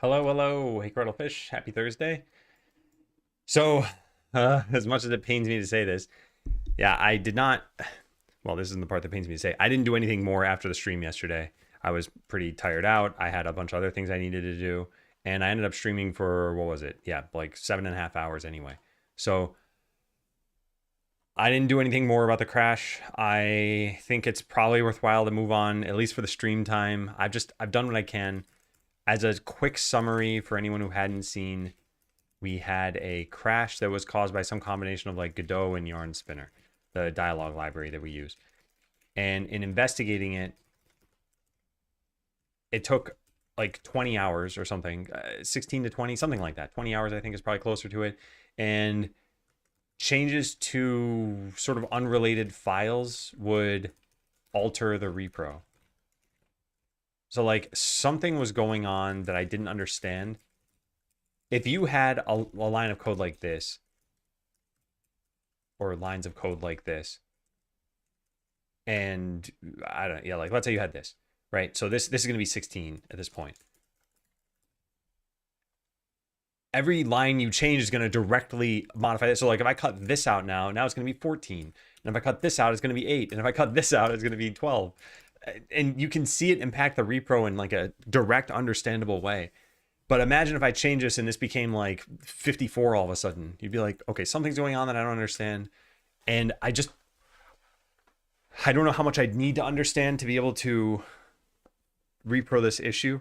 Hello, hello. Hey, Fish. Happy Thursday. So, as much as it pains me to say this, yeah, I did not. Well, this isn't the part that pains me to say. I didn't do anything more after the stream yesterday. I was pretty tired out. I had a bunch of other things I needed to do. And I ended up streaming for, what was it? Yeah, like 7.5 hours anyway. So, I didn't do anything more about the crash. I think it's probably worthwhile to move on, at least for the stream time. I've done what I can. As a quick summary for anyone who hadn't seen, we had a crash that was caused by some combination of like Godot and Yarn Spinner, the dialogue library that we use. And in investigating it, it took like 20 hours or something, 16 to 20, something like that. 20 hours, I think, is probably closer to it. And changes to sort of unrelated files would alter the repro. So, like, something was going on that I didn't understand. If you had a line of code like this, or lines of code like this, and I don't, yeah, like let's say you had this, right? So this is going to be 16 at this point. Every line you change is going to directly modify this. So like if I cut this out now it's going to be 14. And if I cut this out, it's going to be 8. And if I cut this out, it's going to be 12. And you can see it impact the repro in like a direct, understandable way. But imagine if I change this and this became like 54 all of a sudden. You'd be like, okay, something's going on that I don't understand. And I don't know how much I'd need to understand to be able to repro this issue.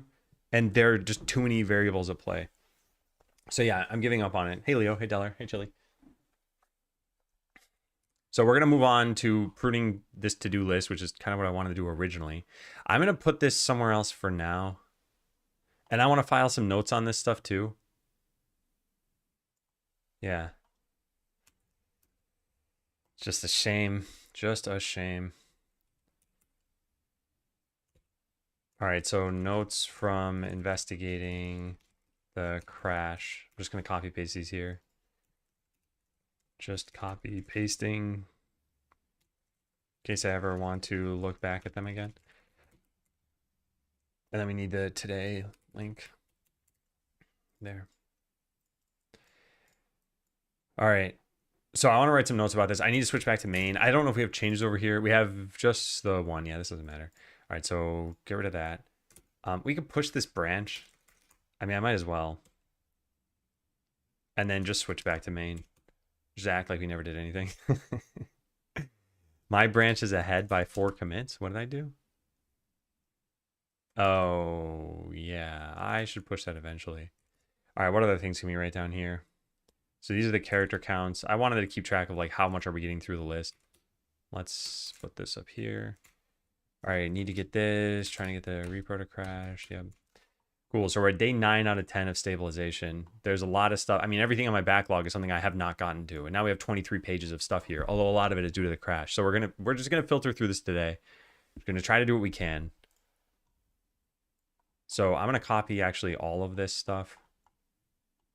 And there are just too many variables at play. So yeah, I'm giving up on it. Hey, Leo. Hey, Deller. Hey, Chili. So we're going to move on to pruning this to-do list, which is kind of what I wanted to do originally. I'm going to put this somewhere else for now. And I want to file some notes on this stuff too. Yeah. Just a shame. Just a shame. All right, so notes from investigating the crash. I'm just going to copy paste these here. Just copy pasting in case I ever want to look back at them again. And then we need the today link there. All right. So I want to write some notes about this. I need to switch back to main. I don't know if we have changes over here. We have just the one. Yeah, this doesn't matter. All right, so get rid of that. We could push this branch. I mean, I might as well. And then just switch back to main. Just act like we never did anything. My branch is ahead by 4 commits. What did I do? Oh, yeah. I should push that eventually. All right, what other things can we write down here? So these are the character counts. I wanted to keep track of like how much are we getting through the list. Let's put this up here. All right, need to get this. Trying to get the repro to crash. Yep. Cool. So we're at day 9 out of 10 of stabilization. There's a lot of stuff. I mean, everything on my backlog is something I have not gotten to. And now we have 23 pages of stuff here, although a lot of it is due to the crash. So we're just gonna filter through this today. We're gonna try to do what we can. So I'm gonna copy actually all of this stuff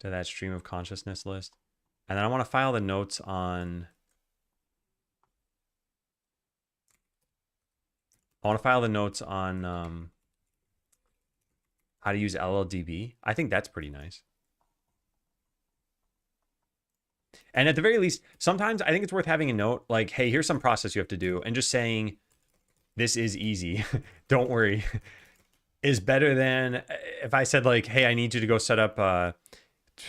to that stream of consciousness list. And then I want to file the notes on how to use LLDB. I think that's pretty nice. And at the very least, sometimes I think it's worth having a note like, hey, here's some process you have to do. And just saying, this is easy. Don't worry. Is better than if I said like, hey, I need you to go set up, I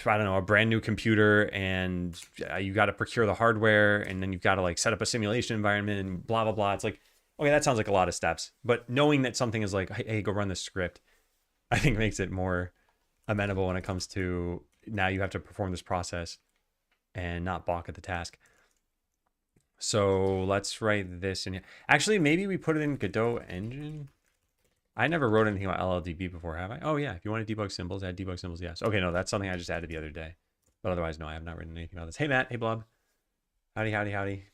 don't know, a brand new computer and you got to procure the hardware and then you've got to like set up a simulation environment and blah, blah, blah. It's like, okay, that sounds like a lot of steps. But knowing that something is like, hey, go run this script, I think makes it more amenable when it comes to now you have to perform this process and not balk at the task. So let's write this in here. Actually, maybe we put it in Godot engine. I never wrote anything about LLDB before, have I? Oh yeah, if you want to debug symbols, add debug symbols, yes. Okay, no, that's something I just added the other day. But otherwise, no, I have not written anything about this. Hey Matt, hey Blob. Howdy, howdy, howdy.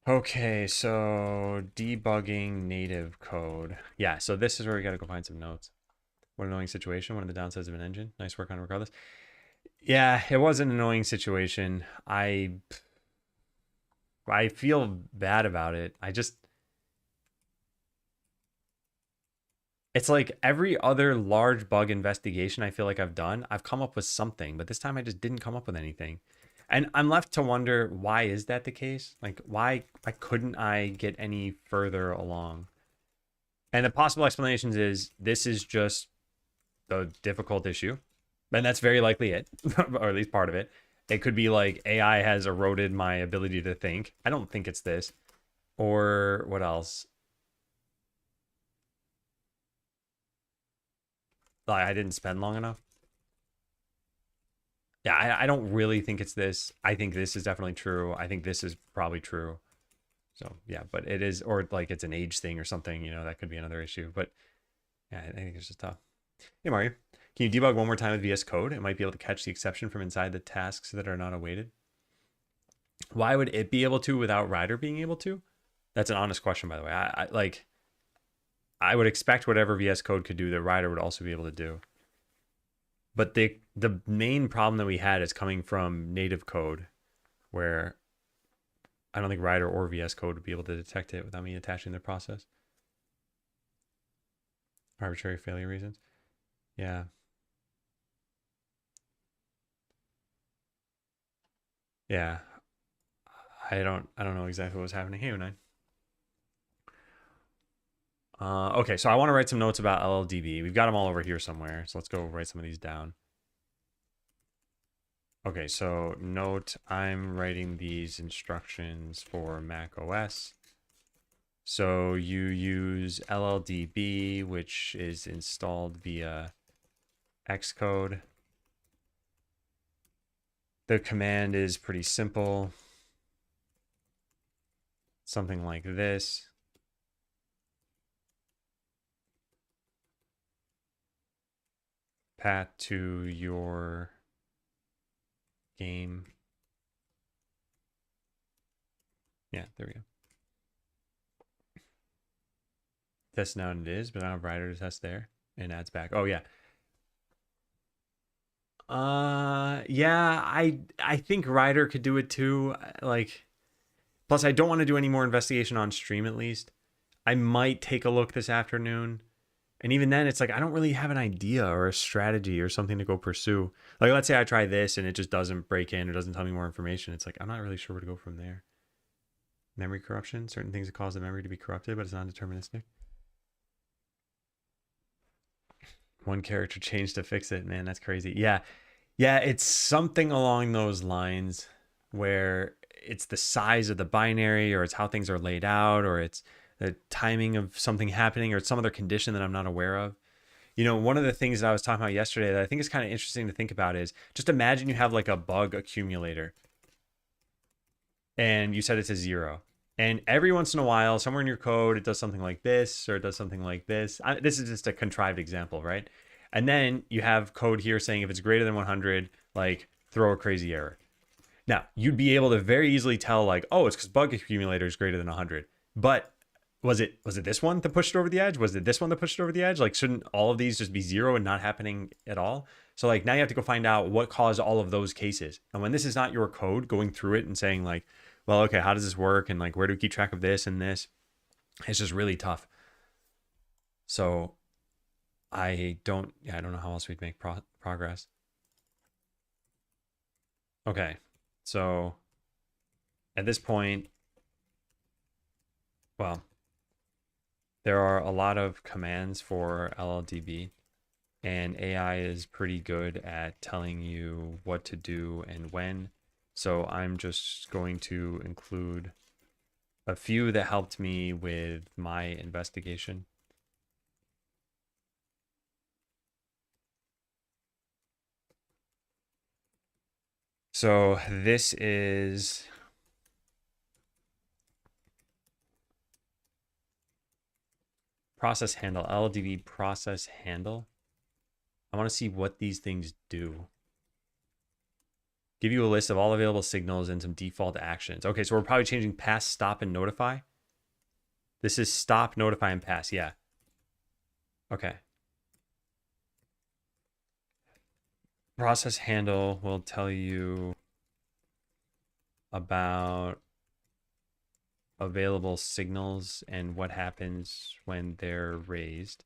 Okay, so debugging native code. Yeah, so this is where we got to go find some notes. What an annoying situation. One of the downsides of an engine. Nice work on it regardless. Yeah, it was an annoying situation. I feel bad about it. It's like every other large bug investigation I feel like I've done, I've come up with something, but this time I just didn't come up with anything. And I'm left to wonder, why is that the case? Like why couldn't I get any further along? And the possible explanations is this is just the difficult issue. And that's very likely it, or at least part of it. It could be like AI has eroded my ability to think. I don't think it's this. Or what else? Like I didn't spend long enough. Yeah, I don't really think it's this. I think this is definitely true. I think this is probably true. So yeah, but it is, or like it's an age thing or something, that could be another issue. But yeah, I think it's just tough. Hey Mario, can you debug one more time with VS Code? It might be able to catch the exception from inside the tasks that are not awaited. Why would it be able to without Rider being able to? That's an honest question, by the way. I would expect whatever VS Code could do, that Rider would also be able to do. But the main problem that we had is coming from native code, where I don't think Rider or VS Code would be able to detect it without me attaching their process. Arbitrary failure reasons. Yeah. Yeah. I don't know exactly what was happening. Hey, Unai. Okay, so I want to write some notes about LLDB. We've got them all over here somewhere, so let's go write some of these down. Okay, so note, I'm writing these instructions for Mac OS. So you use LLDB, which is installed via Xcode. The command is pretty simple. Something like this. Path to your game. Yeah, there we go. Test now, and it is, but I don't have Rider to test there. And adds back. Oh yeah. Yeah, I think Rider could do it too. Like, plus I don't want to do any more investigation on stream, at least. I might take a look this afternoon. And even then, it's like I don't really have an idea or a strategy or something to go pursue. Like, let's say I try this and it just doesn't break in or doesn't tell me more information. It's like I'm not really sure where to go from there. Memory corruption, certain things that cause the memory to be corrupted, but it's not deterministic. One character change to fix it, man, that's crazy. Yeah, it's something along those lines, where it's the size of the binary, or it's how things are laid out, or it's the timing of something happening, or it's some other condition that I'm not aware of. One of the things that I was talking about yesterday that I think is kind of interesting to think about is, just imagine you have like a bug accumulator and you set it to 0. And every once in a while, somewhere in your code, it does something like this, or it does something like this. This is just a contrived example, right? And then you have code here saying if it's greater than 100, like throw a crazy error. Now, you'd be able to very easily tell, like, oh, it's because bug accumulator is greater than 100. But was it this one that pushed it over the edge? Was it this one that pushed it over the edge? Like, shouldn't all of these just be 0 and not happening at all? So like now you have to go find out what caused all of those cases. And when this is not your code going through it and saying like, well, okay, how does this work? And like, where do we keep track of this and this? It's just really tough. So I don't know how else we'd make progress. Okay. So at this point, well, there are a lot of commands for LLDB, and AI is pretty good at telling you what to do and when. So I'm just going to include a few that helped me with my investigation. So this is process handle, LLDB process handle. I want to see what these things do. Give you a list of all available signals and some default actions. Okay, so we're probably changing pass, stop, and notify. This is stop, notify, and pass. Yeah. Okay. Process handle will tell you about available signals and what happens when they're raised.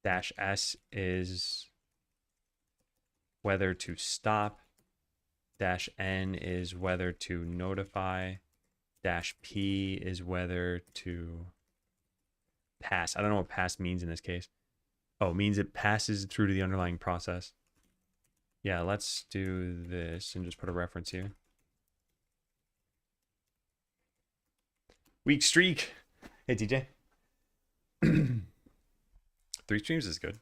Dash S is whether to stop. Dash N is whether to notify. Dash P is whether to pass. I don't know what pass means in this case. Oh, it means it passes through to the underlying process. Yeah, let's do this and just put a reference here. Weak streak. Hey, TJ. 3 streams is good.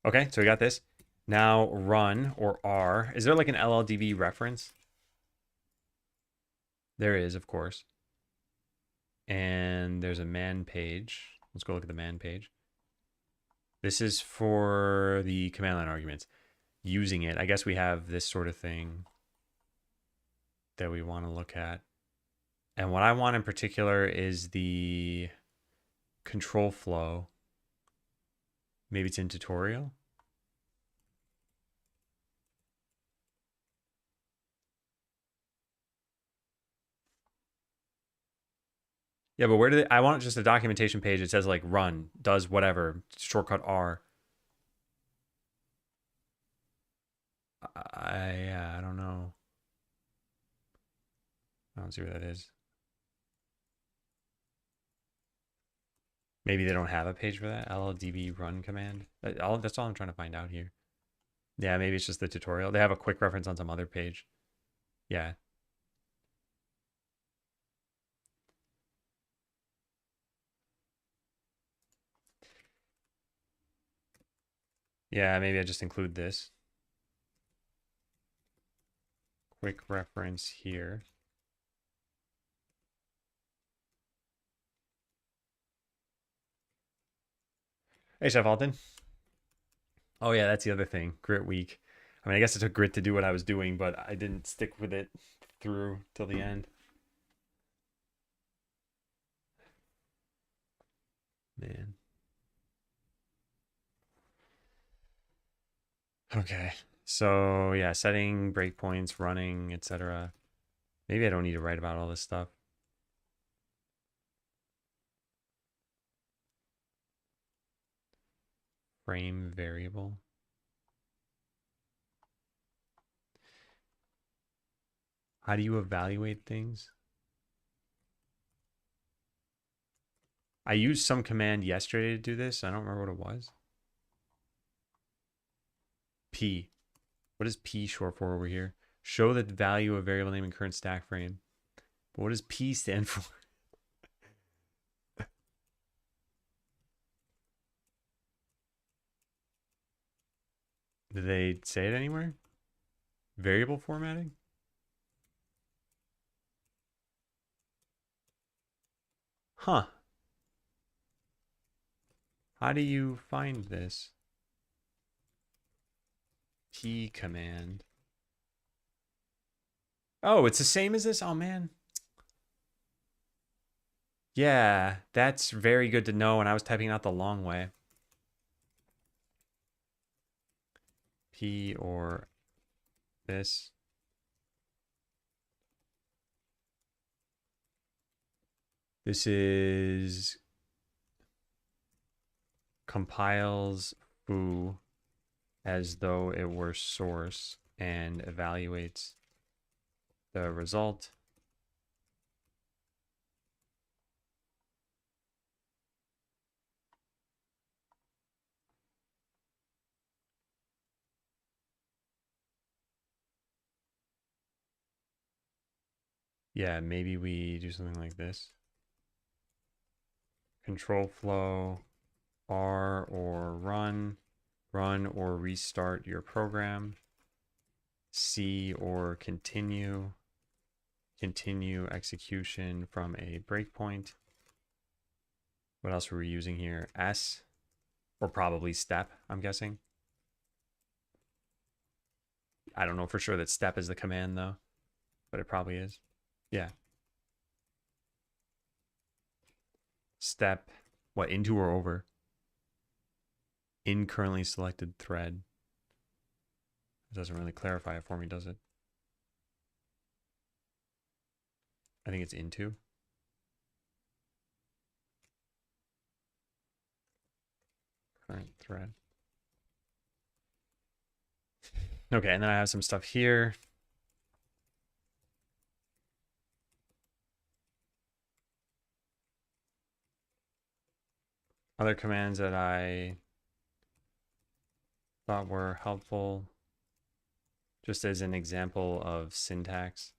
Okay, so we got this. Now run or R. Is there like an LLDB reference? There is, of course. And there's a man page. Let's go look at the man page. This is for the command line arguments. Using it, I guess we have this sort of thing that we want to look at. And what I want in particular is the control flow. Maybe it's in tutorial. Yeah, but where do they, I want just a documentation page. It says like run, does whatever, shortcut R. I don't know. I don't see where that is. Maybe they don't have a page for that. LLDB run command. That's all I'm trying to find out here. Yeah, maybe it's just the tutorial. They have a quick reference on some other page. Yeah. Yeah, maybe I just include this. Quick reference here. Hey, Chef Alton. Oh, yeah, that's the other thing. Grit week. I mean, I guess it took grit to do what I was doing, but I didn't stick with it through till the end. Man. Okay. So, yeah, setting breakpoints, running, etc. Maybe I don't need to write about all this stuff. Frame variable. How do you evaluate things? I used some command yesterday to do this. I don't remember what it was. P. What is P short for over here? Show the value of variable name in current stack frame. But what does P stand for? Did they say it anywhere? Variable formatting? Huh. How do you find this? P command. Oh, it's the same as this? Oh, man. Yeah, that's very good to know, and I was typing out the long way. P or this. This is compiles foo as though it were source and evaluates the result. Yeah, maybe we do something like this. Control flow, R or run or restart your program, C or continue execution from a breakpoint. What else were we using here? S, or probably step, I'm guessing. I don't know for sure that step is the command though, but it probably is. Yeah. Step, what, into or over? In currently selected thread. It doesn't really clarify it for me, does it? I think it's into. current thread. Okay, and then I have some stuff here. Other commands that I thought were helpful, just as an example of syntax,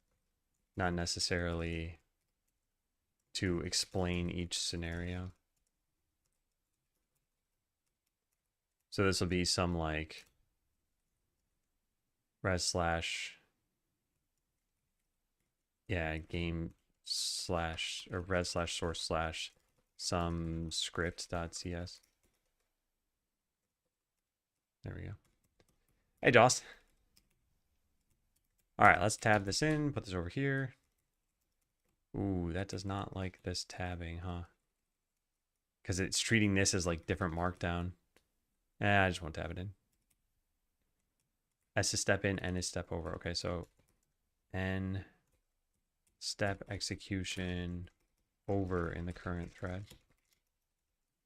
not necessarily to explain each scenario. So this will be some like res slash, yeah, game slash or res slash source slash some script.cs. There we go. Hey, Joss. All right, let's tab this in, put this over here. Ooh, that does not like this tabbing, huh? Because it's treating this as like different markdown. I just won't tab it in. S is step in, N is step over. Okay, so N step execution over in the current thread.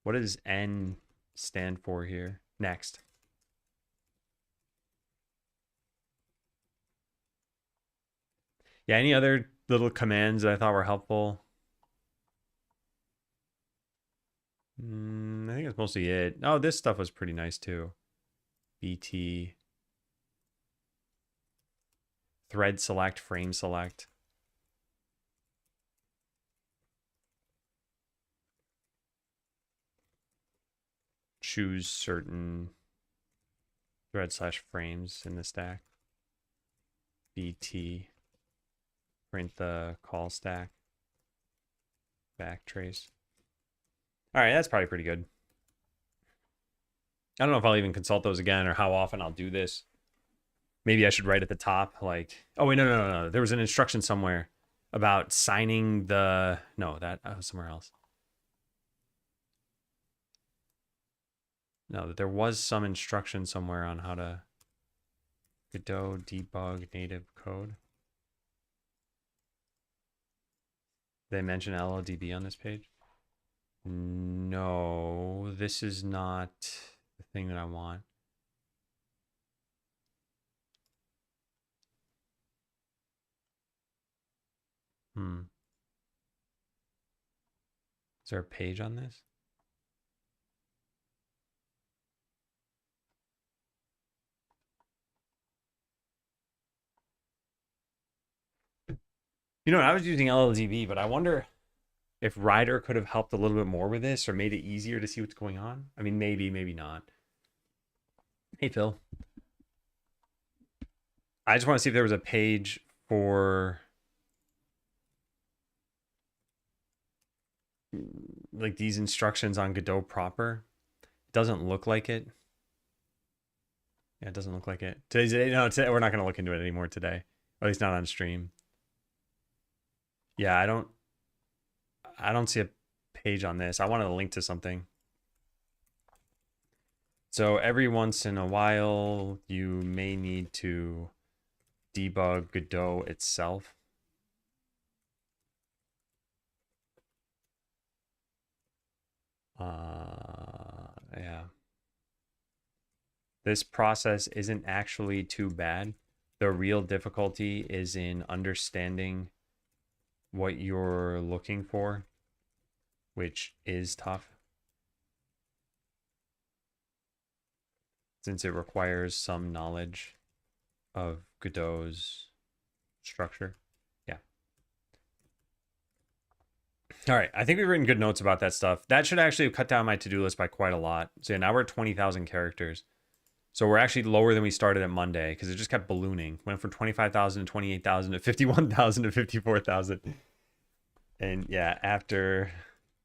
What does N stand for here? Next. Yeah, any other little commands that I thought were helpful? I think that's mostly it. Oh, this stuff was pretty nice too. BT. Thread select, frame select. Choose certain thread slash frames in the stack. BT. Print the call stack. Backtrace. All right, that's probably pretty good. I don't know if I'll even consult those again or how often I'll do this. Maybe I should write at the top, like, oh, wait, no. There was an instruction somewhere about signing the, no, that was somewhere else. No, there was some instruction somewhere on how to Godot debug native code. Did they mention LLDB on this page? No, this is not the thing that I want. Is there a page on this? You know, I was using LLDB, but I wonder if Rider could have helped a little bit more with this or made it easier to see what's going on. I mean, maybe, maybe not. Hey, Phil. I just want to see if there was a page for like these instructions on Godot proper. It doesn't look like it. Yeah, it doesn't look like it. Today, we're not going to look into it anymore today. At least not on stream. Yeah, I don't see a page on this. I wanted to link to something. So every once in a while, you may need to debug Godot itself. Yeah. This process isn't actually too bad. The real difficulty is in understanding what you're looking for, which is tough, since it requires some knowledge of Godot's structure. Yeah. All right. I think we've written good notes about that stuff. That should actually cut down my to-do list by quite a lot. So yeah, now we're at 20,000 characters. So we're actually lower than we started at Monday because it just kept ballooning. Went from 25,000 to 28,000 to 51,000 to 54,000. And yeah, after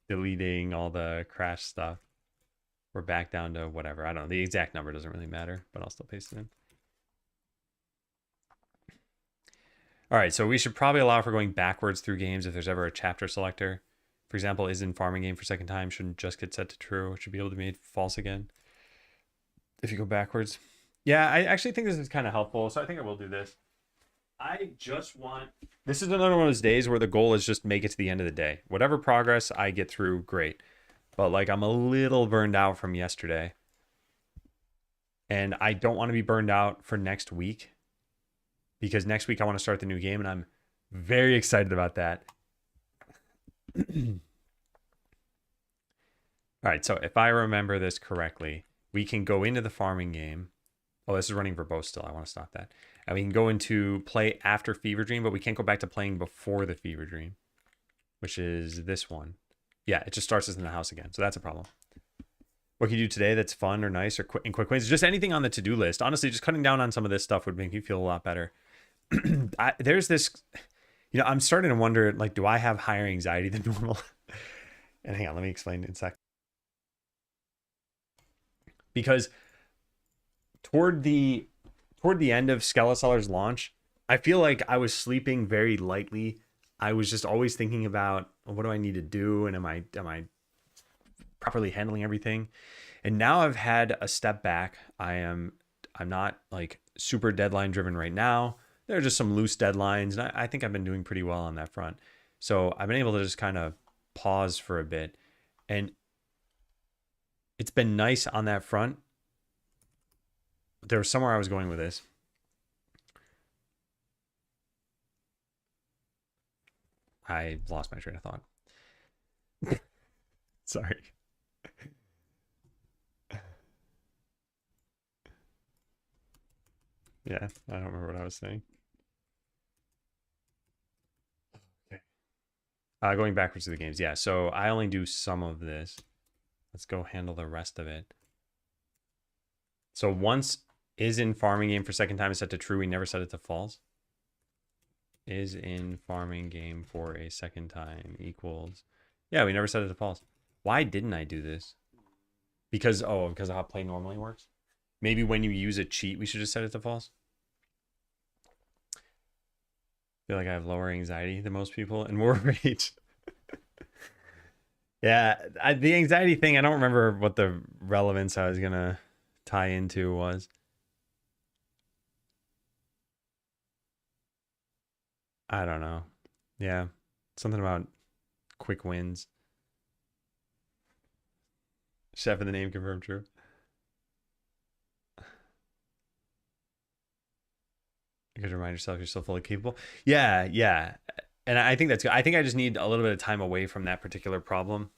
deleting all the crash stuff, we're back down to whatever. I don't know. The exact number doesn't really matter, but I'll still paste it in. All right, so we should probably allow for going backwards through games if there's ever a chapter selector. For example, is in farming game for second time, shouldn't just get set to true. It should be able to be made false again if you go backwards. Yeah, I actually think this is kind of helpful, so I think I will do this. I just want... This is another one of those days where the goal is just make it to the end of the day. Whatever progress I get through, great. But like I'm a little burned out from yesterday. And I don't want to be burned out for next week because next week I want to start the new game and I'm very excited about that. All right, so if I remember this correctly, we can go into the farming game. Oh, this is running verbose still. I want to stop that. And we can go into play after Fever Dream, but we can't go back to playing before the Fever Dream, which is this one. Yeah, it just starts us in the house again. So that's a problem. What can you do today that's fun or nice or quick wins? Just anything on the to-do list. Honestly, just cutting down on some of this stuff would make you feel a lot better. There's this, I'm starting to wonder, like, do I have higher anxiety than normal? And hang on, let me explain in a sec. Because toward the end of Skelecellar's launch, I feel like I was sleeping very lightly. I was just always thinking about, what do I need to do, and am I properly handling everything? And now I've had a step back. I'm not like super deadline driven right now. There are just some loose deadlines, and I think I've been doing pretty well on that front. So I've been able to just kind of pause for a bit, and it's been nice on that front. There was somewhere I was going with this. I lost my train of thought. Sorry. Yeah, I don't remember what I was saying. Okay. Going backwards to the games. Yeah, so I only do some of this. Let's go handle the rest of it. So once is in farming game for second time is set to true. We never set it to false. Is in farming game for a second time equals. Yeah, we never set it to false. Why didn't I do this? Because of how play normally works. Maybe when you use a cheat, we should just set it to false. I feel like I have lower anxiety than most people and more rage. Yeah, the anxiety thing, I don't remember what the relevance I was going to tie into was. I don't know. Yeah, something about quick wins. Chef in the name confirmed true. You could remind yourself you're still fully capable. Yeah, yeah. And I think that's good. I think I just need a little bit of time away from that particular problem.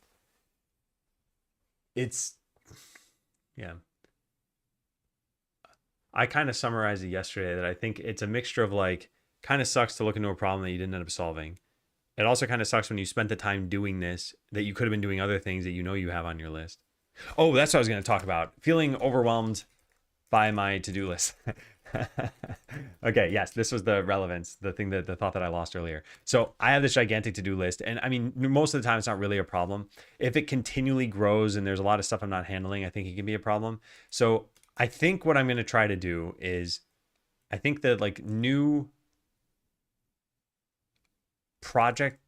It's, yeah. I kind of summarized it yesterday that I think it's a mixture of like, kind of sucks to look into a problem that you didn't end up solving. It also kind of sucks when you spent the time doing this that you could have been doing other things that you know you have on your list. Oh, that's what I was going to talk about. Feeling overwhelmed by my to-do list. Okay, yes, this was the relevance, the thought that I lost earlier. So I have this gigantic to-do list, and I mean, most of the time it's not really a problem. If it continually grows and there's a lot of stuff I'm not handling, I think it can be a problem. So I think what I'm going to try to do is, I think that like new project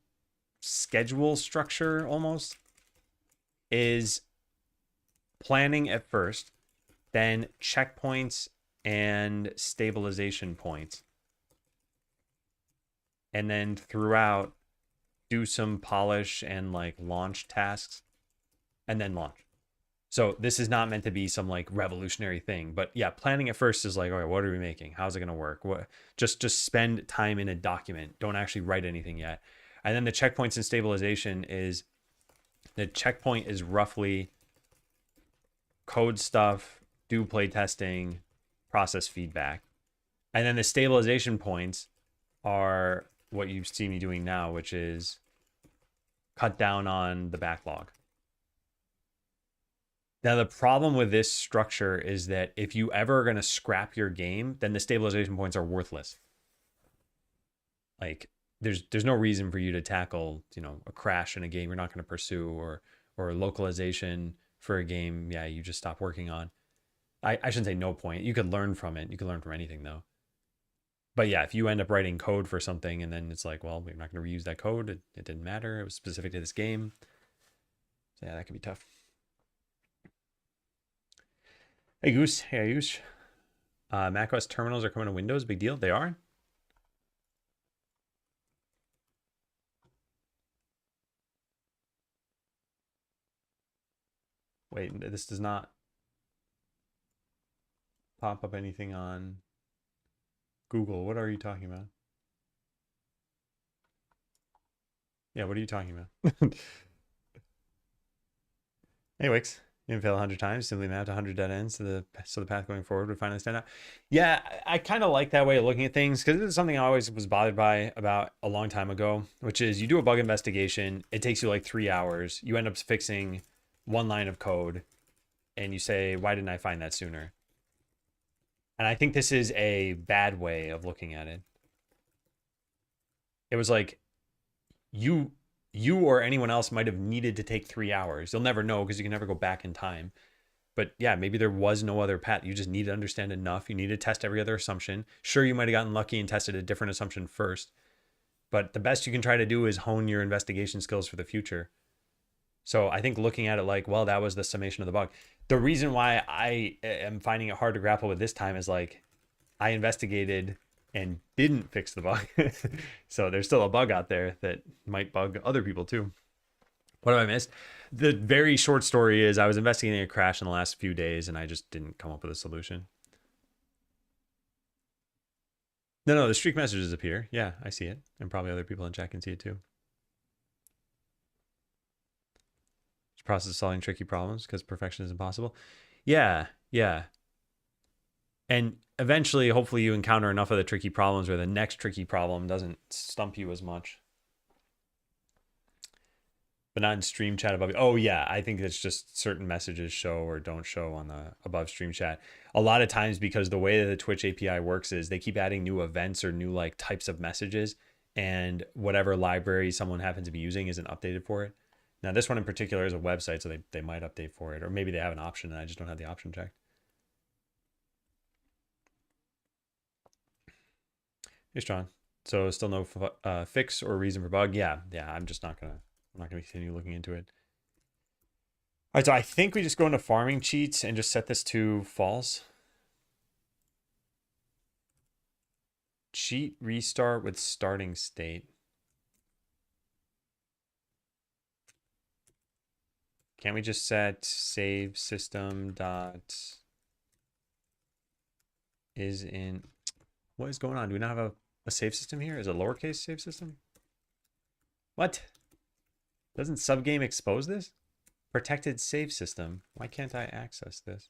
schedule structure almost is planning at first, then checkpoints and stabilization points. And then throughout, do some polish and like launch tasks and then launch. So this is not meant to be some like revolutionary thing, but yeah, planning at first is like, okay, what are we making? How's it going to work? What, just spend time in a document. Don't actually write anything yet. And then the checkpoints and stabilization is, the checkpoint is roughly code stuff, do play testing, process feedback. And then the stabilization points are what you see me doing now, which is cut down on the backlog. Now, the problem with this structure is that if you ever are going to scrap your game, then the stabilization points are worthless. Like, there's no reason for you to tackle, a crash in a game you're not going to pursue, or localization for a game, yeah, you just stop working on. I shouldn't say no point. You could learn from it. You could learn from anything, though. But yeah, if you end up writing code for something and then it's like, well, we're not going to reuse that code. It didn't matter. It was specific to this game. So yeah, that could be tough. Hey, Goose. Hey, Goose. macOS terminals are coming to Windows. Big deal. They are. Wait, this does not. pop up anything on Google. What are you talking about? Yeah, what are you talking about? Anyways, you fail 100 times, simply mapped 100 dead ends so the path going forward would finally stand out. Yeah, I kind of like that way of looking at things because this is something I always was bothered by about a long time ago, which is you do a bug investigation, it takes you like 3 hours, you end up fixing one line of code, and you say, why didn't I find that sooner? And I think this is a bad way of looking at it. It was like you or anyone else might have needed to take 3 hours. You'll never know because you can never go back in time. But yeah, maybe there was no other path. You just need to understand enough. You need to test every other assumption. Sure, you might have gotten lucky and tested a different assumption first. But the best you can try to do is hone your investigation skills for the future. So I think looking at it like, well, that was the summation of the bug. The reason why I am finding it hard to grapple with this time is like I investigated and didn't fix the bug. So there's still a bug out there that might bug other people too. What have I missed? The very short story is I was investigating a crash in the last few days and I just didn't come up with a solution. No, the streak messages appear. Yeah, I see it. And probably other people in chat can see it too. It's process of solving tricky problems because perfection is impossible. Yeah. And eventually, hopefully you encounter enough of the tricky problems where the next tricky problem doesn't stump you as much. But not in stream chat above. Oh yeah, I think it's just certain messages show or don't show on the above stream chat. A lot of times because the way that the Twitch API works is they keep adding new events or new like types of messages, and whatever library someone happens to be using isn't updated for it. Now this one in particular is a website, so they might update for it, or maybe they have an option and I just don't have the option checked. Hey, Strong. So still no fix or reason for bug? Yeah. I'm just not gonna continue looking into it. All right, so I think we just go into farming cheats and just set this to false. Cheat restart with starting state. Can't we just set save system dot is in? What is going on? Do we not have a save system here? Is it lowercase save system? What? Doesn't subgame expose this? Protected save system. Why can't I access this?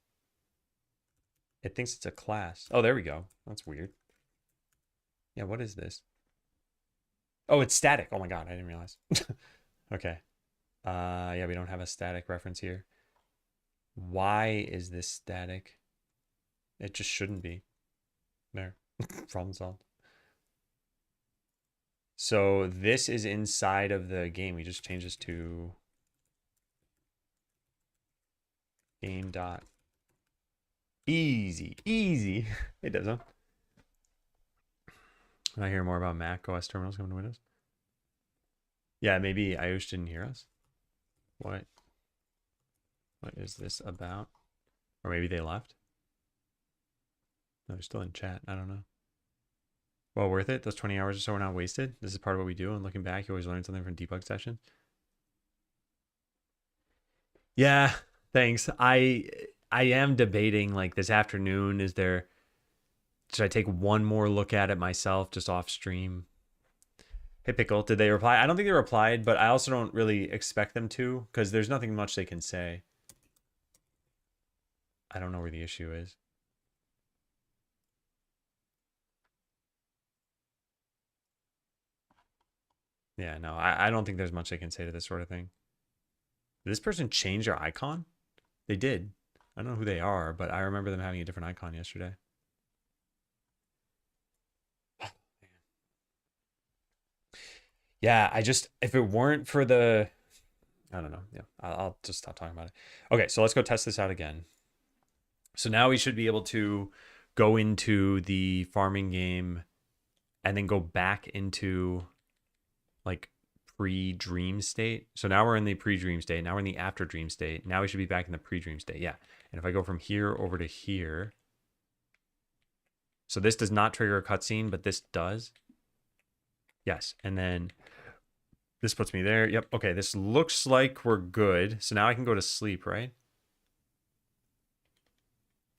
It thinks it's a class. Oh, there we go. That's weird. Yeah, what is this? Oh, it's static. Oh my god, I didn't realize. Okay. Yeah, we don't have a static reference here. Why is this static? It just shouldn't be. There. Problem solved. So this is inside of the game. We just change this to game dot easy. It doesn't. I hear more about Mac OS terminals coming to Windows. Yeah, maybe Ayush didn't hear us. What is this about? Or maybe they left. No, they're still in chat. I don't know. Well, worth it. Those 20 hours or so are not wasted. This is part of what we do. And looking back, you always learn something from debug session. Yeah, thanks. I am debating like this afternoon. Should I take one more look at it myself just off stream? Hey, Pickle, did they reply? I don't think they replied, but I also don't really expect them to because there's nothing much they can say. I don't know where the issue is. Yeah, no, I don't think there's much they can say to this sort of thing. Did this person change their icon? They did. I don't know who they are, but I remember them having a different icon yesterday. Yeah, if it weren't for the, I don't know. Yeah, I'll just stop talking about it. Okay, so let's go test this out again. So now we should be able to go into the farming game and then go back into like pre-dream state. So now we're in the pre-dream state. Now we're in the after dream state. Now we should be back in the pre-dream state. Yeah. And if I go from here over to here, so this does not trigger a cutscene, but this does. Yes. And then this puts me there. Yep. Okay. This looks like we're good. So now I can go to sleep, right?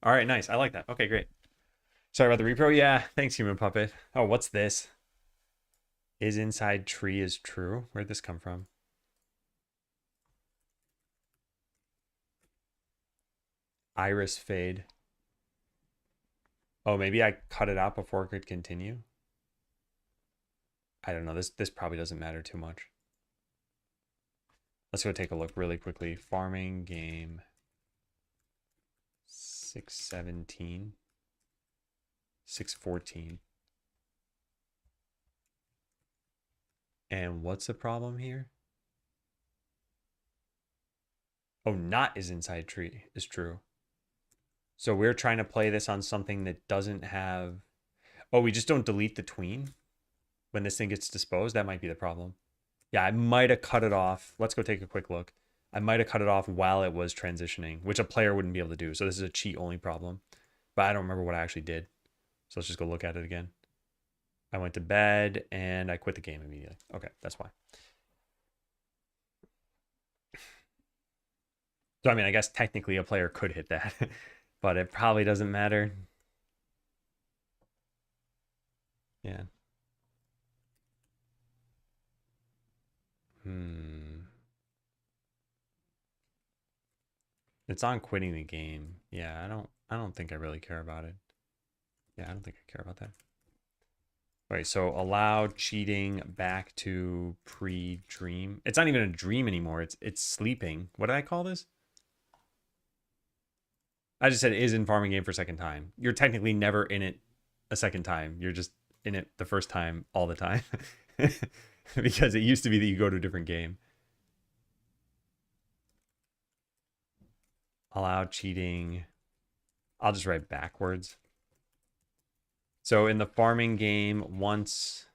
All right, nice. I like that. Okay, great. Sorry about the repro. Yeah, thanks, human puppet. Oh, what's this? Is inside tree is true? Where'd this come from? Iris fade. Oh, maybe I cut it out before it could continue. I don't know. This probably doesn't matter too much. Let's go take a look really quickly. Farming game 617, 614. And what's the problem here? Oh, not is inside tree is true. So we're trying to play this on something that doesn't have. Oh, we just don't delete the tween when this thing gets disposed. That might be the problem. Yeah, I might have cut it off. Let's go take a quick look. I might have cut it off while it was transitioning, which a player wouldn't be able to do. So this is a cheat only problem. But I don't remember what I actually did. So let's just go look at it again. I went to bed and I quit the game immediately. Okay, that's why. So, I mean, I guess technically a player could hit that, but it probably doesn't matter. Yeah. It's on quitting the game. Yeah, I don't think I really care about it. Yeah, I don't think I care about that. All right, so allow cheating back to pre-dream. It's not even a dream anymore. It's sleeping. What did I call this? I just said is in farming game for second time. You're technically never in it a second time. You're just in it the first time all the time. Because it used to be that you go to a different game. Allow cheating. I'll just write backwards. So in the farming game, once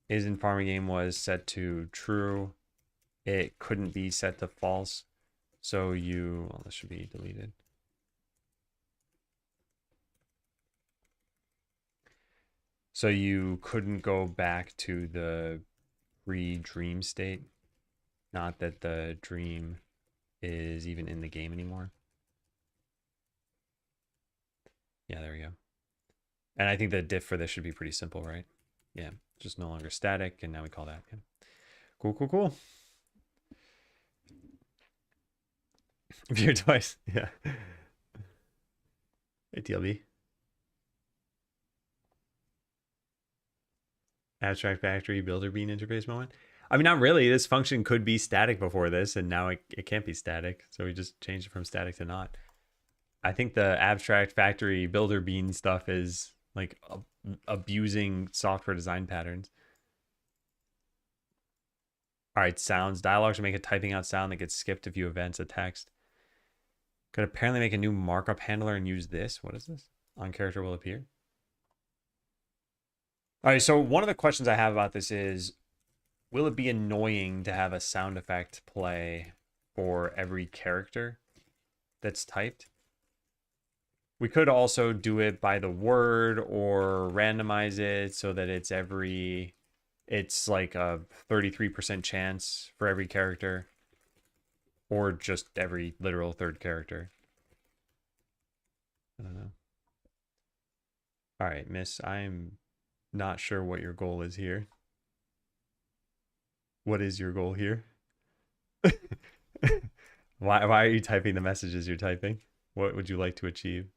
is in farming game was set to true, it couldn't be set to false. So well, this should be deleted. So you couldn't go back to the pre-dream state. Not that the dream is even in the game anymore. Yeah, there we go. And I think the diff for this should be pretty simple, right? Yeah, just no longer static, and now we call that. Yeah. Cool, cool, cool. View twice. Yeah. ATLB. Abstract factory builder bean interface moment. I mean, not really. This function could be static before this, and now it can't be static. So we just changed it from static to not. I think the abstract factory builder bean stuff is like abusing software design patterns. All right, sounds. Dialogue should make a typing out sound that gets skipped if you events a text. Could apparently make a new markup handler and use this. What is this? On character will appear. All right, so one of the questions I have about this is, will it be annoying to have a sound effect play for every character that's typed? We could also do it by the word or randomize it so that it's like a 33% chance for every character, or just every literal third character. I don't know. All right, miss, I'm not sure what your goal is here. What is your goal here? Why are you typing the messages you're typing? What would you like to achieve?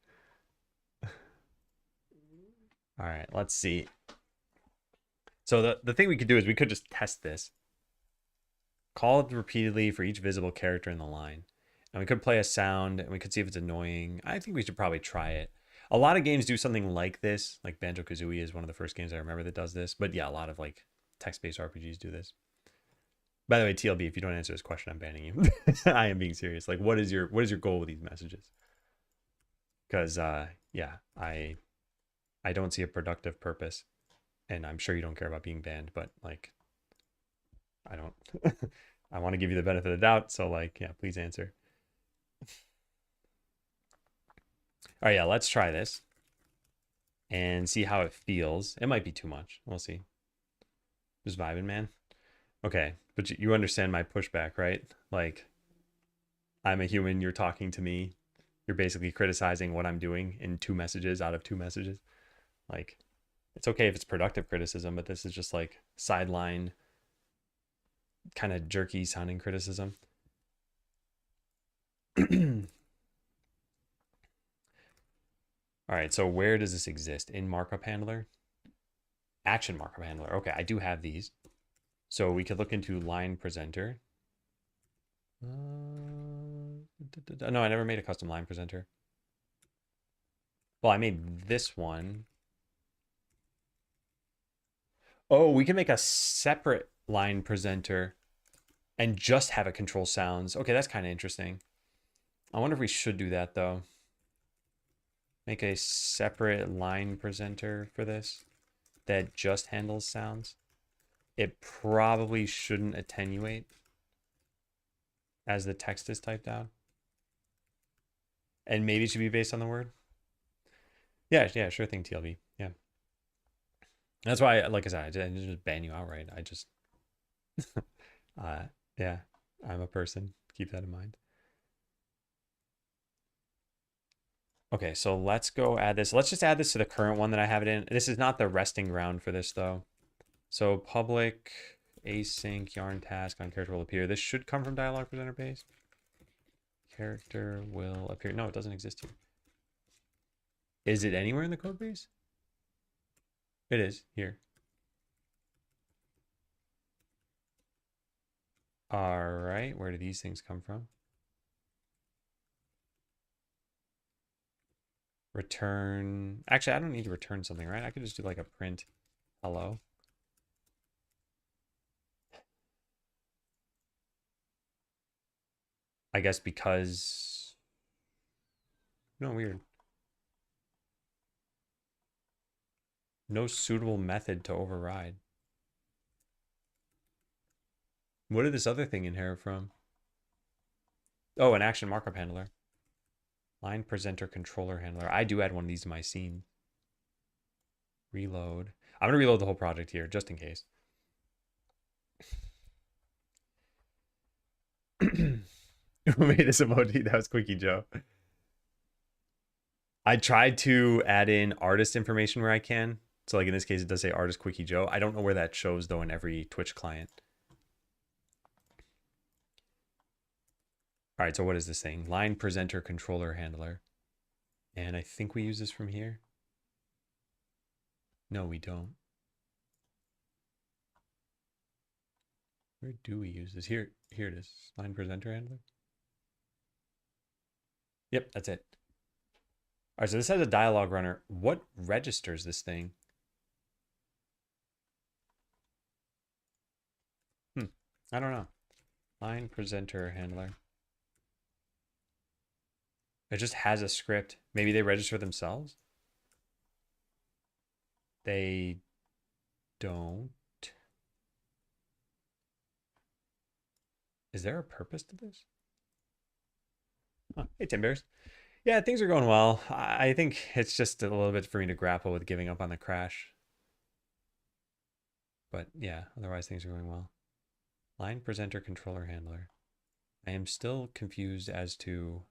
All right, let's see. So the thing we could do is we could just test this. Call it repeatedly for each visible character in the line. And we could play a sound and we could see if it's annoying. I think we should probably try it. A lot of games do something like this. Like Banjo-Kazooie is one of the first games I remember that does this. But yeah, a lot of like text-based RPGs do this. By the way, TLB, if you don't answer this question, I'm banning you. I am being serious. Like, what is your goal with these messages? Because yeah, I don't see a productive purpose. And I'm sure you don't care about being banned, but like I don't I want to give you the benefit of the doubt. So like, yeah, please answer. All right, yeah, let's try this and see how it feels. It might be too much. We'll see. Just vibing, man. Okay, but you understand my pushback, right? Like, I'm a human, you're talking to me. You're basically criticizing what I'm doing in 2 messages out of 2 messages. Like, it's okay if it's productive criticism, but this is just like sideline, kind of jerky sounding criticism. All right, so where does this exist? In markup handler? Action markup handler. Okay, I do have these. So we could look into line presenter. No, I never made a custom line presenter. Well, I made this one. Oh, we can make a separate line presenter and just have it control sounds. Okay, that's kind of interesting. I wonder if we should do that though. Make a separate line presenter for this that just handles sounds. It probably shouldn't attenuate as the text is typed out. And maybe it should be based on the word. Yeah, sure thing, TLB. Yeah. That's why, like I said, I didn't just ban you outright. I just, yeah, I'm a person. Keep that in mind. Okay, so let's go add this. Let's just add this to the current one that I have it in. This is not the resting ground for this, though. So public async yarn task on character will appear. This should come from dialog presenter base. Character will appear. No, it doesn't exist here. Is it anywhere in the code base? It is here. All right, where do these things come from? Return. Actually, I don't need to return something, right? I could just do like a print hello. I guess because, no, weird. No suitable method to override. What did this other thing inherit from? Oh, an action markup handler. Line presenter controller handler. I do add one of these to my scene. Reload. I'm going to reload the whole project here just in case. Who made this emoji? That was Quickie Joe. I tried to add in artist information where I can. So like in this case, it does say artist Quickie Joe. I don't know where that shows though in every Twitch client. All right, so what is this thing? Line presenter controller handler. And I think we use this from here. No, we don't. Where do we use this? Here it is. Line presenter handler. Yep, that's it. All right, so this has a dialog runner. What registers this thing? I don't know. Line presenter handler. It just has a script. Maybe they register themselves? They don't. Is there a purpose to this? Oh, hey, Tim Bears. Yeah, things are going well. I think it's just a little bit for me to grapple with giving up on the crash. But yeah, otherwise things are going well. Line presenter controller handler. I am still confused as to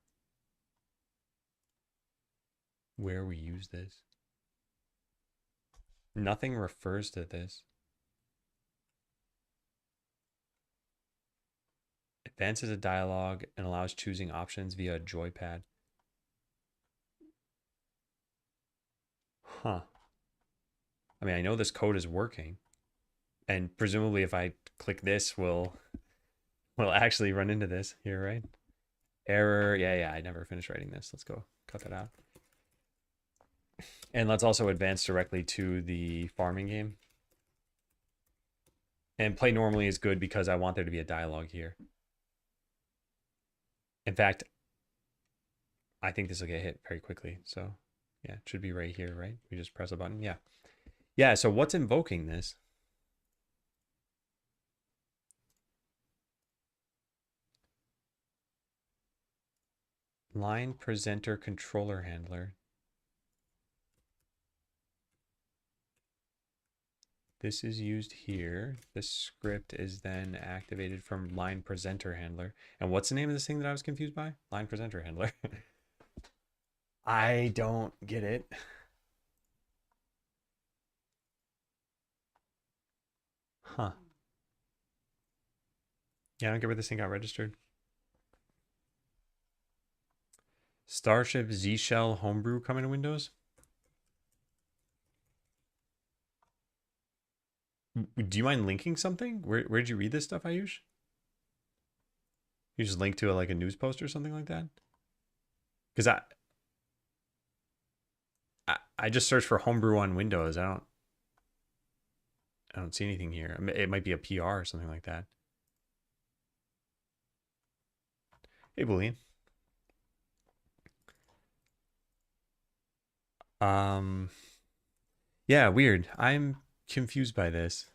where we use this. Nothing refers to this. Advances a dialog and allows choosing options via a joypad. Huh. I mean, I know this code is working. And presumably if I click this, we'll actually run into this here, right? Error. Yeah, I never finished writing this. Let's go cut that out. And let's also advance directly to the farming game. And play normally is good because I want there to be a dialogue here. In fact, I think this will get hit very quickly. So yeah, it should be right here, right? We just press a button. Yeah. Yeah, so what's invoking this? Line presenter controller handler. This is used here. This script is then activated from line presenter handler. And what's the name of this thing that I was confused by? Line presenter handler. I don't get it. Huh. Yeah, I don't get where this thing got registered. Starship Z Shell Homebrew coming to Windows. Do you mind linking something? Where did you read this stuff, Ayush? You just link to like a news post or something like that? Because I just searched for homebrew on Windows. I don't see anything here. I mean, it might be a PR or something like that. Hey, Boolean. Um, yeah, weird. I'm confused by this.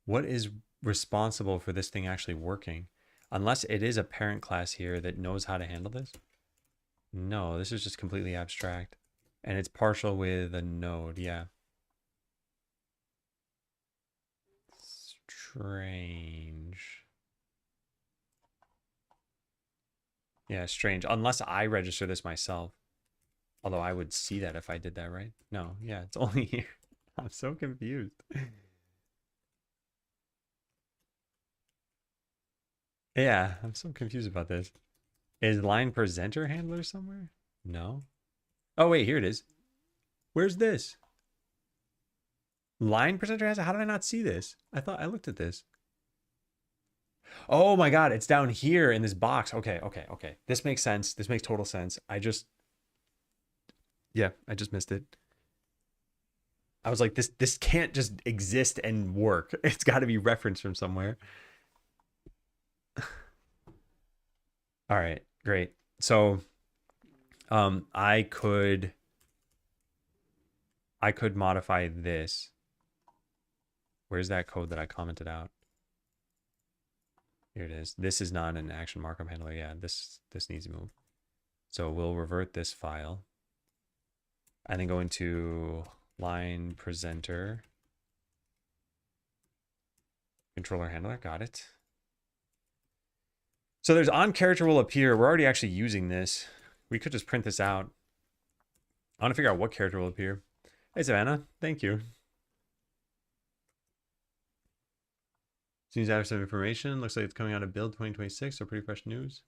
What is responsible for this thing actually working? Unless it is a parent class here that knows how to handle this. No, this is just completely abstract. And it's partial with a node, yeah. Strange. Yeah, strange. Unless I register this myself. Although I would see that if I did that, right? No, yeah, it's only here. I'm so confused. Yeah, I'm so confused about this. Is line presenter handler somewhere? No. Oh, wait, here it is. Where's this? Line presenter has it? How did I not see this? I thought I looked at this. Oh my God, it's down here in this box. Okay, okay, okay. This makes sense. This makes total sense. Yeah, I just missed it. I was like, this can't just exist and work. It's got to be referenced from somewhere. All right, great. So, I could modify this. Where's that code that I commented out? Here it is. This is not an action markup handler. Yeah, this needs to move. So we'll revert this file and then go into line presenter controller handler. Got it. So there's on character will appear. We're already actually using this. We could just print this out. I want to figure out what character will appear. Hey, Savannah. Thank you. Seems to have some information. Looks like it's coming out of build 2026, so pretty fresh news.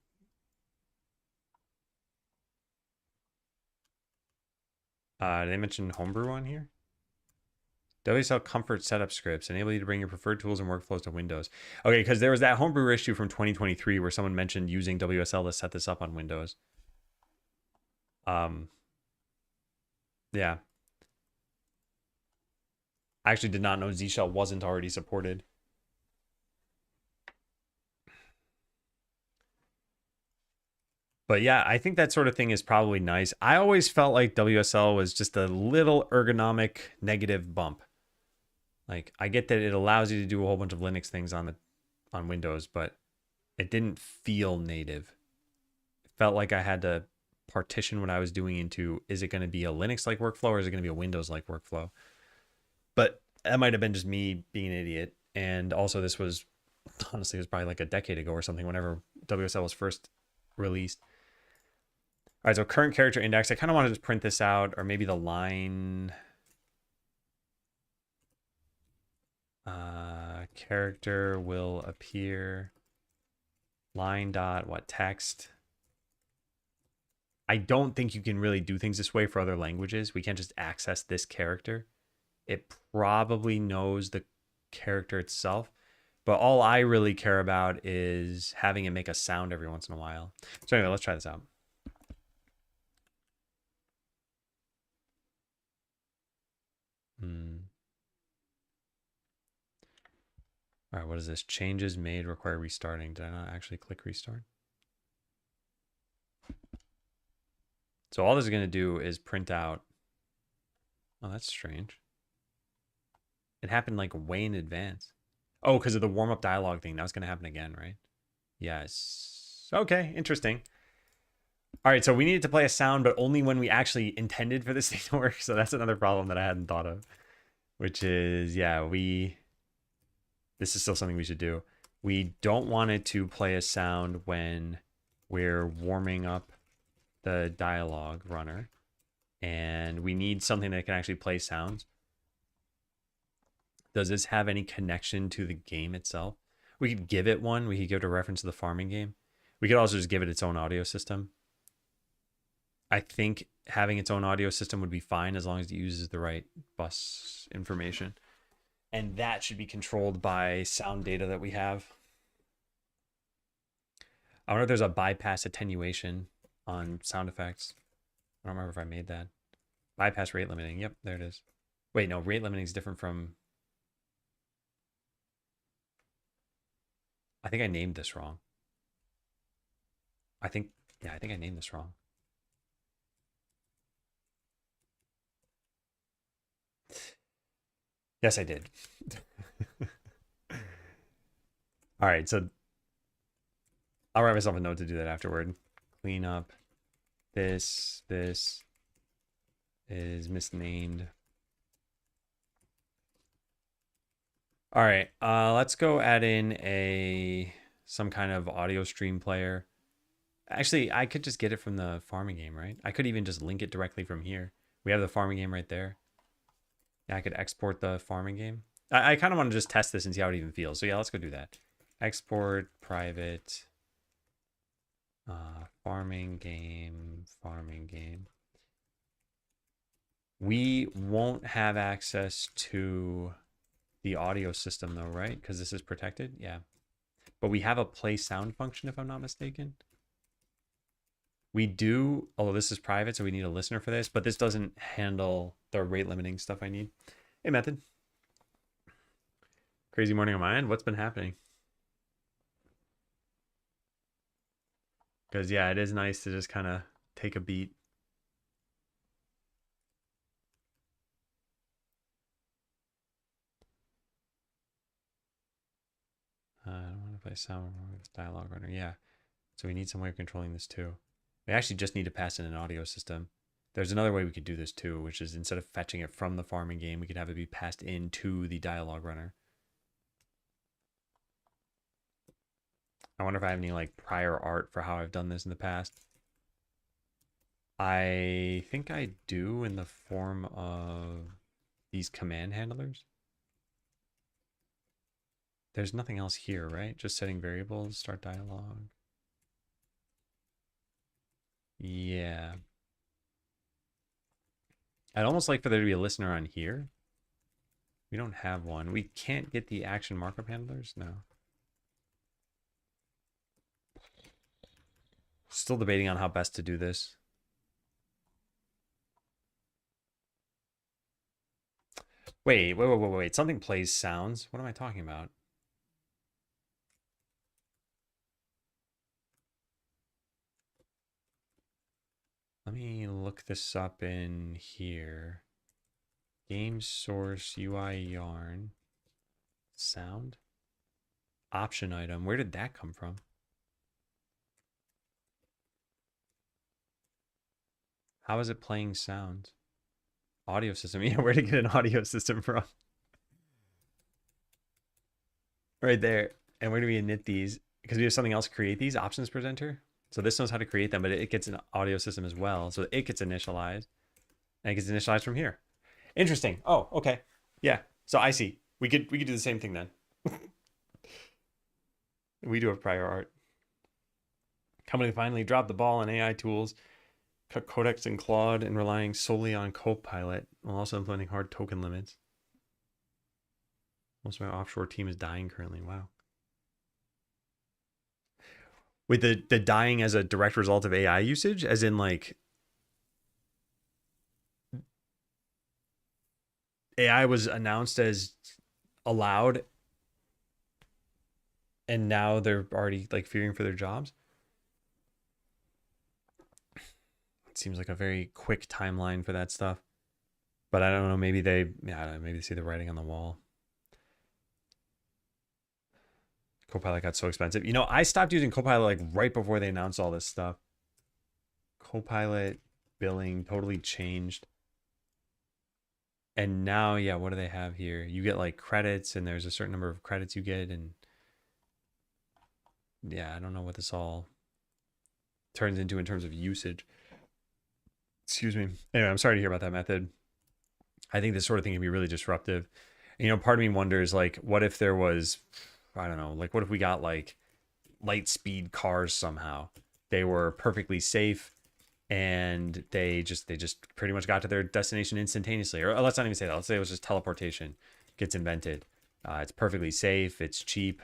They mentioned homebrew on here. WSL Comfort setup scripts enable you to bring your preferred tools and workflows to Windows. Okay, because there was that homebrew issue from 2023 where someone mentioned using WSL to set this up on Windows. Yeah. I actually did not know Z Shell wasn't already supported. But yeah, I think that sort of thing is probably nice. I always felt like WSL was just a little ergonomic negative bump. Like I get that it allows you to do a whole bunch of Linux things on Windows, but it didn't feel native. It felt like I had to partition what I was doing into, is it going to be a Linux like workflow or is it going to be a Windows like workflow? But that might have been just me being an idiot. And also this was honestly, it was probably like a decade ago or something whenever WSL was first released. All right, so current character index. I kind of want to just print this out, or maybe the line character will appear line dot what text. I don't think you can really do things this way for other languages. We can't just access this character. It probably knows the character itself, but all I really care about is having it make a sound every once in a while. So anyway, let's try this out. All right, what is this? Changes made require restarting. Did I not actually click restart? So all this is going to do is print out. Oh, that's strange. It happened like way in advance. Oh, because of the warm-up dialogue thing. That was going to happen again, right? Yes. Okay, interesting. All right, so we needed to play a sound, but only when we actually intended for this thing to work. So that's another problem that I hadn't thought of, which is, yeah, this is still something we should do. We don't want it to play a sound when we're warming up the dialogue runner. and we need something that can actually play sounds. Does this have any connection to the game itself? We could give it one. We could give it a reference to the farming game. We could also just give it its own audio system. I think having its own audio system would be fine as long as it uses the right bus information. And that should be controlled by sound data that we have. I wonder if there's a bypass attenuation on sound effects. I don't remember if I made that. Bypass rate limiting. Yep, there it is. Wait, no, rate limiting is different from... I think I named this wrong. I think I named this wrong. Yes, I did. All right, so I'll write myself a note to do that afterward. Clean up. This is misnamed. All right, let's go add in some kind of audio stream player. Actually, I could just get it from the farming game, right? I could even just link it directly from here. We have the farming game right there. Yeah, I could export the farming game. I kind of want to just test this and see how it even feels. So yeah, let's go do that. Export private farming game. We won't have access to the audio system though, right? Because this is protected. Yeah. But we have a play sound function if I'm not mistaken. We do, although this is private, so we need a listener for this, but this doesn't handle the rate limiting stuff I need. Hey, Method. Crazy morning on my end. What's been happening? Because, yeah, it is nice to just kind of take a beat. I don't want to play sound with dialogue runner. Yeah. So we need some way of controlling this too. We actually just need to pass in an audio system. There's another way we could do this too, which is instead of fetching it from the farming game, we could have it be passed into the dialogue runner. I wonder if I have any like prior art for how I've done this in the past. I think I do in the form of these command handlers. There's nothing else here, right? Just setting variables, start dialogue. Yeah. I'd almost like for there to be a listener on here. We don't have one. We can't get the action markup handlers? No. Still debating on how best to do this. Wait. Something plays sounds. What am I talking about? Let me look this up in here. Game source UI yarn. Sound. Option item. Where did that come from? How is it playing sound? Audio system. Yeah, where to get an audio system from? Right there. And where do we init these? Because we have something else create these. Options presenter. So this knows how to create them, but it gets an audio system as well. So it gets initialized. And it gets initialized from here. Interesting. Oh, okay. Yeah. So I see. We could do the same thing then. We do have prior art. Company finally dropped the ball on AI tools, cut Codex and Claude, and relying solely on Copilot while also implementing hard token limits. Most of my offshore team is dying currently. Wow. With the dying as a direct result of AI usage, as in like AI was announced as allowed and now they're already like fearing for their jobs. It seems like a very quick timeline for that stuff. But I don't know, maybe they see the writing on the wall. Copilot got so expensive. You know, I stopped using Copilot like right before they announced all this stuff. Copilot billing totally changed. And now, yeah, what do they have here? You get like credits and there's a certain number of credits you get. And yeah, I don't know what this all turns into in terms of usage. Excuse me. Anyway, I'm sorry to hear about that method. I think this sort of thing can be really disruptive. You know, part of me wonders, like, what if there was, I don't know, like, what if we got like light speed cars somehow? They were perfectly safe and they just pretty much got to their destination instantaneously. Or let's not even say that. Let's say it was just teleportation gets invented. It's perfectly safe. It's cheap.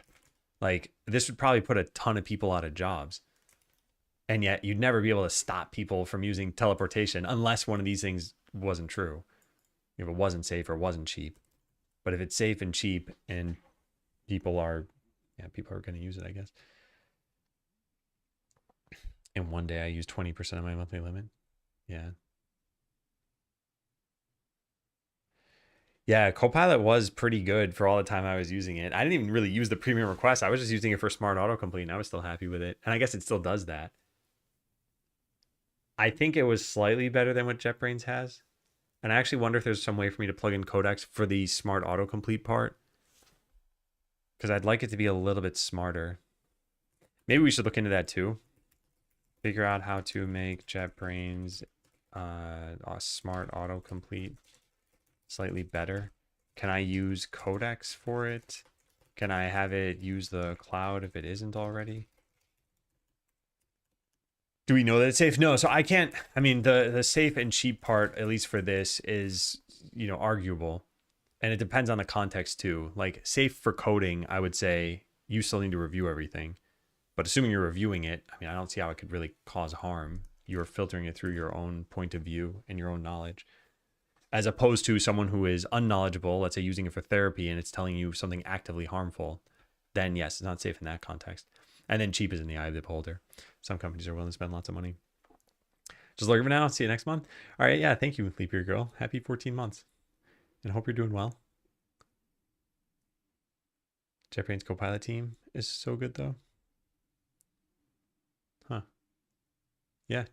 Like this would probably put a ton of people out of jobs. And yet you'd never be able to stop people from using teleportation unless one of these things wasn't true. If it wasn't safe or wasn't cheap. But if it's safe and cheap and people are, yeah, people are going to use it, I guess. And one day I use 20% of my monthly limit. Yeah. Yeah, Copilot was pretty good for all the time I was using it. I didn't even really use the premium request. I was just using it for smart autocomplete and I was still happy with it. And I guess it still does that. I think it was slightly better than what JetBrains has. And I actually wonder if there's some way for me to plug in codecs for the smart autocomplete part. Because I'd like it to be a little bit smarter. Maybe we should look into that too. Figure out how to make JetBrains a smart autocomplete slightly better. Can I use codecs for it? Can I have it use the cloud if it isn't already? Do we know that it's safe? No, so I can't. I mean, the safe and cheap part, at least for this, is, you know, arguable. And it depends on the context too. Like safe for coding, I would say you still need to review everything. But assuming you're reviewing it, I mean, I don't see how it could really cause harm. You're filtering it through your own point of view and your own knowledge, as opposed to someone who is unknowledgeable, let's say using it for therapy and it's telling you something actively harmful. Then yes, it's not safe in that context. And then cheap is in the eye of the beholder. Some companies are willing to spend lots of money. Just looking for now. See you next month. All right. Yeah. Thank you, Leap Year Girl. Happy 14 months. And hope you're doing well. JetBrains Copilot team is so good, though. Huh. Yeah.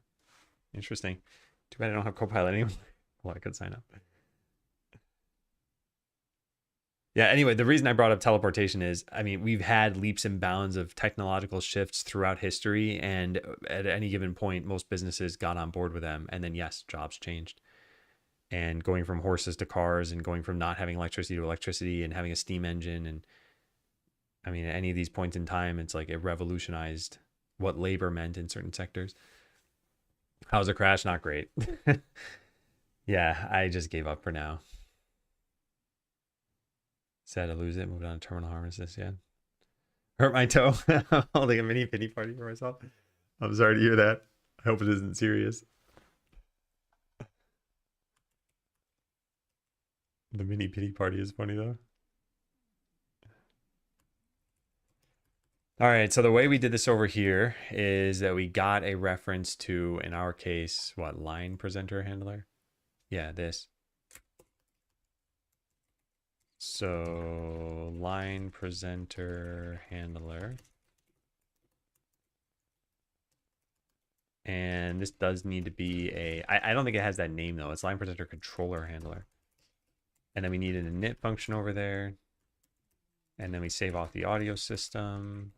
Interesting. Too bad I don't have Copilot anymore. Well, I could sign up. Yeah, anyway, the reason I brought up teleportation is, I mean, we've had leaps and bounds of technological shifts throughout history, and at any given point, most businesses got on board with them, and then yes, jobs changed. And going from horses to cars, and going from not having electricity to electricity, and having a steam engine, and I mean, at any of these points in time, it's like it revolutionized what labor meant in certain sectors. How's the crash? Not great. Yeah, I just gave up for now. Sad to lose it. Moved on to terminal harnesses. Yeah. Hurt my toe. I'm holding a mini pity party for myself. I'm sorry to hear that. I hope it isn't serious. The mini pity party is funny though. All right, so the way we did this over here is that we got a reference to, in our case, what, line presenter handler? Yeah, this. So line presenter handler. And this does need to be I don't think it has that name though. It's line presenter controller handler. And then we need an init function over there. And then we save off the audio system,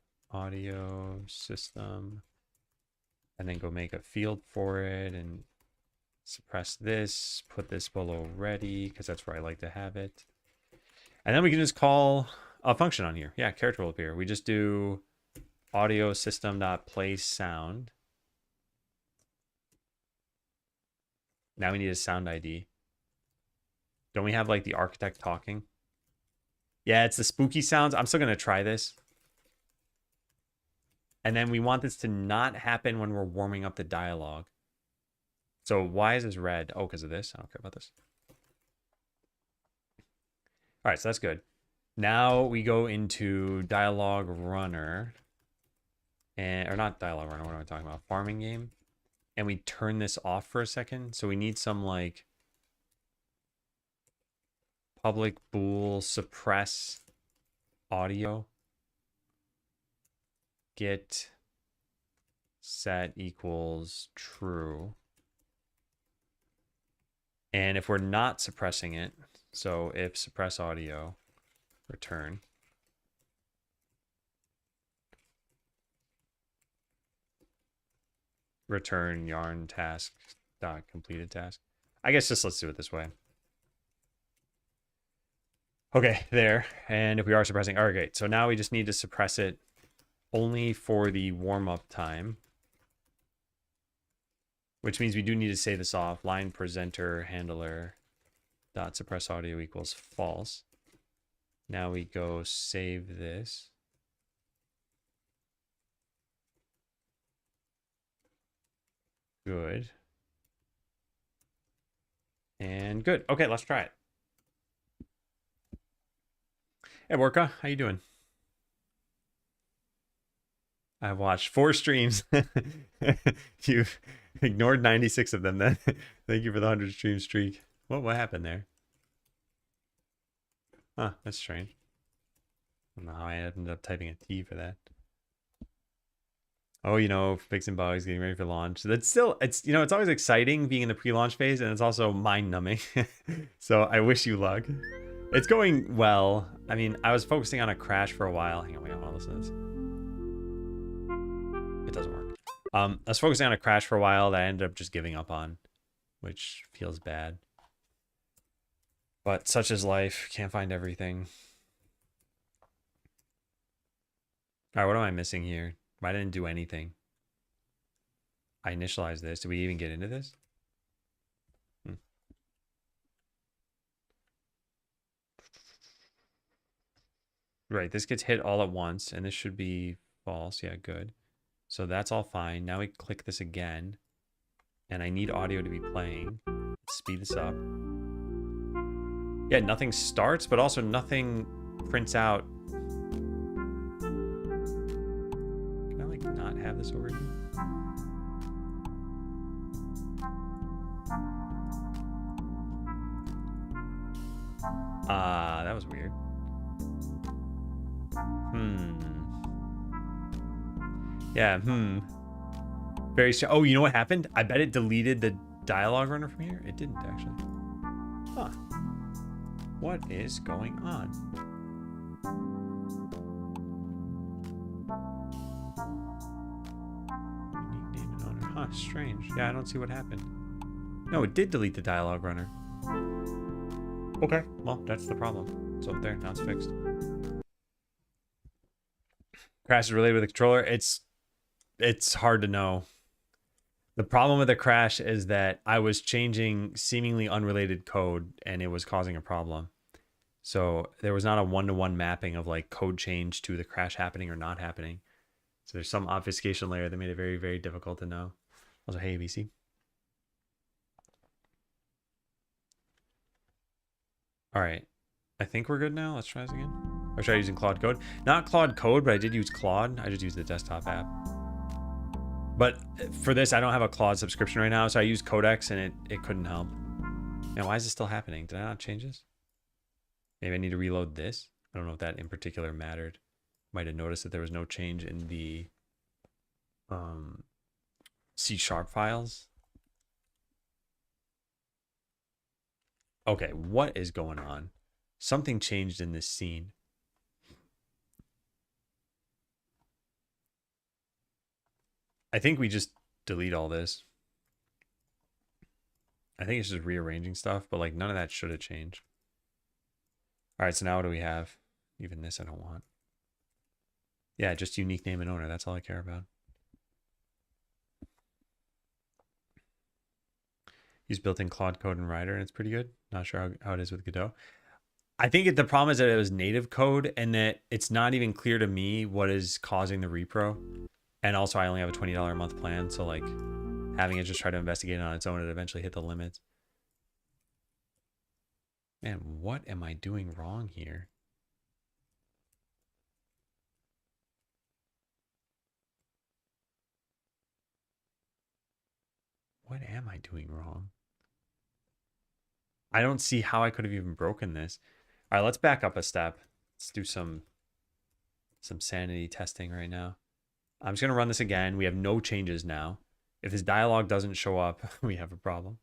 and then go make a field for it and suppress this, put this below ready, because that's where I like to have it. And then we can just call a function on here. Yeah, character will appear. We just do audio system.play sound. Now we need a sound ID. Don't we have like the architect talking? Yeah, it's the spooky sounds. I'm still going to try this. And then we want this to not happen when we're warming up the dialogue. So why is this red? Oh, because of this? I don't care about this. All right, so that's good. Now we go into dialogue runner. Or not dialogue runner, what am I talking about? Farming game. And we turn this off for a second. So we need some like public bool suppress audio. Get set equals true. And if we're not suppressing it, so if suppress audio, return. Return yarn task dot completed task. I guess just let's do it this way. Okay, there. And if we are suppressing, all right, great. So now we just need to suppress it only for the warm-up time, which means we do need to say this off. Line presenter handler dot suppress audio equals false. Now we go save this. Good. And good. Okay, let's try it. Hey, Worka, how you doing? I've watched 4 streams. You've ignored 96 of them then. Thank you for the 100 stream streak. What happened there? Huh, that's strange. I don't know how I ended up typing a T for that. Oh, you know, fixing bugs, getting ready for launch. That's still, it's, you know, it's always exciting being in the pre-launch phase, and it's also mind-numbing. So I wish you luck. It's going well. I mean, I was focusing on a crash for a while. Hang on, wait, I want to listen to this. It doesn't work. I was focusing on a crash for a while that I ended up just giving up on, which feels bad. But such is life. Can't find everything. All right, what am I missing here? I didn't do anything. I initialized this. Did we even get into this? Right, this gets hit all at once, and this should be false. Yeah, good. So that's all fine. Now we click this again, and I need audio to be playing. Let's speed this up. Yeah, nothing starts, but also nothing prints out. Can I, like, not have this over here? That was weird. Yeah, Very strange. Oh, you know what happened? I bet it deleted the dialogue runner from here. It didn't, actually. Huh. What is going on? Unique name and owner. Huh, strange. Yeah, I don't see what happened. No, it did delete the dialogue runner. Okay, well, that's the problem. It's up there. Now it's fixed. Crash is related with the controller. It's hard to know. The problem with the crash is that I was changing seemingly unrelated code and it was causing a problem. So there was not a one-to-one mapping of like code change to the crash happening or not happening. So there's some obfuscation layer that made it very, very difficult to know. Also, hey, ABC. All right. I think we're good now. Let's try this again. Or try using Claude Code. Not Claude Code, but I did use Claude. I just used the desktop app. But for this, I don't have a Claude subscription right now, so I used Codex and it couldn't help. Now, why is this still happening? Did I not change this? Maybe I need to reload this. I don't know if that in particular mattered. Might have noticed that there was no change in the C# files. Okay, what is going on? Something changed in this scene. I think we just delete all this. I think it's just rearranging stuff, but like none of that should have changed. All right, so now what do we have? Even this I don't want. Yeah, just unique name and owner. That's all I care about. Use built-in Claude Code and Rider, and it's pretty good. Not sure how it is with Godot. I think the problem is that it was native code and that it's not even clear to me what is causing the repro. And also, I only have a $20 a month plan, so like having it just try to investigate it on its own, it eventually hit the limits. Man, what am I doing wrong here? What am I doing wrong? I don't see how I could have even broken this. All right, let's back up a step. Let's do some sanity testing right now. I'm just going to run this again. We have no changes now. If this dialogue doesn't show up, we have a problem.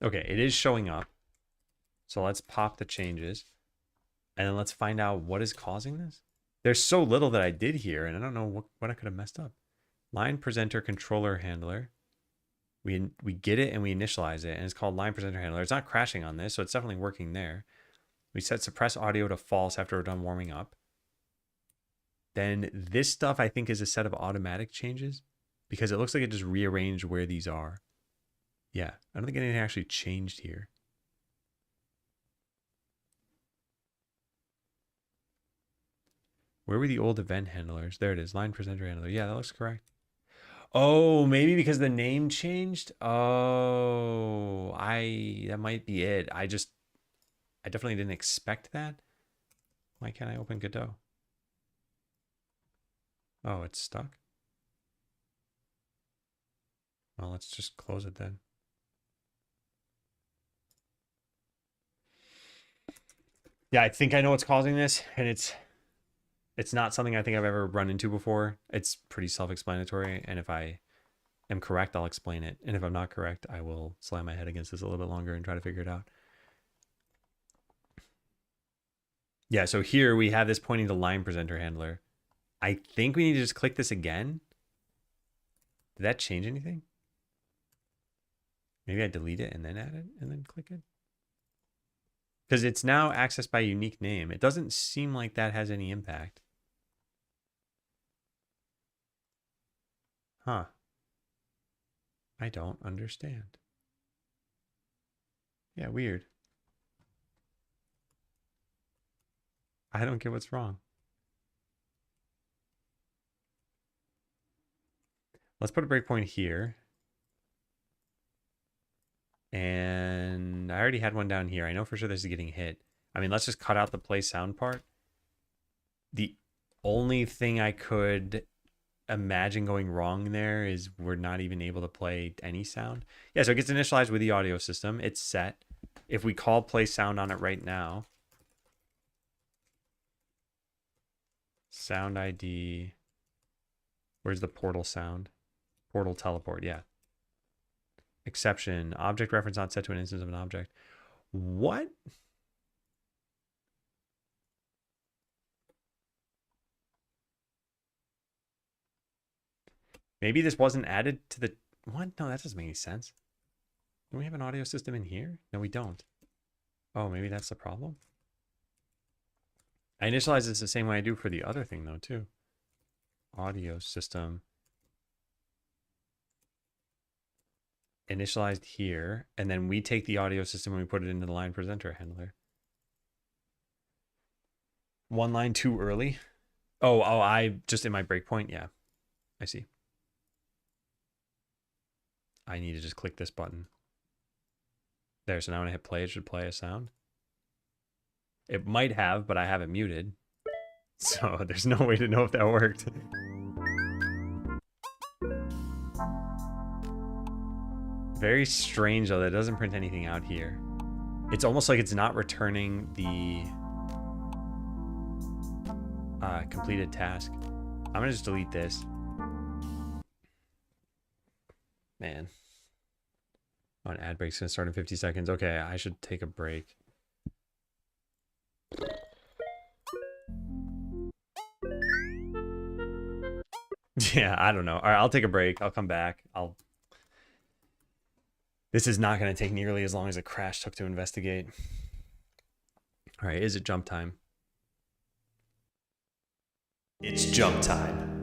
Okay, it is showing up. So let's pop the changes. And then let's find out what is causing this. There's so little that I did here, and I don't know what I could have messed up. Line presenter controller handler. We get it and we initialize it, and it's called line presenter handler. It's not crashing on this, so it's definitely working there. We set suppress audio to false after we're done warming up. Then this stuff I think is a set of automatic changes because it looks like it just rearranged where these are. Yeah, I don't think anything actually changed here. Where were the old event handlers? There it is, line presenter handler. Yeah, that looks correct. Oh, maybe because the name changed? Oh, that might be it. I definitely didn't expect that. Why can't I open Godot? Oh, it's stuck? Well, let's just close it then. Yeah, I think I know what's causing this, and it's not something I think I've ever run into before. It's pretty self-explanatory, and if I am correct, I'll explain it. And if I'm not correct, I will slam my head against this a little bit longer and try to figure it out. Yeah, so here we have this pointing to line presenter handler. I think we need to just click this again. Did that change anything? Maybe I delete it and then add it and then click it. Because it's now accessed by a unique name. It doesn't seem like that has any impact. Huh. I don't understand. Yeah, weird. I don't get what's wrong. Let's put a breakpoint here. And I already had one down here. I know for sure this is getting hit. I mean, let's just cut out the play sound part. The only thing I could imagine going wrong there is we're not even able to play any sound. Yeah, so it gets initialized with the audio system. It's set. If we call play sound on it right now, sound ID, where's the portal sound? Portal teleport, yeah. Exception, object reference not set to an instance of an object. What? Maybe this wasn't added to the... What? No, that doesn't make any sense. Do we have an audio system in here? No, we don't. Oh, maybe that's the problem? I initialize this the same way I do for the other thing, though, too. Audio system. Initialized here, and then we take the audio system and we put it into the line presenter handler. One line too early? Oh, I just in my breakpoint? Yeah, I see. I need to just click this button. There, so now when I hit play, it should play a sound. It might have, but I have it muted. So there's no way to know if that worked. Very strange, though, that it doesn't print anything out here. It's almost like it's not returning the completed task. I'm going to just delete this. Man. Oh, an ad break's going to start in 50 seconds. Okay, I should take a break. Yeah, I don't know. All right, I'll take a break. I'll come back. This is not going to take nearly as long as a crash took to investigate. All right, is it jump time? It's jump time.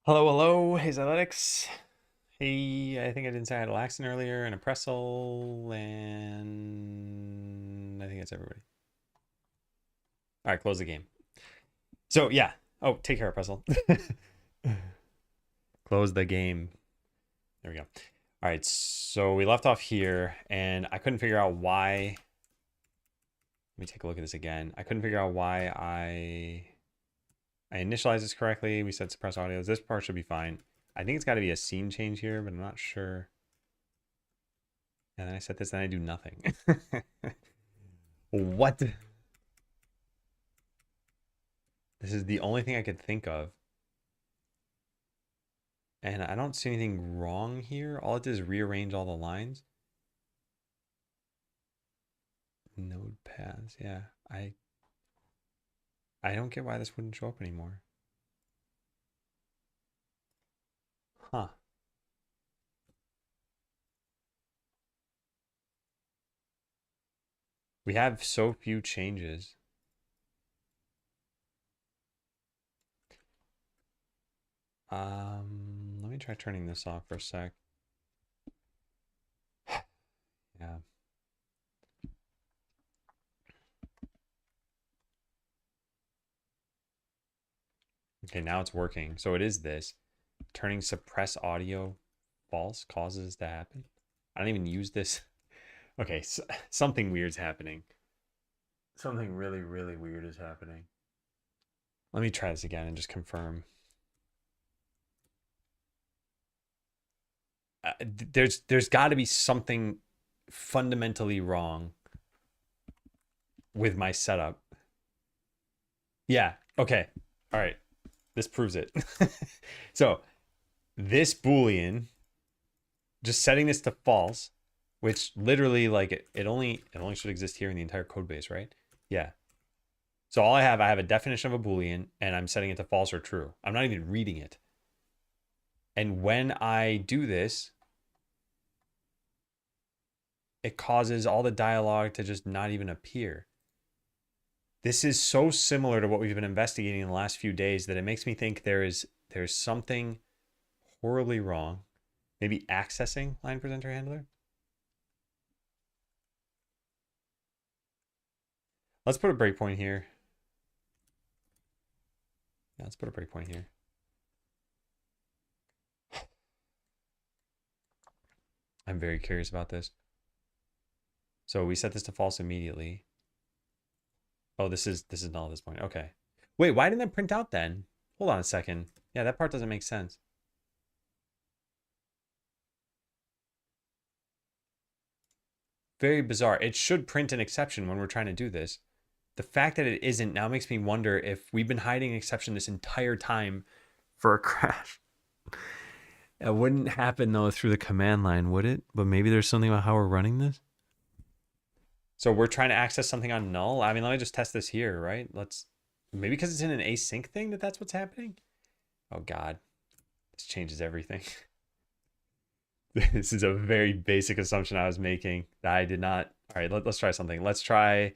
Hello, hello. Hey, Athletics. Hey, I think I didn't say I had a Laxton earlier and a Pressel, and I think that's everybody. All right, close the game. So, yeah. Oh, take care, Pressel. Close the game. There we go. All right, so we left off here, and I couldn't figure out why. Let me take a look at this again. I couldn't figure out why I initialized this correctly. We said suppress audio. This part should be fine. I think it's got to be a scene change here, but I'm not sure. And then I set this, and I do nothing. What? This is the only thing I could think of. And I don't see anything wrong here. All it did is rearrange all the lines. Node paths. Yeah. I don't get why this wouldn't show up anymore. Huh. We have so few changes. Let me try turning this off for a sec. Yeah. Okay, now it's working. So it is this. Turning suppress audio false causes to happen. I don't even use this. Okay, so something weird's happening. Something really, really weird is happening. Let me try this again and just confirm. There's got to be something fundamentally wrong with my setup. Yeah. Okay. All right. This proves it. So this Boolean, just setting this to false, which literally like it only should exist here in the entire code base, right? Yeah. So all I have a definition of a Boolean and I'm setting it to false or true. I'm not even reading it. And when I do this, it causes all the dialogue to just not even appear. This is so similar to what we've been investigating in the last few days that it makes me think there's something horribly wrong. Maybe accessing line presenter handler. Let's put a breakpoint here. Yeah, let's put a breakpoint here. I'm very curious about this. So we set this to false immediately. Oh, this is null at this point. Okay. Wait, why didn't that print out then? Hold on a second. Yeah, that part doesn't make sense. Very bizarre. It should print an exception when we're trying to do this. The fact that it isn't now makes me wonder if we've been hiding an exception this entire time for a crash. It wouldn't happen though through the command line, would it? But maybe there's something about how we're running this. So we're trying to access something on null. I mean, let me just test this here, right? Let's maybe because it's in an async thing that's what's happening. Oh God, this changes everything. This is a very basic assumption I was making that I did not. All right, let's try something. Let's try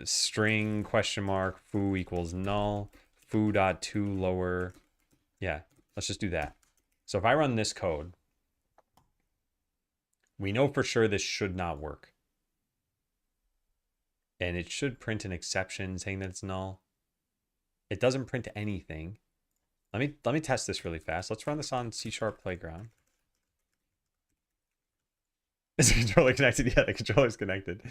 string question mark foo equals null foo dot to lower. Yeah, let's just do that. So if I run this code, we know for sure this should not work. And it should print an exception saying that it's null. It doesn't print anything. Let me test this really fast. Let's run this on C# Playground. Is the controller connected? Yeah, the controller's connected.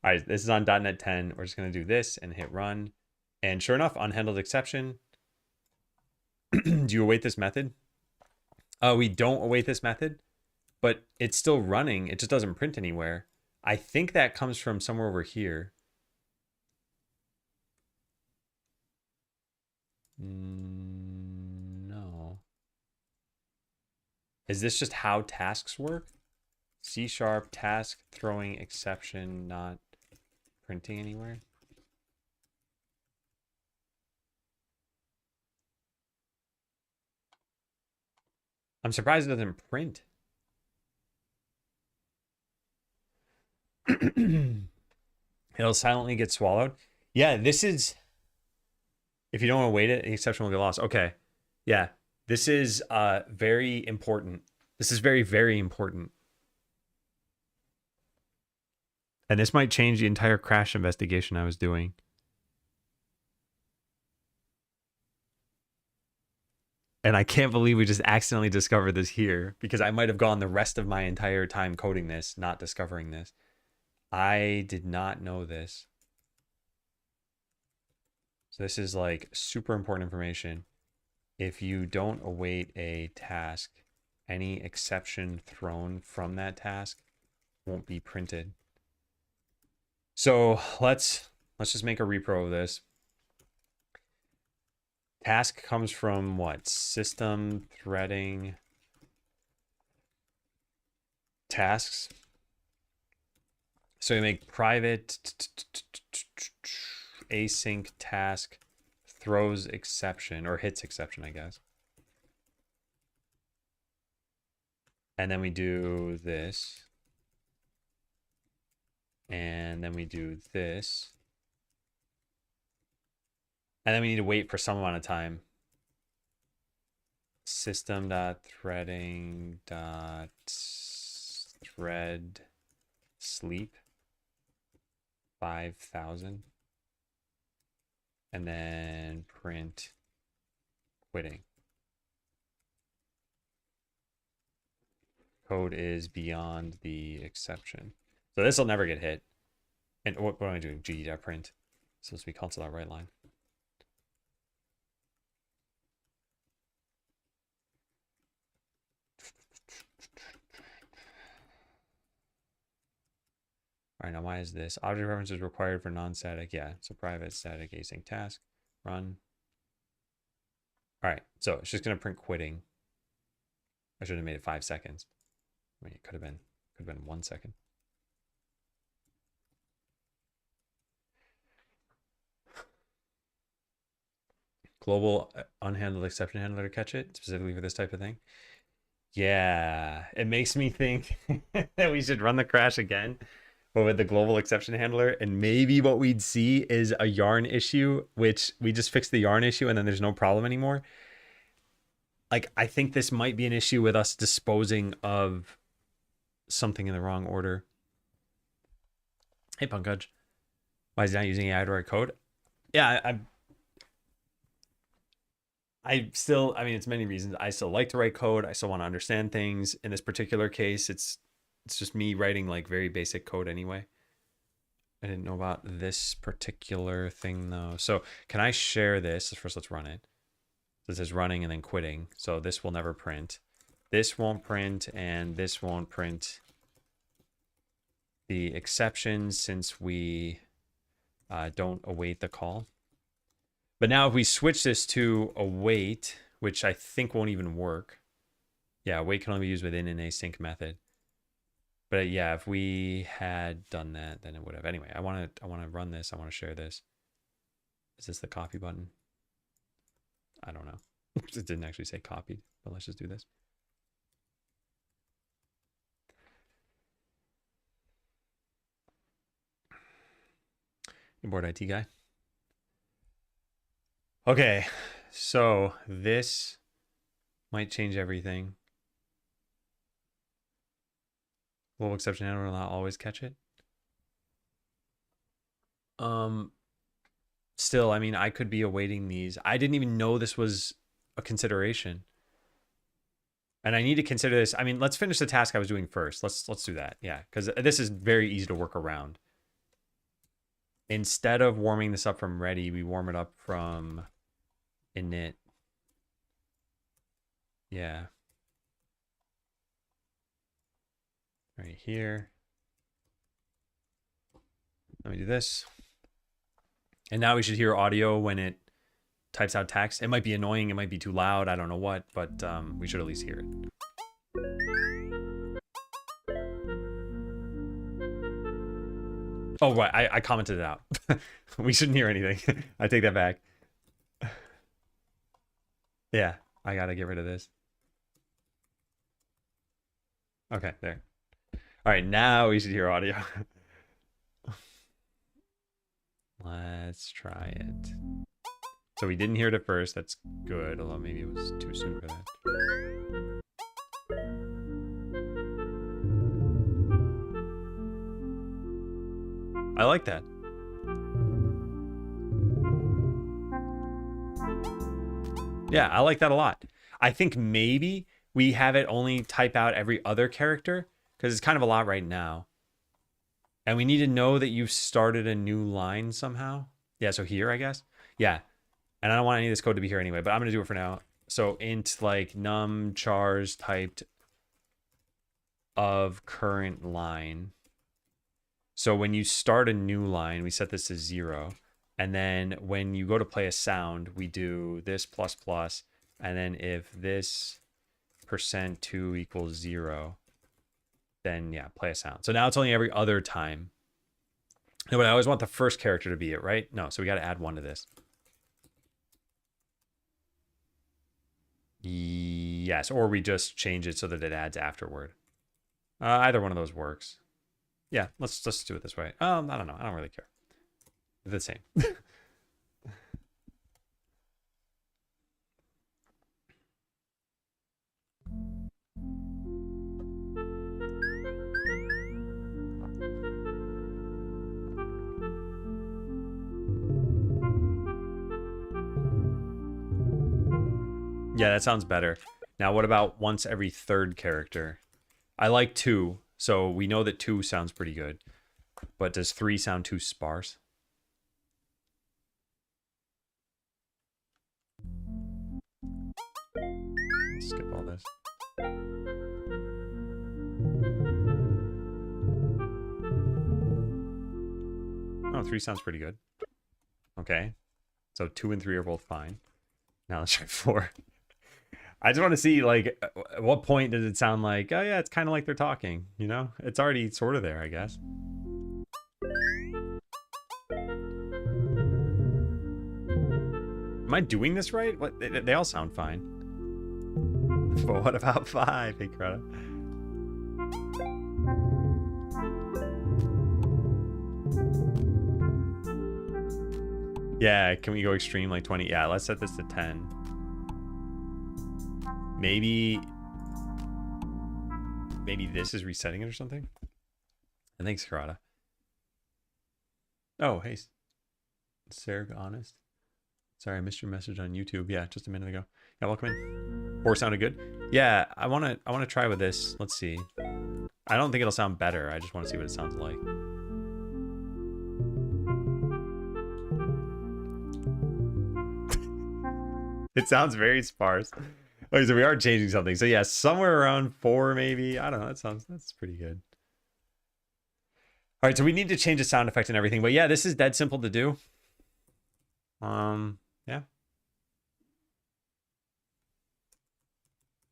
All right, this is on .NET 10. We're just going to do this and hit run. And sure enough, unhandled exception. Do you await this method? We don't await this method, but it's still running. It just doesn't print anywhere. I think that comes from somewhere over here. No. Is this just how tasks work? C# task throwing exception not printing anywhere? I'm surprised it doesn't print. It'll silently get swallowed. Yeah, this is... If you don't await it, the exception will get lost. Okay. Yeah, this is very important. This is very, very important. And this might change the entire crash investigation I was doing. And I can't believe we just accidentally discovered this here because I might have gone the rest of my entire time coding this, not discovering this. I did not know this. So this is like super important information. If you don't await a task, any exception thrown from that task won't be printed. So let's just make a repro of this. Task comes from what? System threading tasks. So we make private async task throws exception or hits exception, I guess. And then we do this. And then we do this. And then we need to wait for some amount of time. System.threading.thread sleep 5,000. And then print quitting. Code is beyond the exception. So this will never get hit. And what am I doing? G.print. So this will be console.write line. All right, now why is this? Object reference is required for non-static. Yeah, so private static async task. Run. All right, so it's just going to print quitting. I should have made it 5 seconds. I mean, it could have been 1 second. Global unhandled exception handler to catch it, specifically for this type of thing. Yeah, it makes me think that we should run the crash again, but with the global exception handler. And maybe what we'd see is a yarn issue, which we just fix the yarn issue and then there's no problem anymore. Like, I think this might be an issue with us disposing of something in the wrong order. Hey, Punkudge. Why is he not using AI to write code? Yeah, I still, I mean, it's many reasons. I still like to write code. I still want to understand things. In this particular case, it's just me writing like very basic code anyway. I didn't know about this particular thing though. So can I share this? First, let's run it. This is running and then quitting. So this will never print. This won't print and this won't print. The exceptions since we don't await the call. But now if we switch this to await, which I think won't even work. Yeah, await can only be used within an async method. But yeah, if we had done that, then it would have. Anyway, I want to run this. I want to share this. Is this the copy button? I don't know. It didn't actually say copied, but let's just do this. You bored IT guy? Okay, so this might change everything. Global exception handler will not always catch it. Still, I mean, I could be awaiting these. I didn't even know this was a consideration. And I need to consider this. I mean, let's finish the task I was doing first. Let's do that. Yeah, because this is very easy to work around. Instead of warming this up from ready, we warm it up from init. Yeah. Right here. Let me do this. And now we should hear audio when it types out text. It might be annoying. It might be too loud. I don't know what, but we should at least hear it. Oh, right. I commented it out. We shouldn't hear anything. I take that back. Yeah, I got to get rid of this. Okay, there. All right, now we should hear audio. Let's try it. So we didn't hear it at first. That's good, although maybe it was too soon for that. I like that. Yeah, I like that a lot. I think maybe we have it only type out every other character because it's kind of a lot right now. And we need to know that you've started a new line somehow. Yeah, so here, I guess. Yeah. And I don't want any of this code to be here anyway, but I'm going to do it for now. So int like num chars typed of current line. So when you start a new line, we set this to 0. And then when you go to play a sound, we do this plus plus. And then if this %2 equals 0, then yeah, play a sound. So now it's only every other time. No, but I always want the first character to be it, right? No, so we got to add 1 to this. Yes, or we just change it so that it adds afterward. Either one of those works. Yeah, let's just do it this way. I don't know. I don't really care. They're the same. Yeah, that sounds better. Now, what about once every third character? I like 2, so we know that 2 sounds pretty good. But does 3 sound too sparse? Skip all this. Oh, 3 sounds pretty good. Okay. So 2 and 3 are both fine. Now let's try 4. I just want to see, like, at what point does it sound like, oh, yeah, it's kind of like they're talking, you know? It's already sort of there, I guess. Am I doing this right? What? They all sound fine. But what about 5? Hey, Crowder. Yeah, can we go extreme like 20? Yeah, let's set this to 10. Maybe this is resetting it or something. And thanks, Karada. Oh, hey, Sarah, honest. Sorry, I missed your message on YouTube. Yeah, just a minute ago. Yeah, welcome in. 4 sounded good. Yeah, I wanna try with this. Let's see. I don't think it'll sound better. I just want to see what it sounds like. It sounds very sparse. Okay, so we are changing something. So yeah, somewhere around 4 maybe. I don't know. That's pretty good. All right, so we need to change the sound effect and everything. But yeah, this is dead simple to do. Yeah.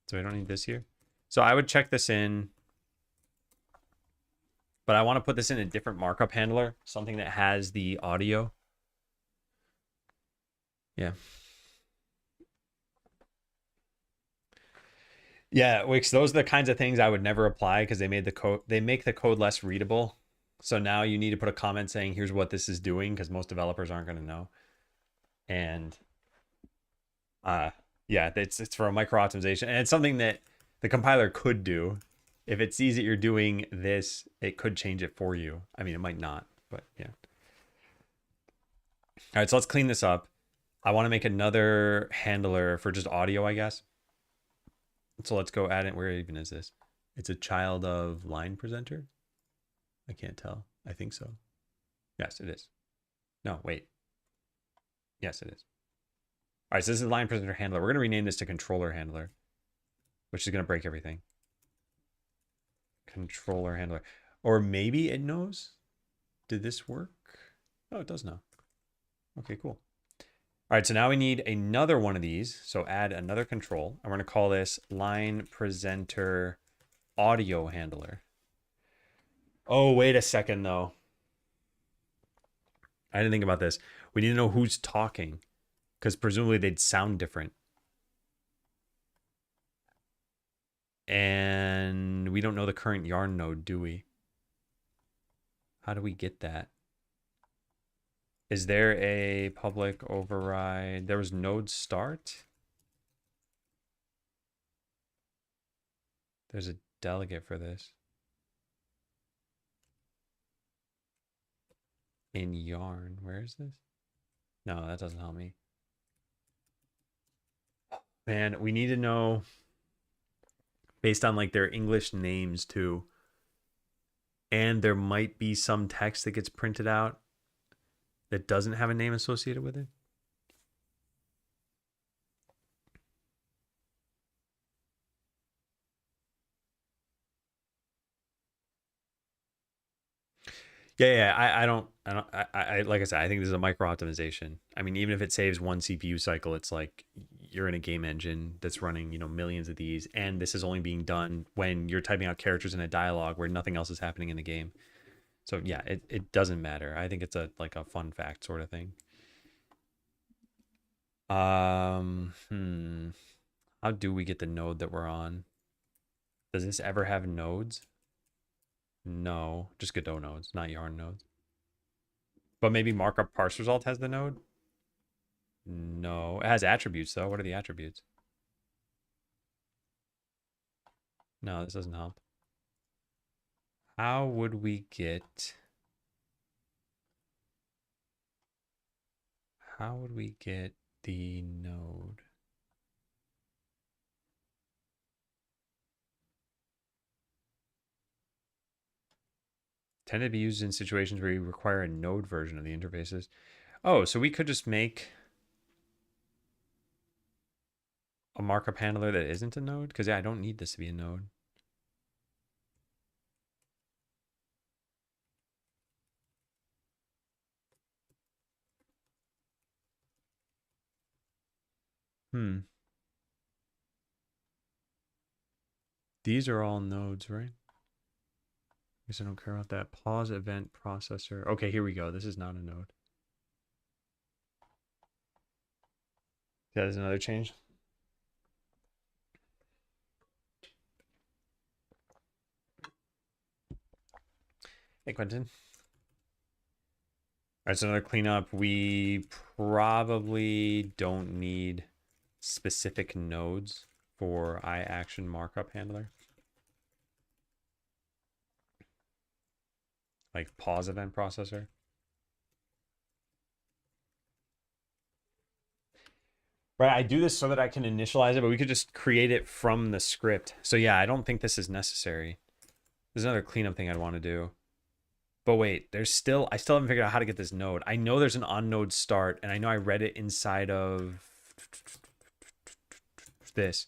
So we don't need this here. So I would check this in. But I want to put this in a different markup handler, something that has the audio. Yeah. Yeah, Wix, those are the kinds of things I would never apply because they make the code less readable. So now you need to put a comment saying, here's what this is doing, because most developers aren't going to know. And yeah, it's for a micro optimization. And it's something that the compiler could do. If it sees that you're doing this, it could change it for you. I mean, it might not, but yeah. All right, so let's clean this up. I want to make another handler for just audio, I guess. So let's go add it. Where even is this? It's a child of line presenter. I can't tell. I think so. Yes, it is. No, wait. Yes, it is. All right, so this is line presenter handler. We're going to rename this to controller handler, which is going to break everything. Controller handler. Or maybe it knows. Did this work? Oh, it does now. Okay, cool. All right, so now we need another one of these. So add another control. I'm going to call this line presenter audio handler. Oh, wait a second, though. I didn't think about this. We need to know who's talking, because presumably they'd sound different. And we don't know the current yarn node, do we? How do we get that? Is there a public override? There was node start. There's a delegate for this. In yarn. Where is this? No, that doesn't help me. Man, we need to know based on like their English names too. And there might be some text that gets printed out that doesn't have a name associated with it. Yeah, like I said, I think this is a micro optimization. I mean, even if it saves one CPU cycle, it's like you're in a game engine that's running, millions of these, and this is only being done when you're typing out characters in a dialogue where nothing else is happening in the game. So yeah, it doesn't matter. I think it's like a fun fact sort of thing. How do we get the node that we're on? Does this ever have nodes? No, just Godot nodes, not yarn nodes. But maybe markup parse result has the node? No. It has attributes though. What are the attributes? No, this doesn't help. How would we get the node? Tend to be used in situations where you require a node version of the interfaces. Oh, so we could just make a markup handler that isn't a node? Because yeah, I don't need this to be a node. These are all nodes, right? I guess I don't care about that. Pause event processor. Okay, here we go. This is not a node. That is another change. Hey, Quentin. All right, so another cleanup. We probably don't need specific nodes for iAction markup handler. Like pause event processor. Right, I do this so that I can initialize it, but we could just create it from the script. So yeah, I don't think this is necessary. There's another cleanup thing I'd want to do. But wait, I still haven't figured out how to get this node. I know there's an on node start, and I know I read it inside of this.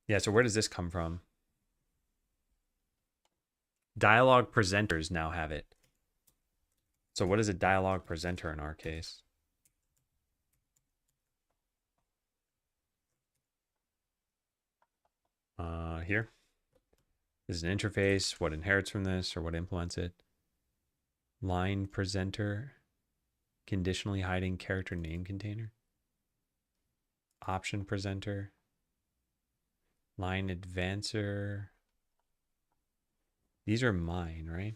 Yeah, so where does this come from? Dialogue presenters now have it. So what is a dialogue presenter in our case? Here. This is an interface, what inherits from this or what implements it. Line presenter, conditionally hiding character name container. Option presenter, line advancer. These are mine, right?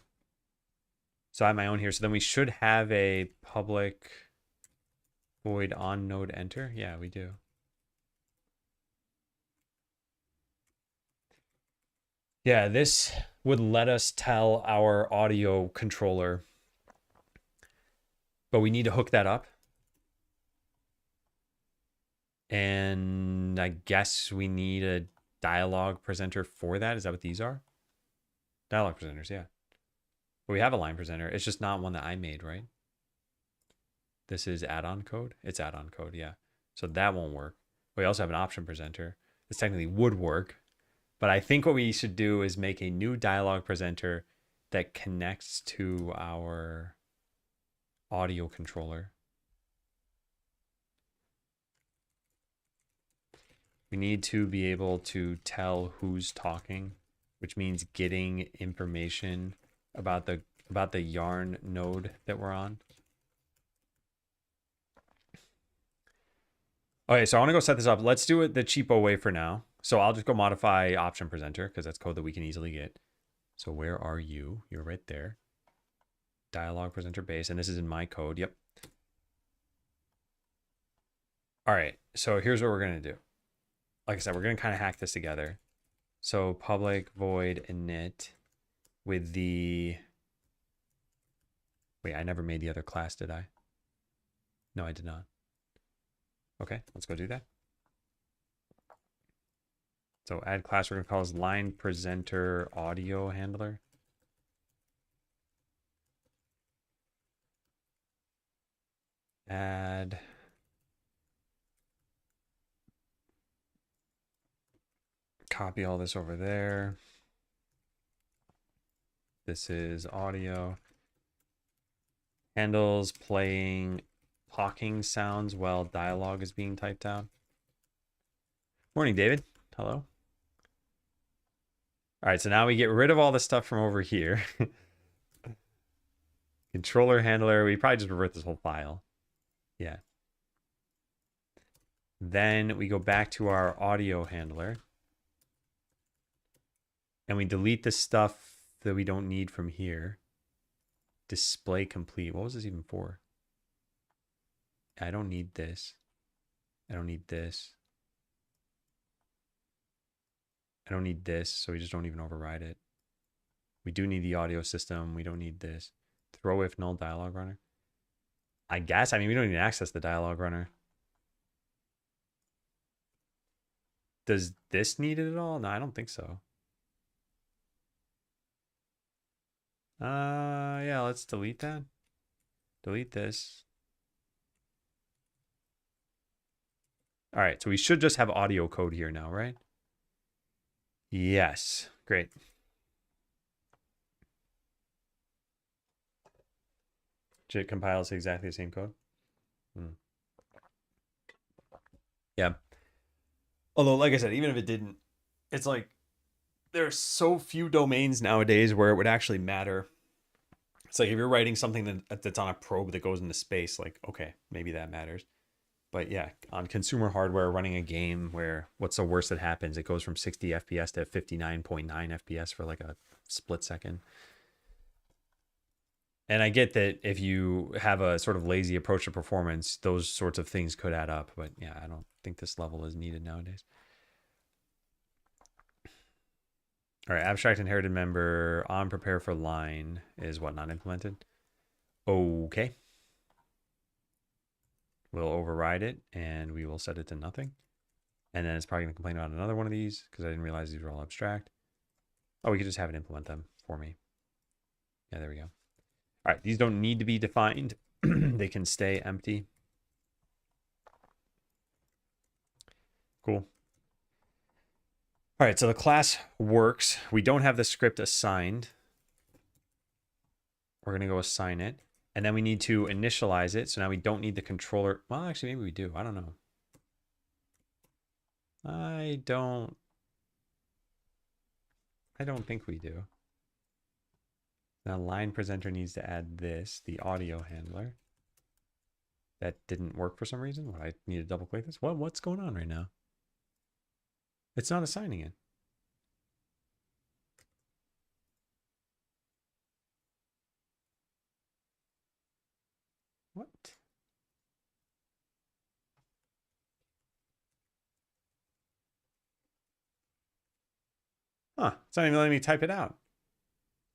So I have my own here. So then we should have a public void on node enter. Yeah, we do. Yeah, this would let us tell our audio controller, but we need to hook that up. And I guess we need a dialogue presenter for that. Is that what these are? Dialogue presenters, yeah. But we have a line presenter. It's just not one that I made, right? This is add-on code. It's add-on code, yeah. So that won't work. We also have an option presenter. This technically would work. But I think what we should do is make a new dialogue presenter that connects to our audio controller. We need to be able to tell who's talking, which means getting information about the yarn node that we're on. Okay, so I want to go set this up. Let's do it the cheapo way for now. So I'll just go modify option presenter because that's code that we can easily get. So where are you? You're right there. Dialog presenter base, and this is in my code. Yep. All right, so here's what we're gonna do. Like I said, we're gonna kind of hack this together. So public void init with the, wait, I never made the other class, did I? No, I did not. Okay, let's go do that. So add class, we're gonna call this line presenter audio handler. Add copy all this over there. This is audio. Handles playing talking sounds while dialogue is being typed out. Morning, David. Hello. All right, so now we get rid of all the stuff from over here. Controller handler, we probably just revert this whole file. Yeah. Then we go back to our audio handler. And we delete the stuff that we don't need from here. Display complete. What was this even for? I don't need this. I don't need this. I don't need this, so we just don't even override it. We do need the audio system. We don't need this. Throw if null dialog runner. I guess. I mean, we don't even access the dialog runner. Does this need it at all? No, I don't think so. Yeah, let's delete that. Delete this. All right, so we should just have audio code here now, right? Yes, great. JIT compiles exactly the same code. Yeah. Although, like I said, even if it didn't, it's like there are so few domains nowadays where it would actually matter. It's like if you're writing something that's on a probe that goes into space, like, okay, maybe that matters. But yeah, on consumer hardware running a game where what's the worst that happens? It goes from 60 FPS to 59.9 FPS for like a split second. And I get that if you have a sort of lazy approach to performance, those sorts of things could add up. But yeah, I don't think this level is needed nowadays. All right, abstract inherited member on prepare for line is what, not implemented? Okay. We'll override it and we will set it to nothing. And then it's probably going to complain about another one of these because I didn't realize these were all abstract. Oh, we could just have it implement them for me. Yeah, there we go. All right, these don't need to be defined. They can stay empty. Cool. All right, so the class works. We don't have the script assigned. We're going to go assign it. And then we need to initialize it. So now we don't need the controller. Well, actually, maybe we do. I don't know. I don't think we do. Now line presenter needs to add this, the audio handler. That didn't work for some reason. What, I need to double click this? What's going on right now? It's not assigning it. What? Huh, it's not even letting me type it out.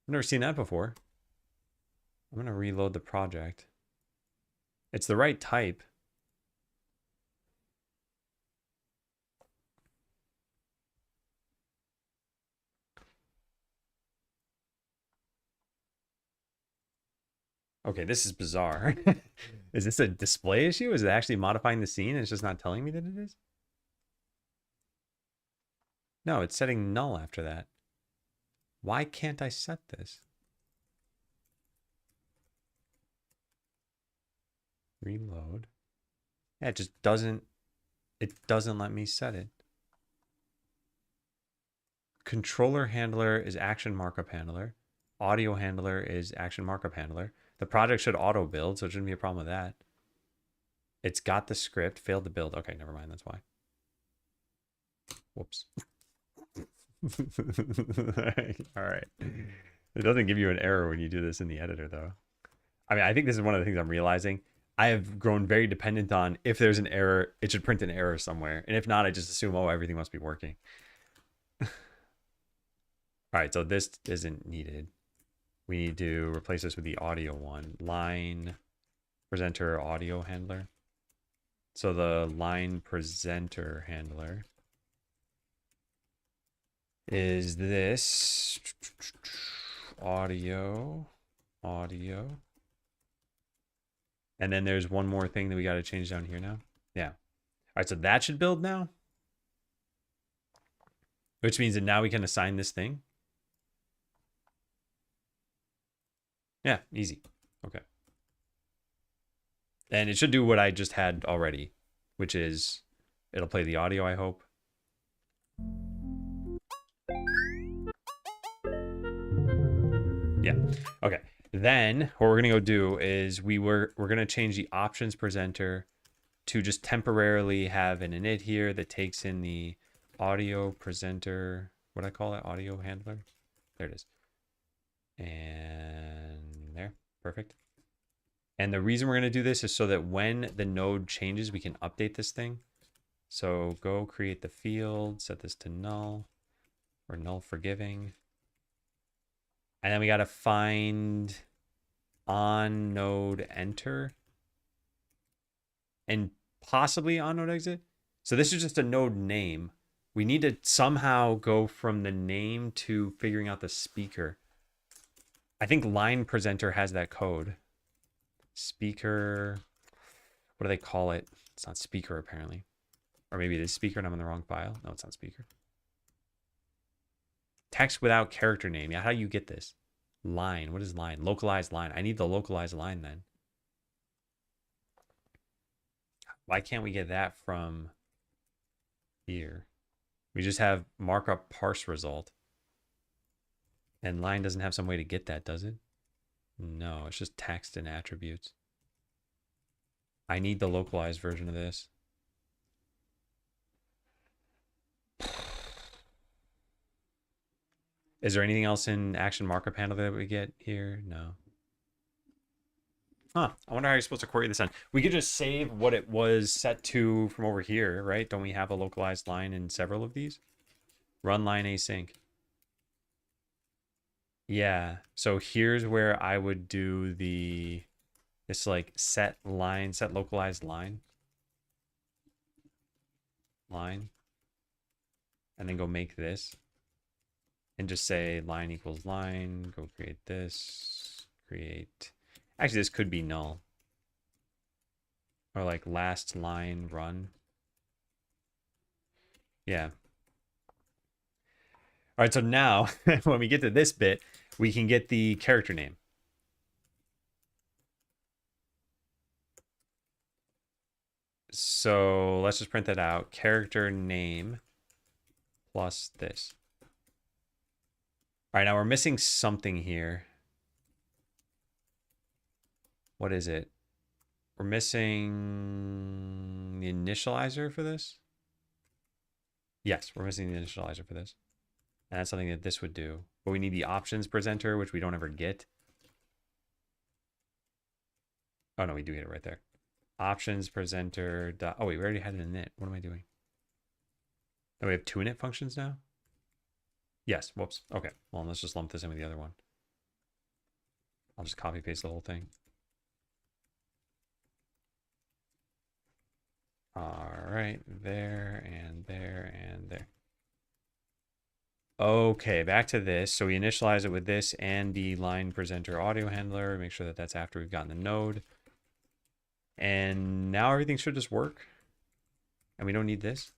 I've never seen that before. I'm going to reload the project. It's the right type. Okay, this is bizarre. Is this a display issue? Is it actually modifying the scene and it's just not telling me that it is? No, it's setting null after that. Why can't I set this? Reload. Yeah, it just doesn't let me set it. Controller handler is action markup handler. Audio handler is action markup handler. The project should auto build, so it shouldn't be a problem with that. It's got the script, failed to build. Okay, never mind, that's why. Whoops. All right. It doesn't give you an error when you do this in the editor, though. I mean, I think this is one of the things I'm realizing. I have grown very dependent on if there's an error, it should print an error somewhere. And if not, I just assume, oh, everything must be working. All right, so this isn't needed. We need to replace this with the audio one. Line presenter audio handler. So the line presenter handler is this audio. And then there's one more thing that we got to change down here now. Yeah. All right, so that should build now. Which means that now we can assign this thing. Yeah, easy. Okay. And it should do what I just had already, which is it'll play the audio, I hope. Yeah. Okay. Then what we're gonna go do is we're gonna change the options presenter to just temporarily have an init here that takes in the audio presenter. What do I call it? Audio handler. There it is. And there. Perfect. And the reason we're going to do this is so that when the node changes, we can update this thing. So go create the field, set this to null or null forgiving. And then we got to find on node enter and possibly on node exit. So this is just a node name. We need to somehow go from the name to figuring out the speaker. I think line presenter has that code. Speaker, what do they call it? It's not speaker apparently. Or maybe it is speaker and I'm in the wrong file. No, it's not speaker. Text without character name. Yeah, how do you get this? Line, what is line? Localized line. I need the localized line then. Why can't we get that from here? We just have markup parse result. And line doesn't have some way to get that, does it? No, it's just text and attributes. I need the localized version of this. Is there anything else in action markup handle that we get here? No. Huh. I wonder how you're supposed to query this on. We could just save what it was set to from over here, right? Don't we have a localized line in several of these? Run line async. Yeah. So here's where I would do this like set line, set localized line. Line. And then go make this. And just say line equals line. Go create this. Create. Actually, this could be null. Or like last line run. Yeah. All right, so now when we get to this bit, we can get the character name. So let's just print that out. Character name plus this. All right, now we're missing something here. What is it? We're missing the initializer for this. Yes, we're missing the initializer for this. And that's something that this would do. But we need the options presenter, which we don't ever get. Oh, no, we do get it right there. Options presenter. Oh, wait, we already had it in init. What am I doing? Oh, we have two init functions now? Yes, whoops. Okay, well, let's just lump this in with the other one. I'll just copy paste the whole thing. All right, there and there and there. Okay, back to this. So we initialize it with this and the line presenter audio handler. Make sure that that's after we've gotten the node. And now everything should just work. And we don't need this.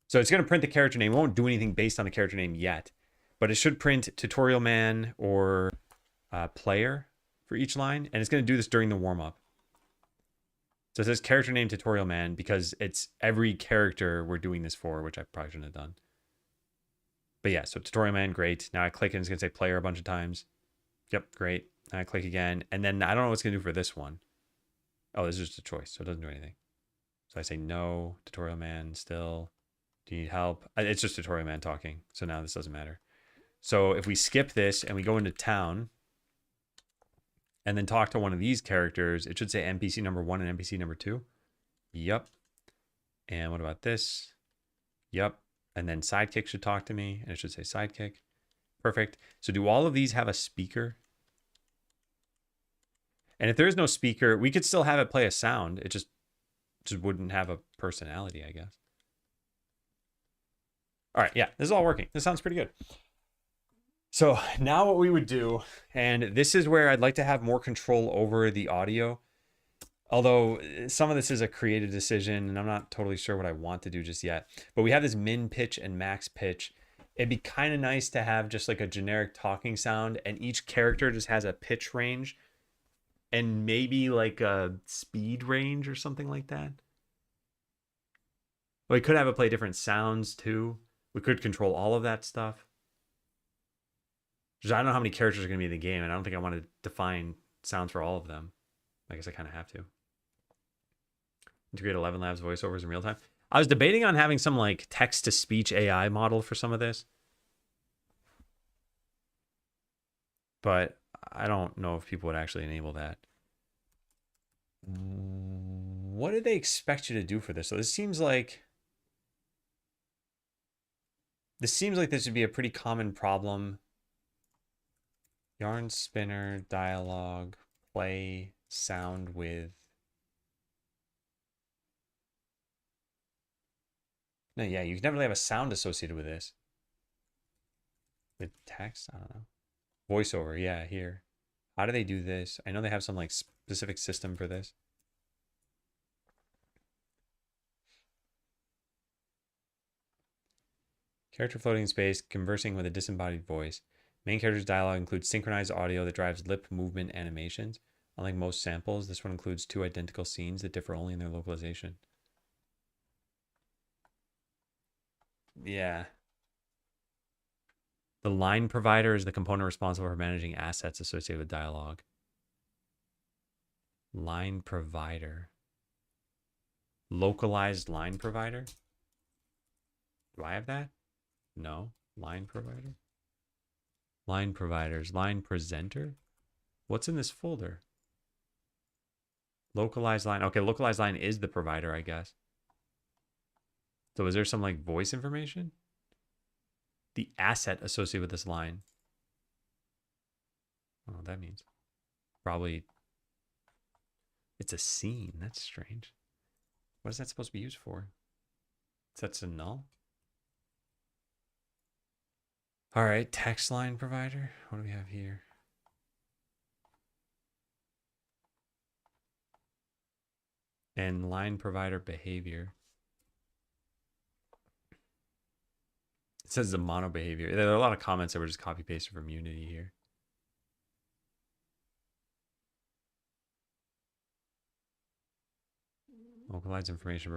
So it's going to print the character name. It won't do anything based on the character name yet. But it should print tutorial man or player for each line. And it's going to do this during the warm-up. So it says character name tutorial man because it's every character we're doing this for, which I probably shouldn't have done. But yeah, so tutorial man, great. Now I click and it's going to say player a bunch of times. Yep, great. Now I click again. And then I don't know what it's going to do for this one. Oh, this is just a choice, so it doesn't do anything. So I say no, tutorial man still. Do you need help? It's just tutorial man talking. So now this doesn't matter. So if we skip this and we go into town, and then talk to one of these characters, it should say NPC number 1 and NPC number 2. Yep. And what about this? Yep. And then sidekick should talk to me, and it should say sidekick. Perfect. So do all of these have a speaker? And if there is no speaker, we could still have it play a sound. It just wouldn't have a personality, I guess. All right, yeah, this is all working. This sounds pretty good. So now what we would do, and this is where I'd like to have more control over the audio. Although some of this is a creative decision, and I'm not totally sure what I want to do just yet. But we have this min pitch and max pitch. It'd be kind of nice to have just like a generic talking sound, and each character just has a pitch range and maybe like a speed range or something like that. We could have it play different sounds too. We could control all of that stuff. Just, I don't know how many characters are going to be in the game, and I don't think I want to define sounds for all of them. I guess I kind of have to. Integrate 11 Labs voiceovers in real time. I was debating on having some like text-to-speech AI model for some of this. But I don't know if people would actually enable that. What did they expect you to do for this? So this seems like this would be a pretty common problem. Yarn spinner, dialogue, play, sound with. No, yeah, you can never really have a sound associated with this. With text? I don't know. Voiceover, yeah, here. How do they do this? I know they have some like specific system for this. Character floating in space, conversing with a disembodied voice. Main character's dialogue includes synchronized audio that drives lip movement animations. Unlike most samples, this one includes 2 identical scenes that differ only in their localization. Yeah. The line provider is the component responsible for managing assets associated with dialogue. Line provider. Localized line provider? Do I have that? No. Line provider? Line providers. Line presenter? What's in this folder? Localized line. Okay, localized line is the provider, I guess. So is there some like voice information? The asset associated with this line. I don't know what that means. Probably it's a scene. That's strange. What is that supposed to be used for? Sets to null? All right, text line provider. What do we have here? And line provider behavior. It says the mono behavior. There are a lot of comments that were just copy pasted from Unity here. Localized information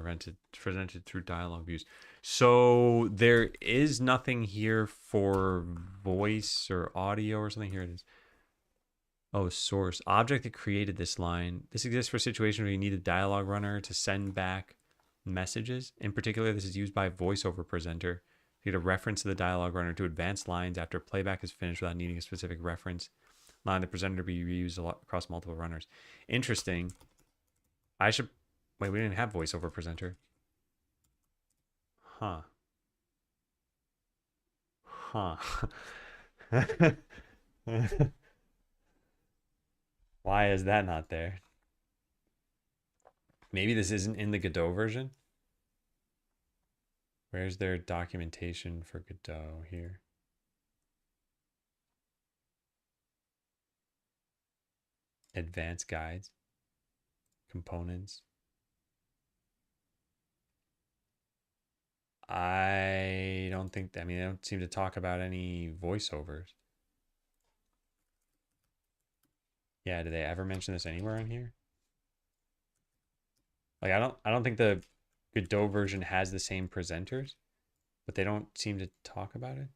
presented through dialogue views. So there is nothing here for voice or audio or something. Here it is. Oh, source. Object that created this line. This exists for situations where you need a dialogue runner to send back messages. In particular, this is used by a voiceover presenter. You get a reference to the dialogue runner to advance lines after playback is finished without needing a specific reference line the presenter to be reused across multiple runners. Interesting. I should... Wait, we didn't have voiceover presenter. Huh. Huh. Why is that not there? Maybe this isn't in the Godot version? Where's their documentation for Godot here? Advanced guides. Components. I don't think, I mean, they don't seem to talk about any voiceovers. Yeah, do they ever mention this anywhere on here? Like, I don't think the Godot version has the same presenters, but they don't seem to talk about it.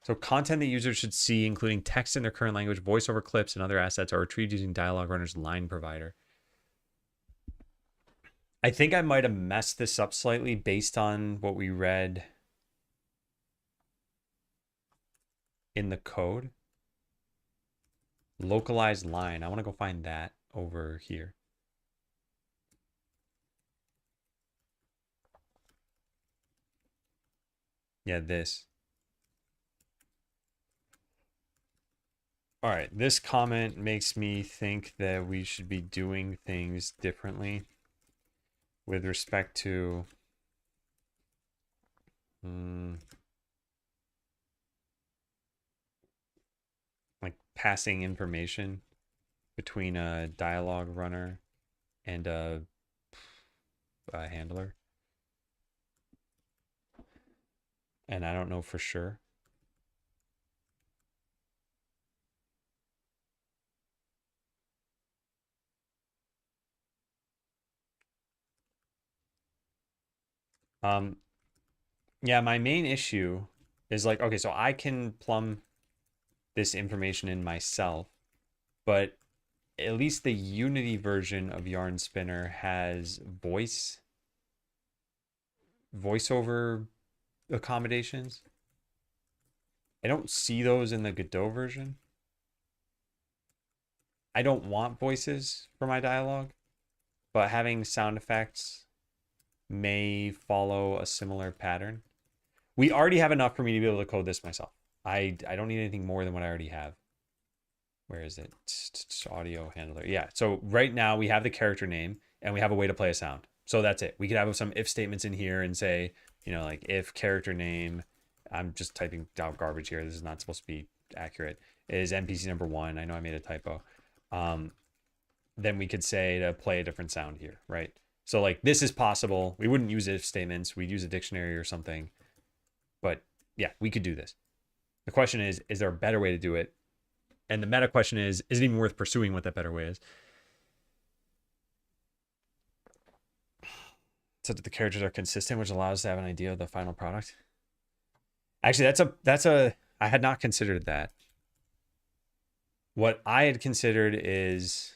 So content that users should see, including text in their current language, voiceover clips, and other assets, are retrieved using Dialogue Runner's line provider. I think I might have messed this up slightly based on what we read in the code. Localized line. I want to go find that over here. Yeah, this. All right, this comment makes me think that we should be doing things differently with respect to like passing information between a dialogue runner and a handler. And I don't know for sure. Yeah, my main issue is like, okay, so I can plumb this information in myself, but at least the Unity version of Yarn Spinner has voiceover accommodations. I don't see those in the Godot version. I don't want voices for my dialogue, but having sound effects may follow a similar pattern. We already have enough for me to be able to code this myself. I don't need anything more than what I already have. Where is it? Audio handler. Yeah. So right now we have the character name and we have a way to play a sound. So that's it. We could have some if statements in here and say, like if character name, I'm just typing out garbage here. This is not supposed to be accurate. Is NPC number 1. I know I made a typo. Then we could say to play a different sound here, right? So like this is possible. We wouldn't use if statements. We'd use a dictionary or something. But yeah, we could do this. The question is there a better way to do it? And the meta question is it even worth pursuing what that better way is? So that the characters are consistent, which allows us to have an idea of the final product. Actually, I had not considered that. What I had considered is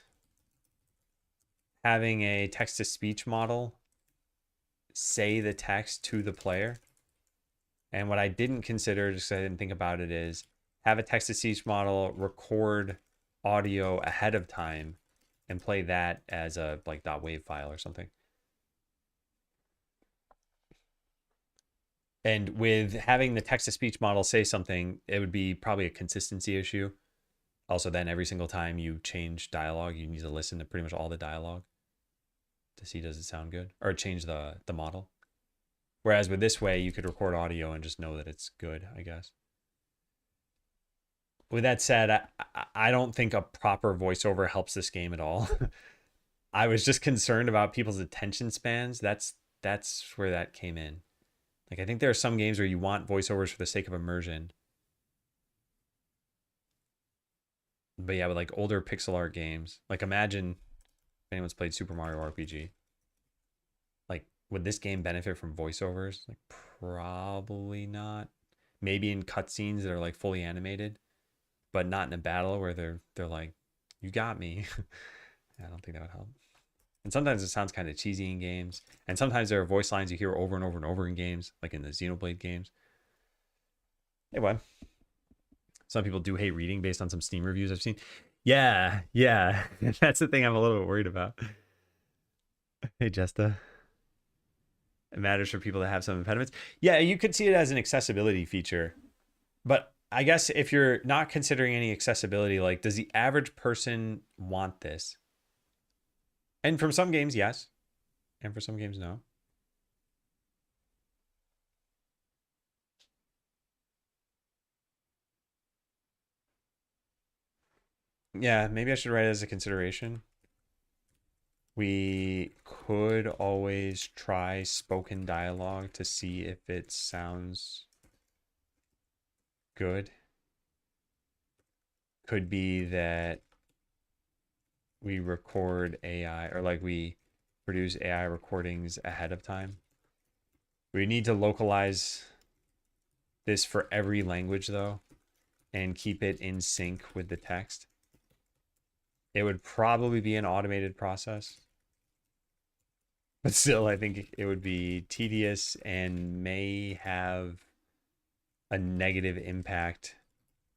having a text-to-speech model say the text to the player. And what I didn't consider, just because I didn't think about it, is have a text-to-speech model record audio ahead of time and play that as a like .wav file or something. And with having the text-to-speech model say something, it would be probably a consistency issue. Also, then every single time you change dialogue, you need to listen to pretty much all the dialogue to see does it sound good, or change the model. Whereas with this way, you could record audio and just know that it's good, I guess. With that said, I don't think a proper voiceover helps this game at all. I was just concerned about people's attention spans. That's where that came in. Like I think there are some games where you want voiceovers for the sake of immersion. But yeah, with like older pixel art games, like imagine if anyone's played Super Mario RPG. Like, would this game benefit from voiceovers? Like, probably not. Maybe in cutscenes that are like fully animated, but not in a battle where they're like, "You got me." I don't think that would help. And sometimes it sounds kind of cheesy in games, and sometimes there are voice lines you hear over and over and over in games, like in the Xenoblade games. Anyway, some people do hate reading based on some Steam reviews I've seen. Yeah, yeah. That's the thing I'm a little bit worried about. Hey, Jesta. It matters for people to have some impediments. Yeah, you could see it as an accessibility feature. But I guess if you're not considering any accessibility, like, does the average person want this? And from some games, yes. And for some games, no. Yeah, maybe I should write it as a consideration. We could always try spoken dialogue to see if it sounds good. Could be that we record AI or like we produce AI recordings ahead of time. We need to localize this for every language though and keep it in sync with the text. It would probably be an automated process. But still, I think it would be tedious and may have a negative impact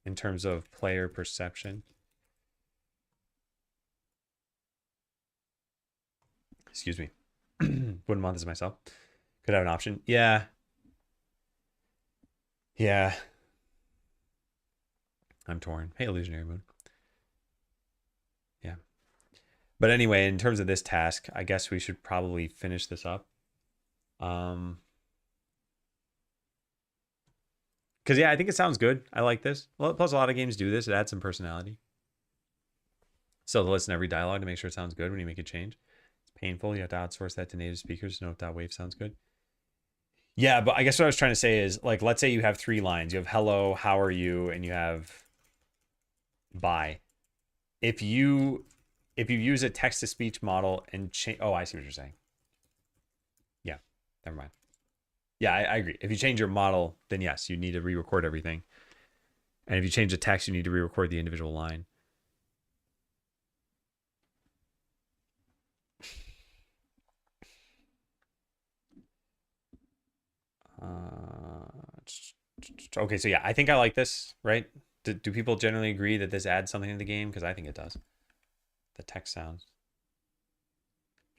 in terms of player perception. Excuse me. Wouldn't want this myself. Could have an option. Yeah. Yeah. I'm torn. Hey, illusionary moon. Yeah. But anyway, in terms of this task, I guess we should probably finish this up. Because yeah, I think it sounds good. I like this. Well, plus a lot of games do this. It adds some personality. So to listen to every dialogue to make sure it sounds good when you make a change. It's painful. You have to outsource that to native speakers to know if that wave sounds good. Yeah, but I guess what I was trying to say is, like, let's say you have 3 lines. You have hello, how are you, and you have bye. If you use a text to speech model and change, oh, I see what you're saying. Yeah, never mind. Yeah, I agree. If you change your model, then yes, you need to re-record everything. And if you change the text, you need to re-record the individual line. Okay, so yeah, I think I like this, right? Do people generally agree that this adds something to the game? Because I think it does. The text sounds.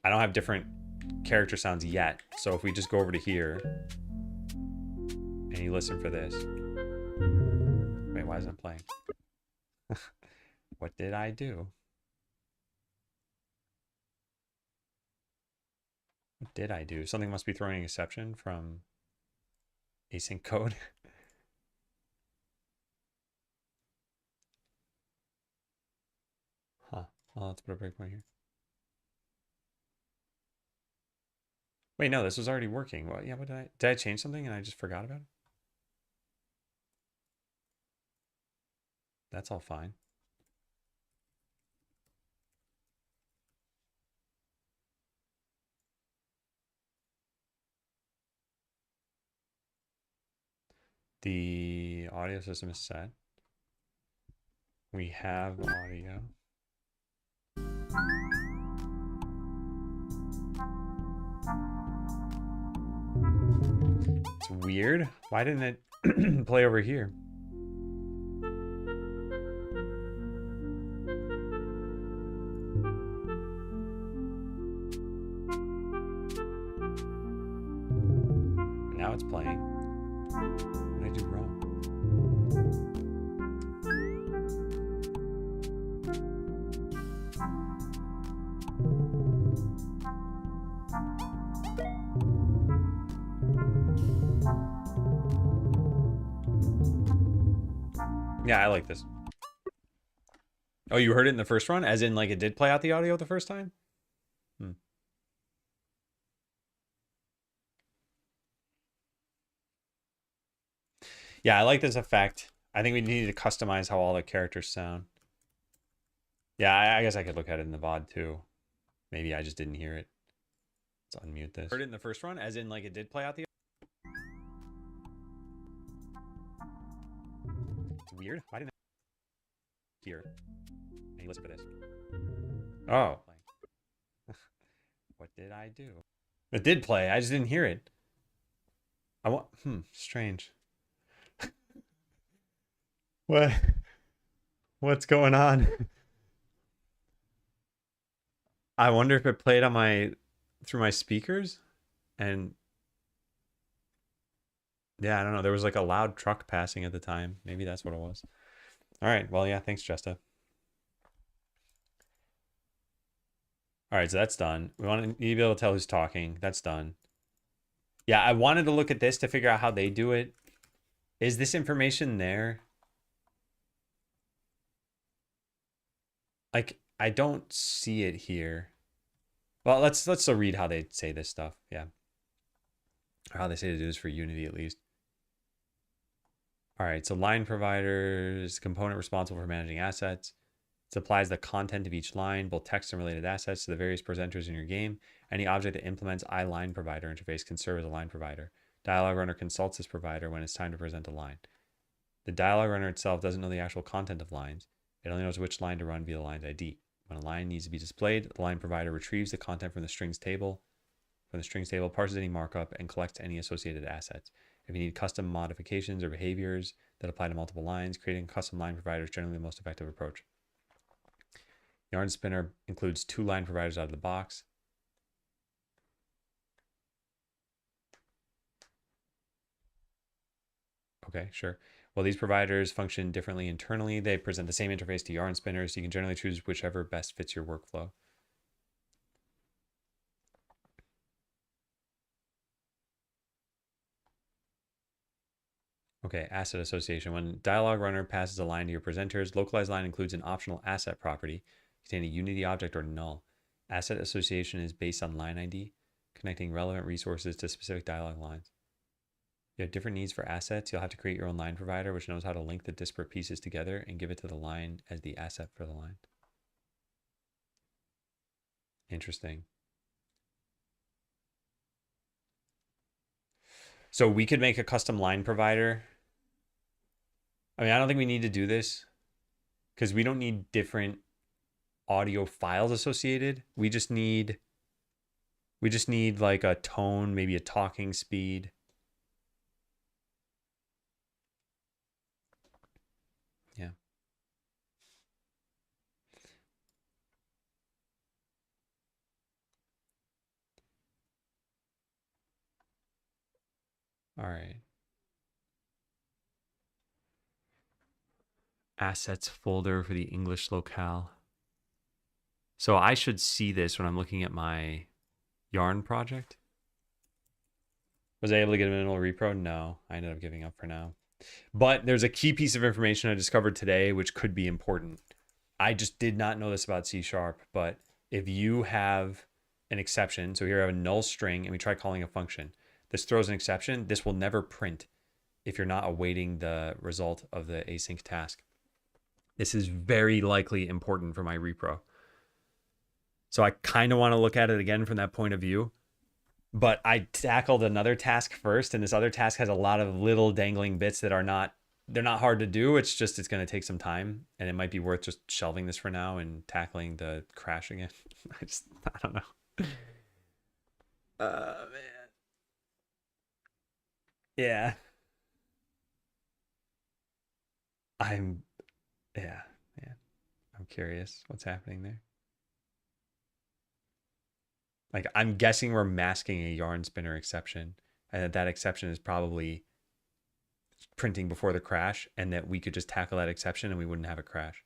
I don't have different character sounds yet. So if we just go over to here and you listen for this. Wait, why isn't it playing? What did I do? What did I do? Something must be throwing an exception from async code. Huh. Well, let's put a breakpoint here. Wait, no, this was already working. Well, yeah, what did I change something and I just forgot about it? That's all fine. The audio system is set. We have audio. It's weird. Why didn't it play over here? Now it's playing. What did I do wrong? Yeah, I like this. Oh, you heard it in the first run? As in, like, it did play out the audio the first time? Hmm. Yeah, I like this effect. I think we need to customize how all the characters sound. Yeah, I guess I could look at it in the VOD too. Maybe I just didn't hear it. Let's unmute this. Heard it in the first run? As in, like, it did play out the... It's weird. Why didn't I hear it? And you listen for this. Oh. What did I do? It did play. I just didn't hear it. I want... strange. What? What's going on? I wonder if it played on my... through my speakers? And... yeah, I don't know. There was like a loud truck passing at the time. Maybe that's what it was. All right. Well, yeah, thanks, Jesta. All right, so that's done. We want to be able to tell who's talking. That's done. Yeah, I wanted to look at this to figure out how they do it. Is this information there? Like, I don't see it here. Well, let's still read how they say this stuff. Yeah. Or how they say to do this for Unity, at least. All right, so line providers, component responsible for managing assets. It supplies the content of each line, both text and related assets, to the various presenters in your game. Any object that implements iLine provider interface can serve as a line provider. Dialog runner consults this provider when it's time to present a line. The dialog runner itself doesn't know the actual content of lines. It only knows which line to run via the line's ID. When a line needs to be displayed, the line provider retrieves the content from the strings table, parses any markup, and collects any associated assets. If you need custom modifications or behaviors, that apply to multiple lines. Creating a custom line provider is generally the most effective approach. Yarn spinner includes 2 line providers out of the box. Okay, sure. Well, these providers function differently internally. They present the same interface to yarn spinners. So you can generally choose whichever best fits your workflow. Okay, asset association. When Dialog Runner passes a line to your presenters, localized line includes an optional asset property containing a Unity object or null. Asset association is based on line ID, connecting relevant resources to specific dialog lines. You have different needs for assets. You'll have to create your own line provider, which knows how to link the disparate pieces together and give it to the line as the asset for the line. Interesting. So we could make a custom line provider. I mean, I don't think we need to do this because we don't need different audio files associated. We just need like a tone, maybe a talking speed. Yeah. All right. Assets folder for the English locale. So I should see this when I'm looking at my yarn project. Was I able to get a minimal repro? No, I ended up giving up for now. But there's a key piece of information I discovered today, which could be important. I just did not know this about C#, but if you have an exception, so here I have a null string and we try calling a function, this throws an exception, this will never print if you're not awaiting the result of the async task. This is very likely important for my repro. So I kind of want to look at it again from that point of view. But I tackled another task first, and this other task has a lot of little dangling bits that are not, they're not hard to do. It's just, it's going to take some time, and it might be worth just shelving this for now and tackling the crash again. I don't know. Man. Yeah. Yeah, man. I'm curious what's happening there. Like, I'm guessing we're masking a yarn spinner exception, and that exception is probably printing before the crash, and that we could just tackle that exception and we wouldn't have a crash.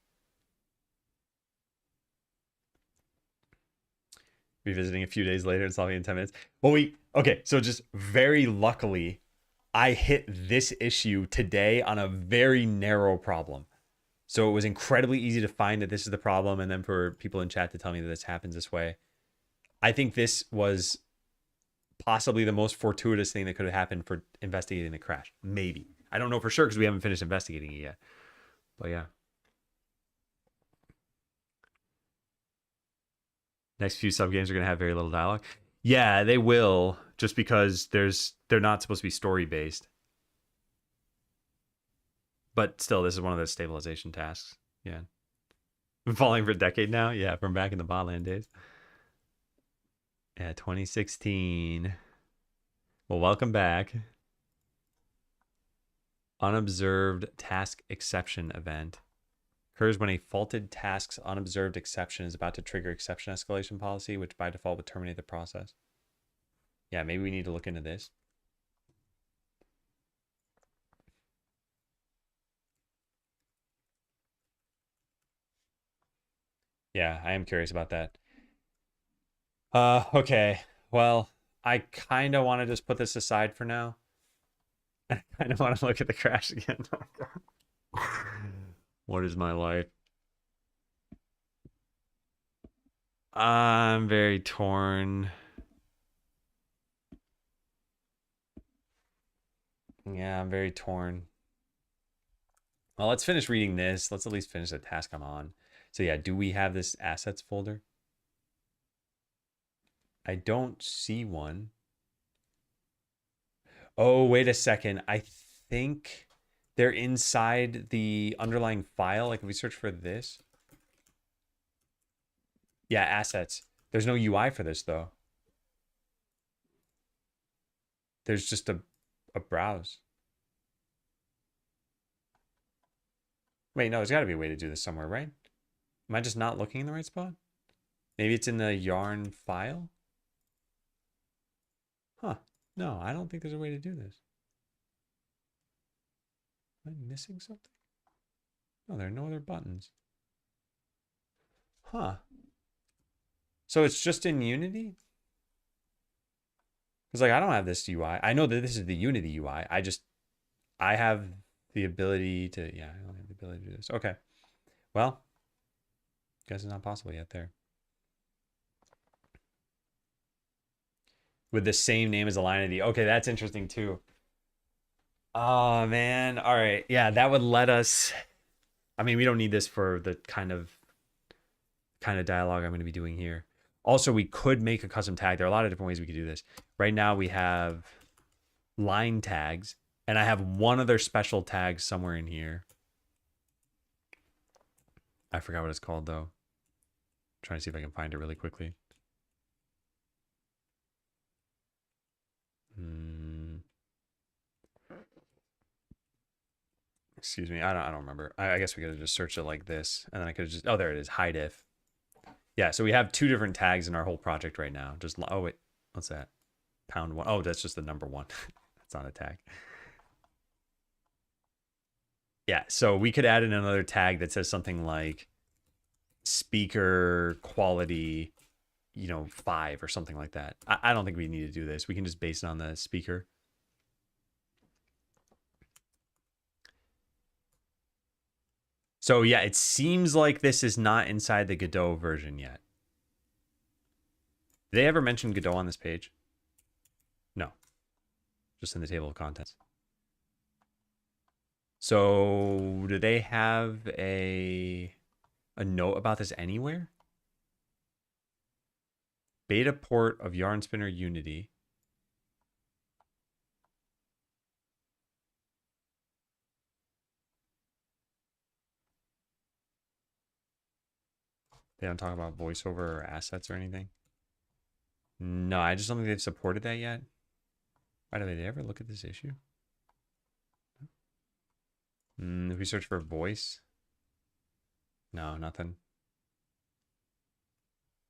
Revisiting a few days later and solving in 10 minutes. Well, okay, so just very luckily, I hit this issue today on a very narrow problem. So it was incredibly easy to find that this is the problem, and then for people in chat to tell me that this happens this way. I think this was possibly the most fortuitous thing that could have happened for investigating the crash. Maybe. I don't know for sure because we haven't finished investigating it yet. But yeah. Next few subgames are going to have very little dialogue. Yeah, they will, just because they're not supposed to be story based. But still, this is one of the stabilization tasks. Yeah. Been following for a decade now. Yeah, from back in the Botland days. Yeah, 2016. Well, welcome back. Unobserved task exception event occurs when a faulted task's unobserved exception is about to trigger exception escalation policy, which by default would terminate the process. Yeah, maybe we need to look into this. Yeah, I am curious about that. Okay. Well, I kind of want to just put this aside for now. I kind of want to look at the crash again. What is my life? I'm very torn. Yeah, I'm very torn. Well, let's finish reading this. Let's at least finish the task I'm on. So yeah, do we have this assets folder? I don't see one. Oh, wait a second. I think they're inside the underlying file. Like if we search for this. Yeah, assets. There's no UI for this though. There's just a browse. Wait, no, there's got to be a way to do this somewhere, right? Am I just not looking in the right spot? Maybe it's in the yarn file? Huh. No, I don't think there's a way to do this. Am I missing something? No, there are no other buttons. Huh. So it's just in Unity? Because like I don't have this UI. I know that this is the Unity UI. I have the ability to, yeah, I only have the ability to do this. Okay. Well, guess it's not possible yet there. With the same name as a line ID. Okay, that's interesting too. Oh man. All right. Yeah, that would let us. I mean, we don't need this for the kind of dialogue I'm going to be doing here. Also, we could make a custom tag. There are a lot of different ways we could do this. Right now we have line tags, and I have one other special tag somewhere in here. I forgot what it's called though. I'm trying to see if I can find it really quickly. Excuse me. I don't remember. I guess we could have just searched it like this, and then I could have just. Oh, there it is. High diff. Yeah. So we have two different tags in our whole project right now. Just oh wait, what's that? Pound one. Oh, that's just the number one. That's not a tag. Yeah. So we could add in another tag that says something like speaker quality, 5 or something like that. I don't think we need to do this. We can just base it on the speaker. So yeah, it seems like this is not inside the Godot version yet. Did they ever mention Godot on this page? No, just in the table of contents. So do they have a note about this anywhere? Beta port of Yarn Spinner Unity. They don't talk about voiceover or assets or anything. No, I just don't think they've supported that yet. By the way, did they ever look at this issue? If we search for voice, no, nothing.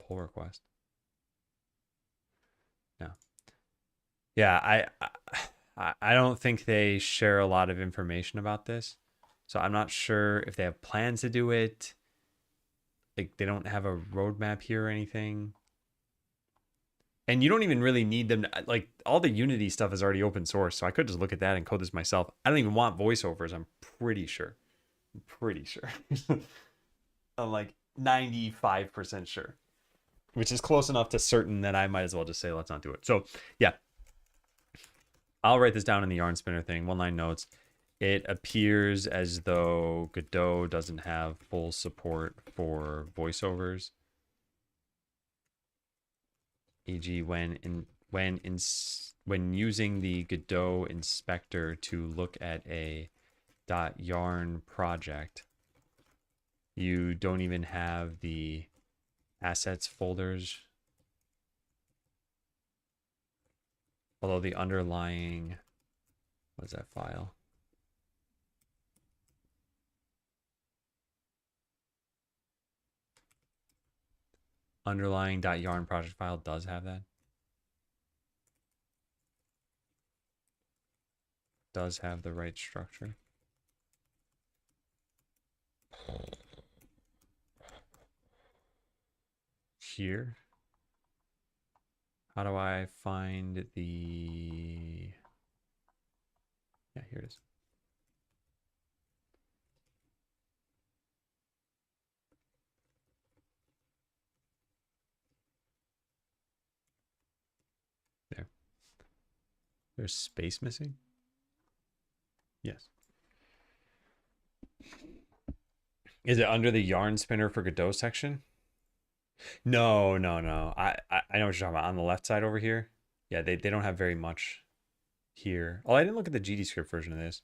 Pull request. No. Yeah, I don't think they share a lot of information about this. So I'm not sure if they have plans to do it. Like they don't have a roadmap here or anything. And you don't even really need them to, like all the Unity stuff is already open source. So I could just look at that and code this myself. I don't even want voiceovers, I'm pretty sure. I'm like 95% sure. Which is close enough to certain that I might as well just say let's not do it. So yeah, I'll write this down in the yarn spinner thing. 1 line notes. It appears as though Godot doesn't have full support for voiceovers, e.g., when using the Godot inspector to look at a .yarn project, you don't even have the assets folders. Although the underlying, what's that file? Underlying .yarn project file does have that. Does have the right structure. Here. How do I find the... Yeah, here it is. There. There's space missing? Yes. Is it under the yarn spinner for Godot section? No. I know what you're talking about. On the left side over here. Yeah, they don't have very much here. Oh, I didn't look at the GDScript version of this.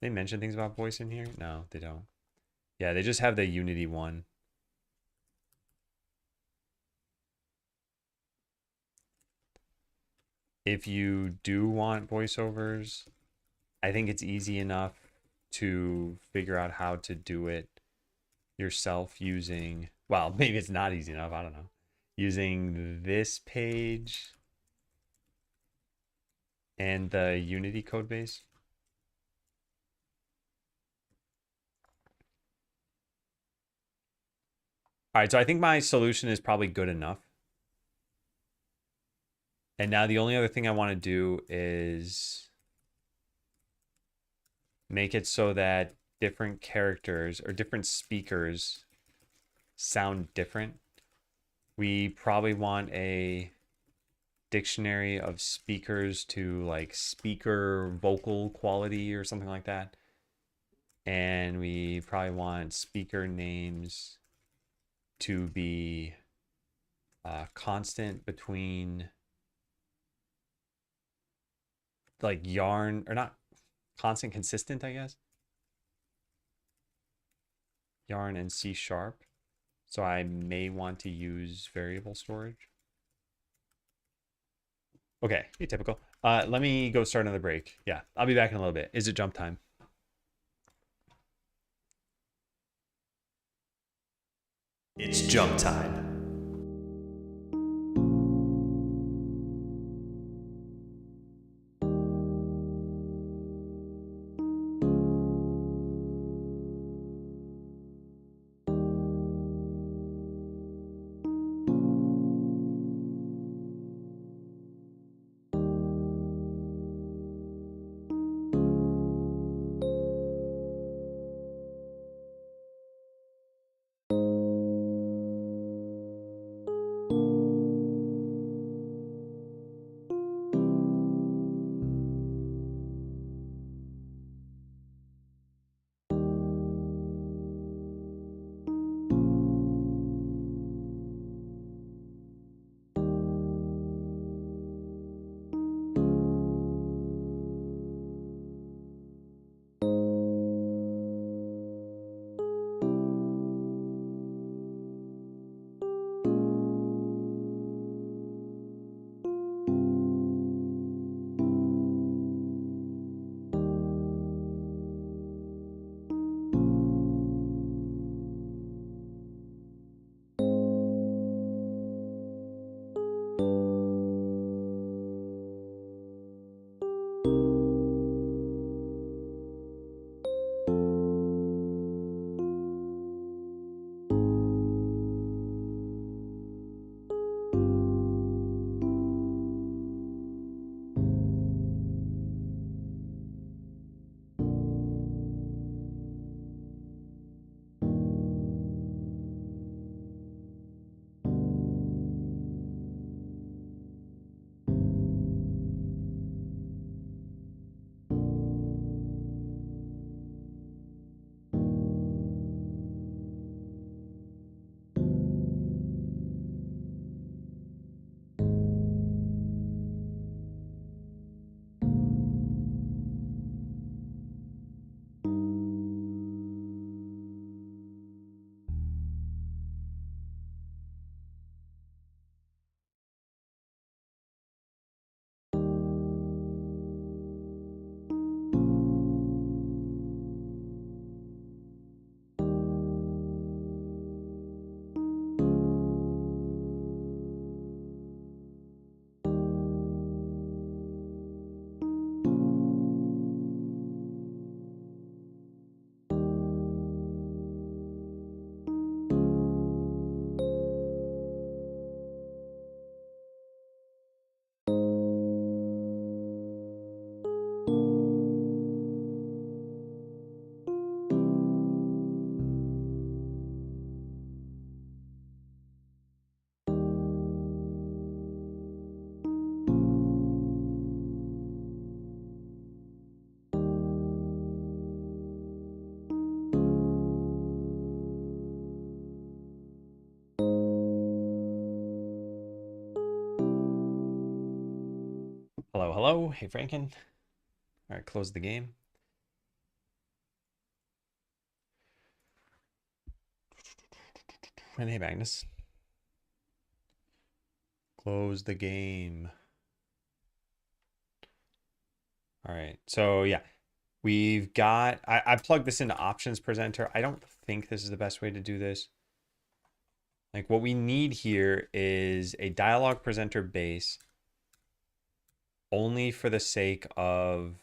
They mention things about voice in here? No, they don't. Yeah, they just have the Unity one. If you do want voiceovers, I think it's easy enough to figure out how to do it yourself using, well, maybe it's not easy enough, I don't know. Using this page and the Unity code base. All right, so I think my solution is probably good enough. And now the only other thing I want to do is make it so that different characters or different speakers sound different. We probably want a dictionary of speakers to like speaker vocal quality or something like that. And we probably want speaker names to be constant between like yarn, or not constant, consistent, I guess. Yarn and C sharp. So I may want to use variable storage. Okay, atypical. Let me go start another break. Yeah, I'll be back in a little bit. Is it jump time? It's jump time. Hello, hello. Hey, Franken. All right, close the game. And hey, Magnus. Close the game. All right. So, yeah. We've got, I plugged this into options presenter. I don't think this is the best way to do this. Like what we need here is a dialog presenter base only for the sake of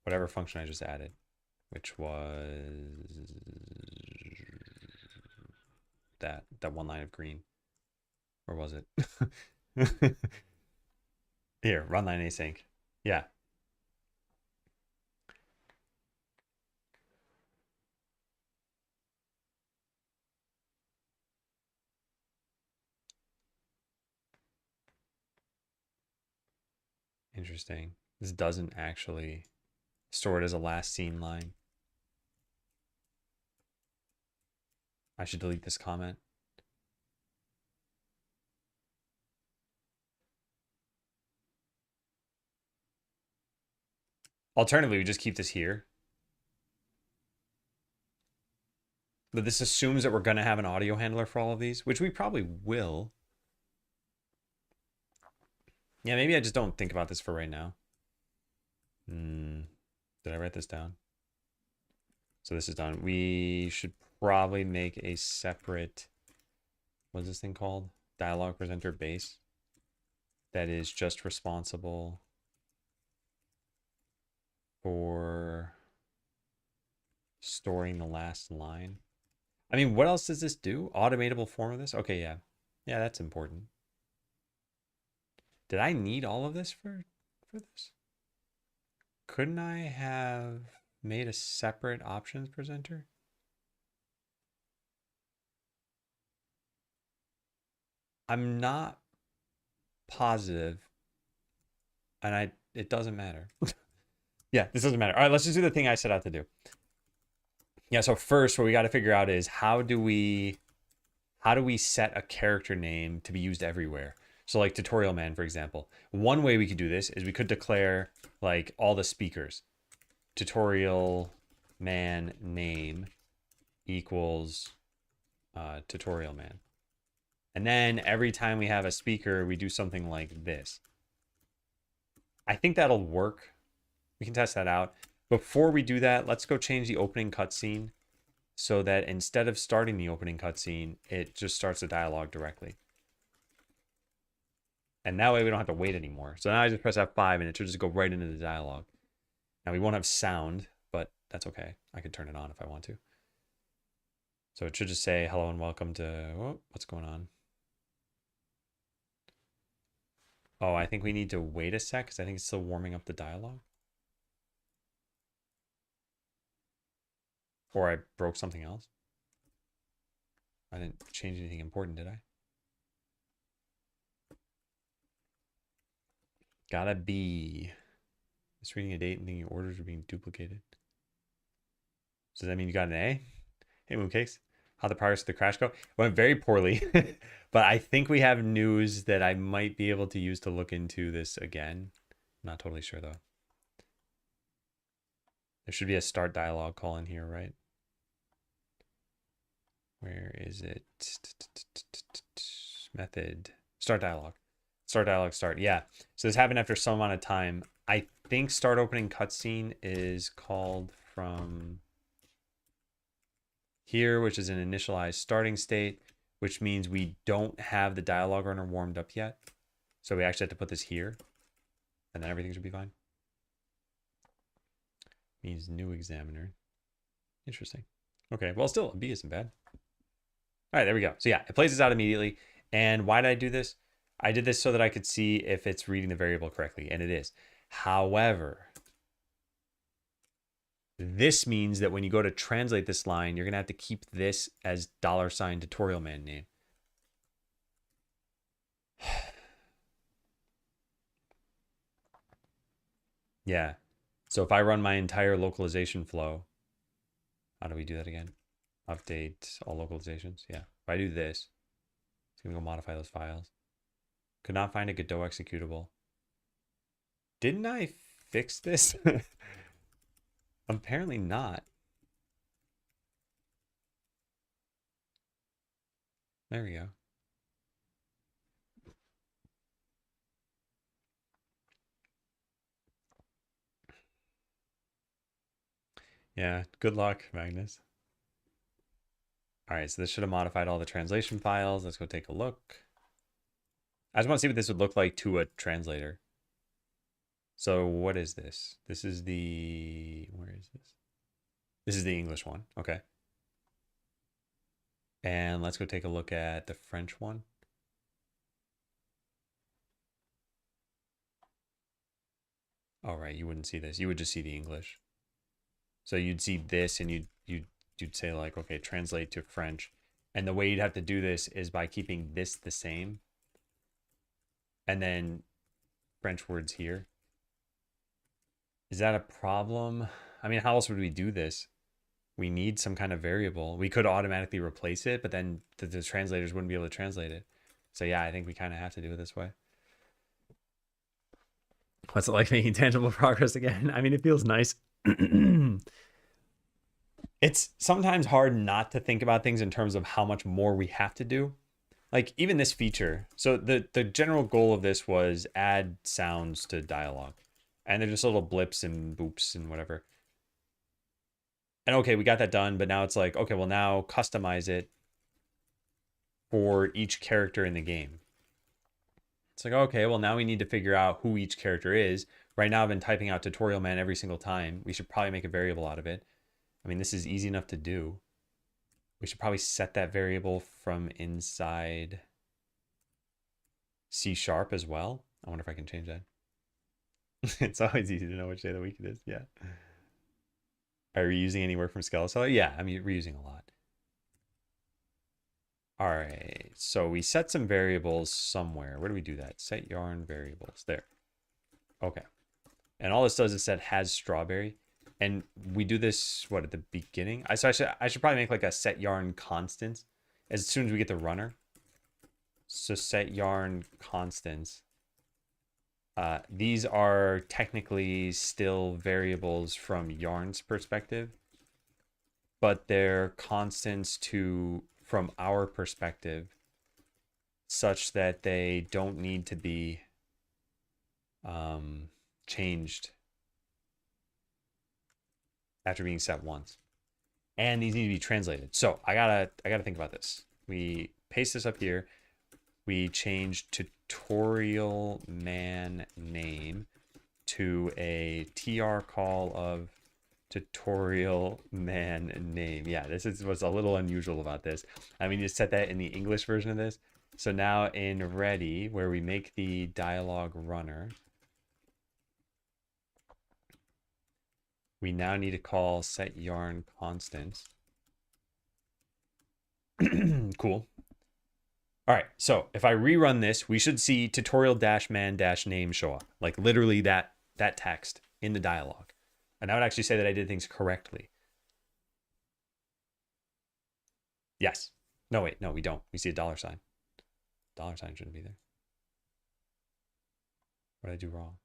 whatever function I just added, which was that one line of green. Or was it? Here, run line async. Yeah. Interesting. This doesn't actually store it as a last seen line. I should delete this comment. Alternatively, we just keep this here. But this assumes that we're going to have an audio handler for all of these, which we probably will. Yeah, maybe I just don't think about this for right now. Did I write this down? So this is done. We should probably make a separate, what's this thing called? Dialog presenter base that is just responsible for storing the last line. I mean, what else does this do? Automatable form of this? Okay, yeah. Yeah, that's important. Did I need all of this for this? Couldn't I have made a separate options presenter? I'm not positive, and it doesn't matter. Yeah, this doesn't matter. All right, let's just do the thing I set out to do. Yeah, so first what we got to figure out is how do we set a character name to be used everywhere? So like tutorial man, for example. One way we could do this is we could declare like all the speakers. Tutorial man name equals tutorial man. And then every time we have a speaker, we do something like this. I think that'll work. We can test that out. Before we do that, let's go change the opening cutscene so that instead of starting the opening cutscene, it just starts the dialogue directly. And that way we don't have to wait anymore. So now I just press F5 and it should just go right into the dialogue. Now we won't have sound, but that's okay. I could turn it on if I want to. So it should just say hello and welcome to, oh, what's going on? Oh, I think we need to wait a sec because I think it's still warming up the dialogue. Or I broke something else. I didn't change anything important, did I? Gotta be. It's reading a date and thinking orders are being duplicated. So does that mean you got an A? Hey, Mooncakes. How'd the progress of the crash go? It went very poorly. But I think we have news that I might be able to use to look into this again. I'm not totally sure, though. There should be a start dialogue call in here, right? Where is it? Method. Start dialogue. Start dialogue start. Yeah. So this happened after some amount of time. I think start opening cutscene is called from here, which is an initialized starting state, which means we don't have the dialogue runner warmed up yet. So we actually have to put this here, and then everything should be fine. Means new examiner. Interesting. Okay, well, still, a B isn't bad. All right, there we go. So yeah, it plays this out immediately. And why did I do this? I did this so that I could see if it's reading the variable correctly, and it is. However, this means that when you go to translate this line, you're going to have to keep this as $ tutorial man name. Yeah. So if I run my entire localization flow, how do we do that again? Update all localizations. Yeah. If I do this, it's going to go modify those files. Could not find a Godot executable. Didn't I fix this? Apparently not. There we go. Yeah, good luck, Magnus. All right, so this should have modified all the translation files. Let's go take a look. I just want to see what this would look like to a translator. So what is this? This is where is this? This is the English one. Okay. And let's go take a look at the French one. All right, you wouldn't see this. You would just see the English. So you'd see this and you'd say like, okay, translate to French. And the way you'd have to do this is by keeping this the same. And then French words here. Is that a problem? I mean, how else would we do this? We need some kind of variable. We could automatically replace it, but then the translators wouldn't be able to translate it. So yeah, I think we kind of have to do it this way. What's it like making tangible progress again? I mean, it feels nice. It's sometimes hard not to think about things in terms of how much more we have to do. Like even this feature. So the general goal of this was add sounds to dialogue. And they're just little blips and boops and whatever. And okay, we got that done, but now it's like, okay, well now customize it for each character in the game. It's like, okay, well now we need to figure out who each character is. Right now I've been typing out tutorial man every single time. We should probably make a variable out of it. I mean, this is easy enough to do. We should probably set that variable from inside C# as well. I wonder if I can change that. It's always easy to know which day of the week it is. Yeah. Are you reusing any work from Skeletal? Yeah, I'm reusing a lot. All right, so we set some variables somewhere. Where do we do that? Set yarn variables. There. Okay. And all this does is set has strawberry. And we do this, what, at the beginning? I should probably make like a set yarn constant as soon as we get the runner. So set yarn constants. These are technically still variables from yarn's perspective, but they're constants from our perspective, such that they don't need to be changed after being set once. And these need to be translated. So I gotta think about this. We paste this up here. We change tutorial man name to a tr call of tutorial man name. Yeah, this is what's a little unusual about this. I mean, you set that in the English version of this. So now in ready, where we make the dialogue runner, we now need to call set yarn constant. Cool. All right, so if I rerun this, we should see tutorial-man-name show up. Like literally that text in the dialogue. And I would actually say that I did things correctly. Yes. No, wait, no, we don't. We see a $sign. $sign shouldn't be there. What did I do wrong?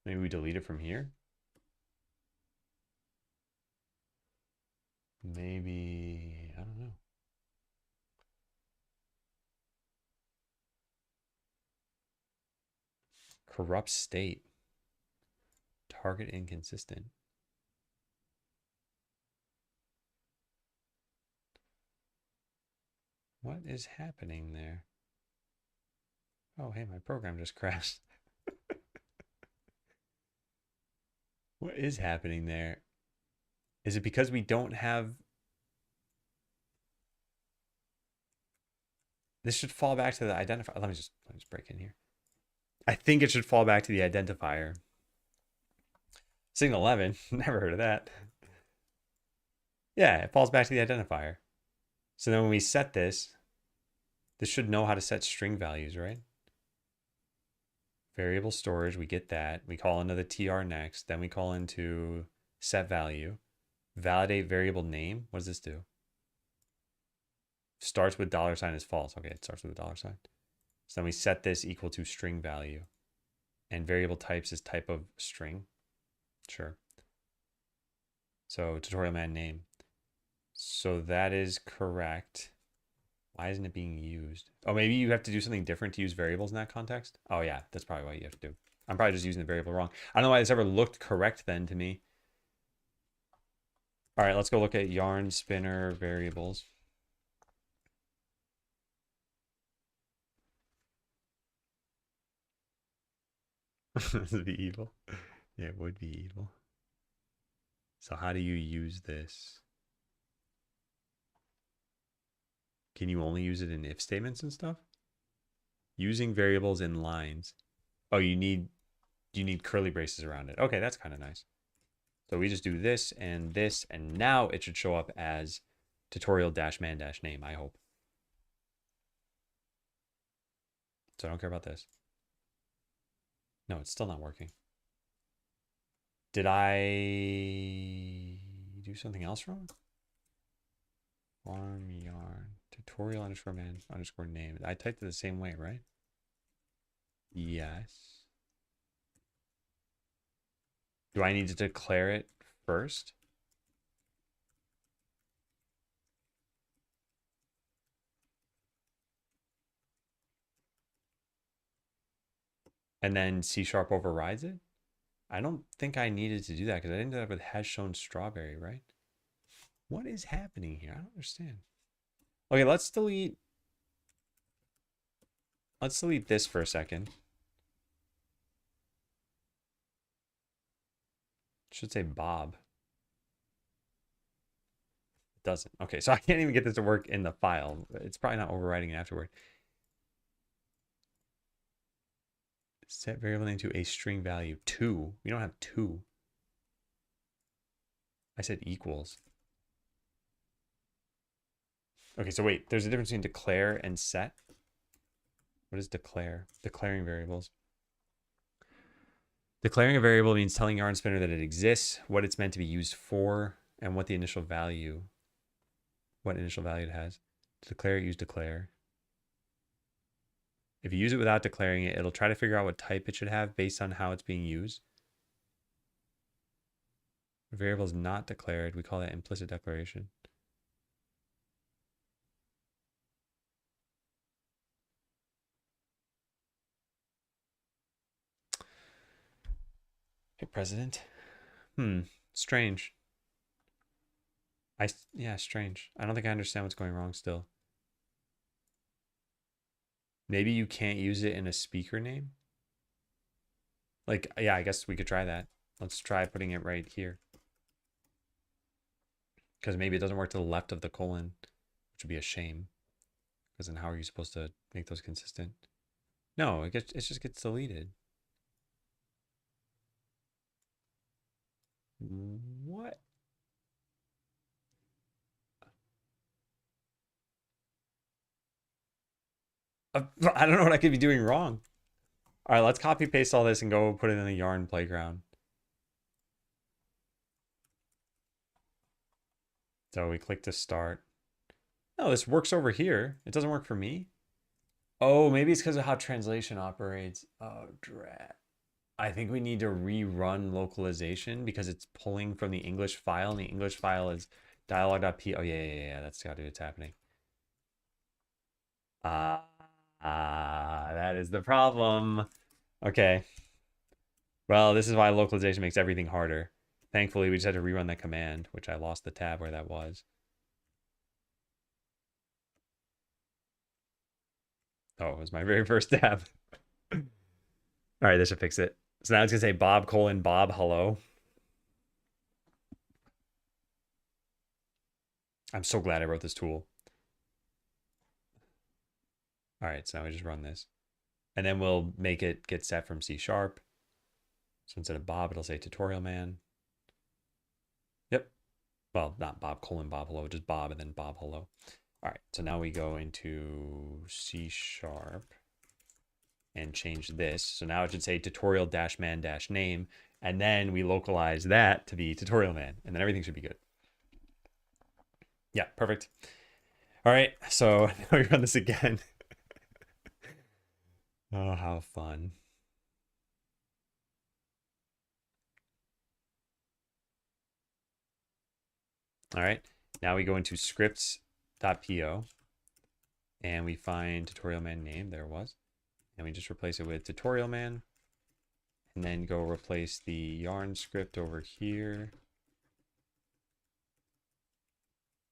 Maybe we delete it from here? Maybe, I don't know. Corrupt state. Target inconsistent. What is happening there? Oh, hey, my program just crashed. What is happening there? Is it because we don't have... This should fall back to the identifier. Let me just break in here. I think it should fall back to the identifier. Signal 11. Never heard of that. Yeah, it falls back to the identifier. So then when we set this should know how to set string values, right? Variable storage, we get that. We call into the tr next. Then we call into set value. Validate variable name. What does this do? Starts with $sign is false. Okay, it starts with a $sign. So then we set this equal to string value. And variable types is type of string. Sure. So tutorial man name. So that is correct. Why isn't it being used? Oh, maybe you have to do something different to use variables in that context. Oh yeah, that's probably what you have to do. I'm probably just using the variable wrong. I don't know why this ever looked correct then to me. All right, let's go look at yarn spinner variables. This would be evil. Yeah, it would be evil. So how do you use this? Can you only use it in if statements and stuff? Using variables in lines. Oh, you need curly braces around it. Okay, that's kind of nice. So we just do this, and now it should show up as tutorial dash man dash name, I hope. So I don't care about this. No, it's still not working. Did I do something else wrong? Farm yarn tutorial underscore man underscore name. I typed it the same way, right? Yes. Do I need to declare it first? And then C# overrides it? I don't think I needed to do that because I didn't do that with has shown strawberry, right? What is happening here? I don't understand. Okay, let's delete this for a second. Should say Bob. It doesn't. Okay, so I can't even get this to work in the file. It's probably not overriding it afterward. Set variable name to a string value 2. We don't have 2. I said equals. Okay, so wait, there's a difference between declare and set. What is declare? Declaring variables. Declaring a variable means telling yarn spinner that it exists, what it's meant to be used for, and what initial value it has. To declare it, use declare. If you use it without declaring it, it'll try to figure out what type it should have based on how it's being used. If a variable is not declared, we call that implicit declaration. Hey, President. Strange. Yeah, strange. I don't think I understand what's going wrong still. Maybe you can't use it in a speaker name? Like, yeah, I guess we could try that. Let's try putting it right here. Because maybe it doesn't work to the left of the colon, which would be a shame. Because then how are you supposed to make those consistent? No, it just gets deleted. What? I don't know what I could be doing wrong. All right, let's copy paste all this and go put it in the yarn playground. So we click to start. No, this works over here. It doesn't work for me. Oh, maybe it's because of how translation operates. Oh, drat. I think we need to rerun localization because it's pulling from the English file, and the English file is dialog.p. Oh, yeah. That's got to be what's happening. That is the problem. Okay. Well, this is why localization makes everything harder. Thankfully, we just had to rerun that command, which I lost the tab where that was. Oh, it was my very first tab. All right, this should fix it. So now it's going to say Bob : Bob, hello. I'm so glad I wrote this tool. All right, so now we just run this. And then we'll make it get set from C#. So instead of Bob, it'll say tutorial man. Yep. Well, not Bob : Bob, hello, just Bob and then Bob, hello. All right, so now we go into C# and change this. So now it should say tutorial dash man dash name. And then we localize that to be tutorial man. And then everything should be good. Yeah, perfect. All right, so now we run this again. Oh, how fun. All right, now we go into scripts.po. And we find tutorial man name. There it was. And we just replace it with tutorial man. And then go replace the yarn script over here.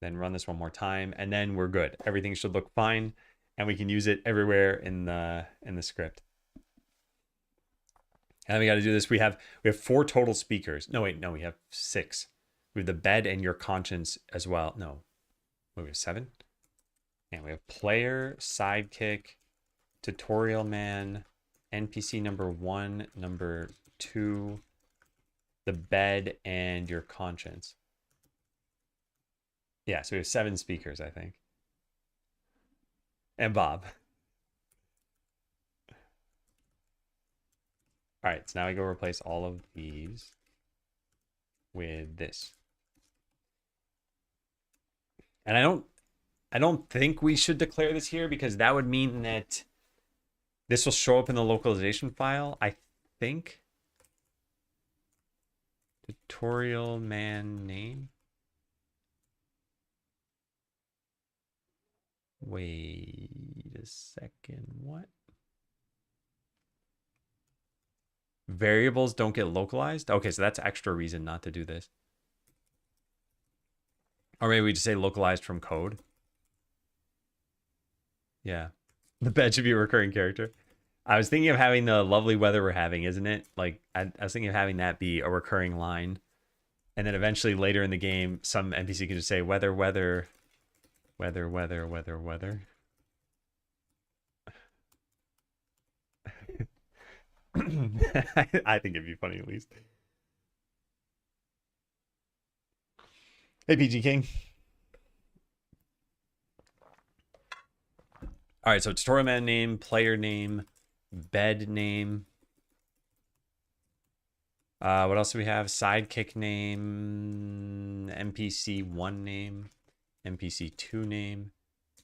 Then run this one more time, and then we're good. Everything should look fine, and we can use it everywhere in the script. And we got to do this. We have 4 total speakers. No, wait, no, we have 6. We have the bed and your conscience as well. No, wait, we have 7. And we have player, sidekick, tutorial man, NPC number 1, number 2, the bed, and your conscience. Yeah, so we have 7 speakers, I think. And Bob. All right, so now we go replace all of these with this. And I don't think we should declare this here because that would mean that this will show up in the localization file, I think. Tutorial man name. Wait a second, what? Variables don't get localized? Okay, so that's extra reason not to do this. Or maybe we just say localized from code. Yeah. The bed should be a recurring character. I was thinking of having the lovely weather we're having, isn't it? Like, I was thinking of having that be a recurring line. And then eventually later in the game, some NPC can just say weather, weather, weather, weather, weather, weather. I think it'd be funny at least. Hey, PG King. All right, so tutorial man name, player name, bed name. What else do we have? Sidekick name, NPC 1 name, NPC 2 name,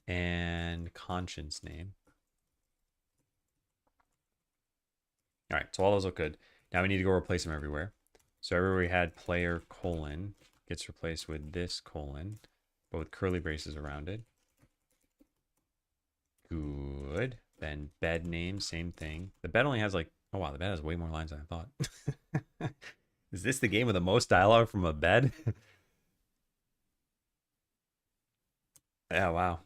and conscience name. All right, so all those look good. Now we need to go replace them everywhere. So everywhere we had player colon gets replaced with this colon, but with curly braces around it. Good. Then bed name, same thing. The bed only has like, oh wow, the bed has way more lines than I thought. Is this the game with the most dialogue from a bed? Yeah, wow.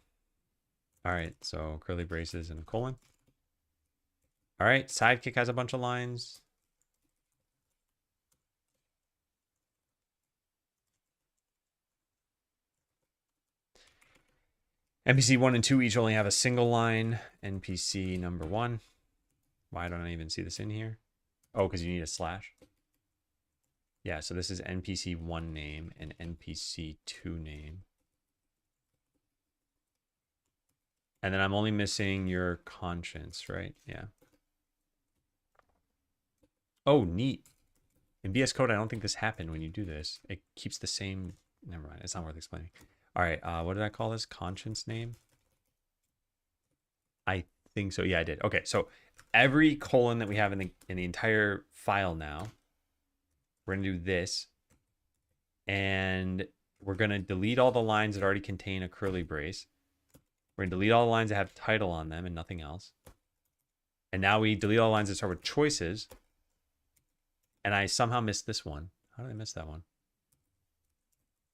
All right, so curly braces and a colon. All right, sidekick has a bunch of lines. NPC 1 and 2 each only have a single line. NPC number 1. Why don't I even see this in here? Oh, because you need a slash. Yeah, so this is NPC 1 name and NPC 2 name. And then I'm only missing your conscience, right? Yeah. Oh, neat. In VS Code, I don't think this happened when you do this. It keeps the same. Never mind. It's not worth explaining. All right. What did I call this? Conscience name? I think so. Yeah, I did. Okay. So every colon that we have in the entire file now, we're going to do this. And we're going to delete all the lines that already contain a curly brace. We're going to delete all the lines that have title on them and nothing else. And now we delete all the lines that start with choices. And I somehow missed this one. How did I miss that one?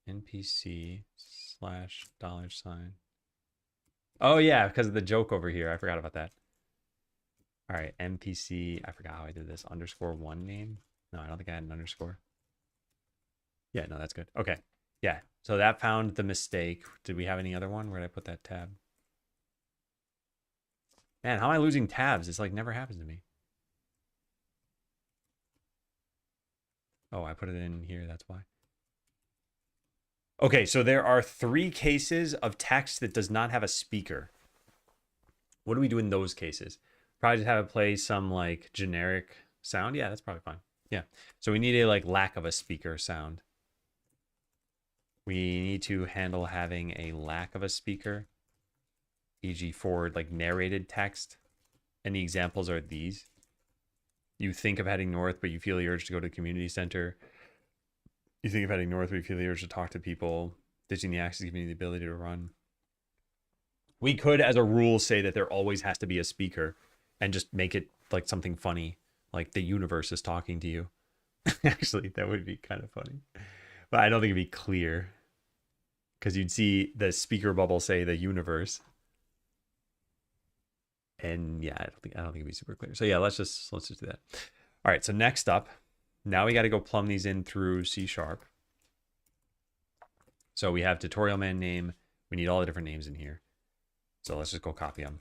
NPC /$. Oh, yeah, because of the joke over here. I forgot about that. All right, NPC. I forgot how I did this. _1 name. No, I don't think I had an underscore. Yeah, no, that's good. Okay. Yeah, so that found the mistake. Did we have any other one? Where did I put that tab? Man, how am I losing tabs? It's like never happens to me. Oh, I put it in here. That's why. Okay, so there are 3 cases of text that does not have a speaker. What do we do in those cases? Probably just have it play some like generic sound. Yeah, that's probably fine. Yeah. So we need a like lack of a speaker sound. We need to handle having a lack of a speaker, e.g. for like narrated text. And the examples are these. You think of heading north, but you feel the urge to go to the community center. You think of heading north, but you feel the urge to talk to people. Ditching the axe is giving you the ability to run. We could, as a rule, say that there always has to be a speaker and just make it like something funny, like the universe is talking to you. Actually, that would be kind of funny. But I don't think it'd be clear because you'd see the speaker bubble say the universe. And yeah, I don't think it'd be super clear. So yeah, let's just do that. All right, so next up, now we got to go plumb these in through C#. So we have tutorial man name. We need all the different names in here. So let's just go copy them.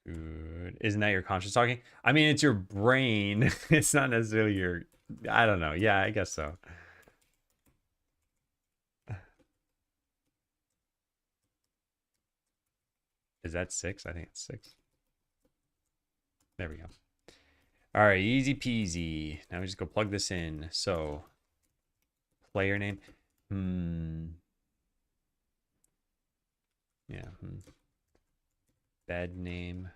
Good. Isn't that your conscience talking? I mean, it's your brain. It's not necessarily your, I don't know. Yeah, I guess so. Is that 6? I think it's 6. There we go. All right, easy peasy. Now we just go plug this in. So, player name. Yeah. Bed name.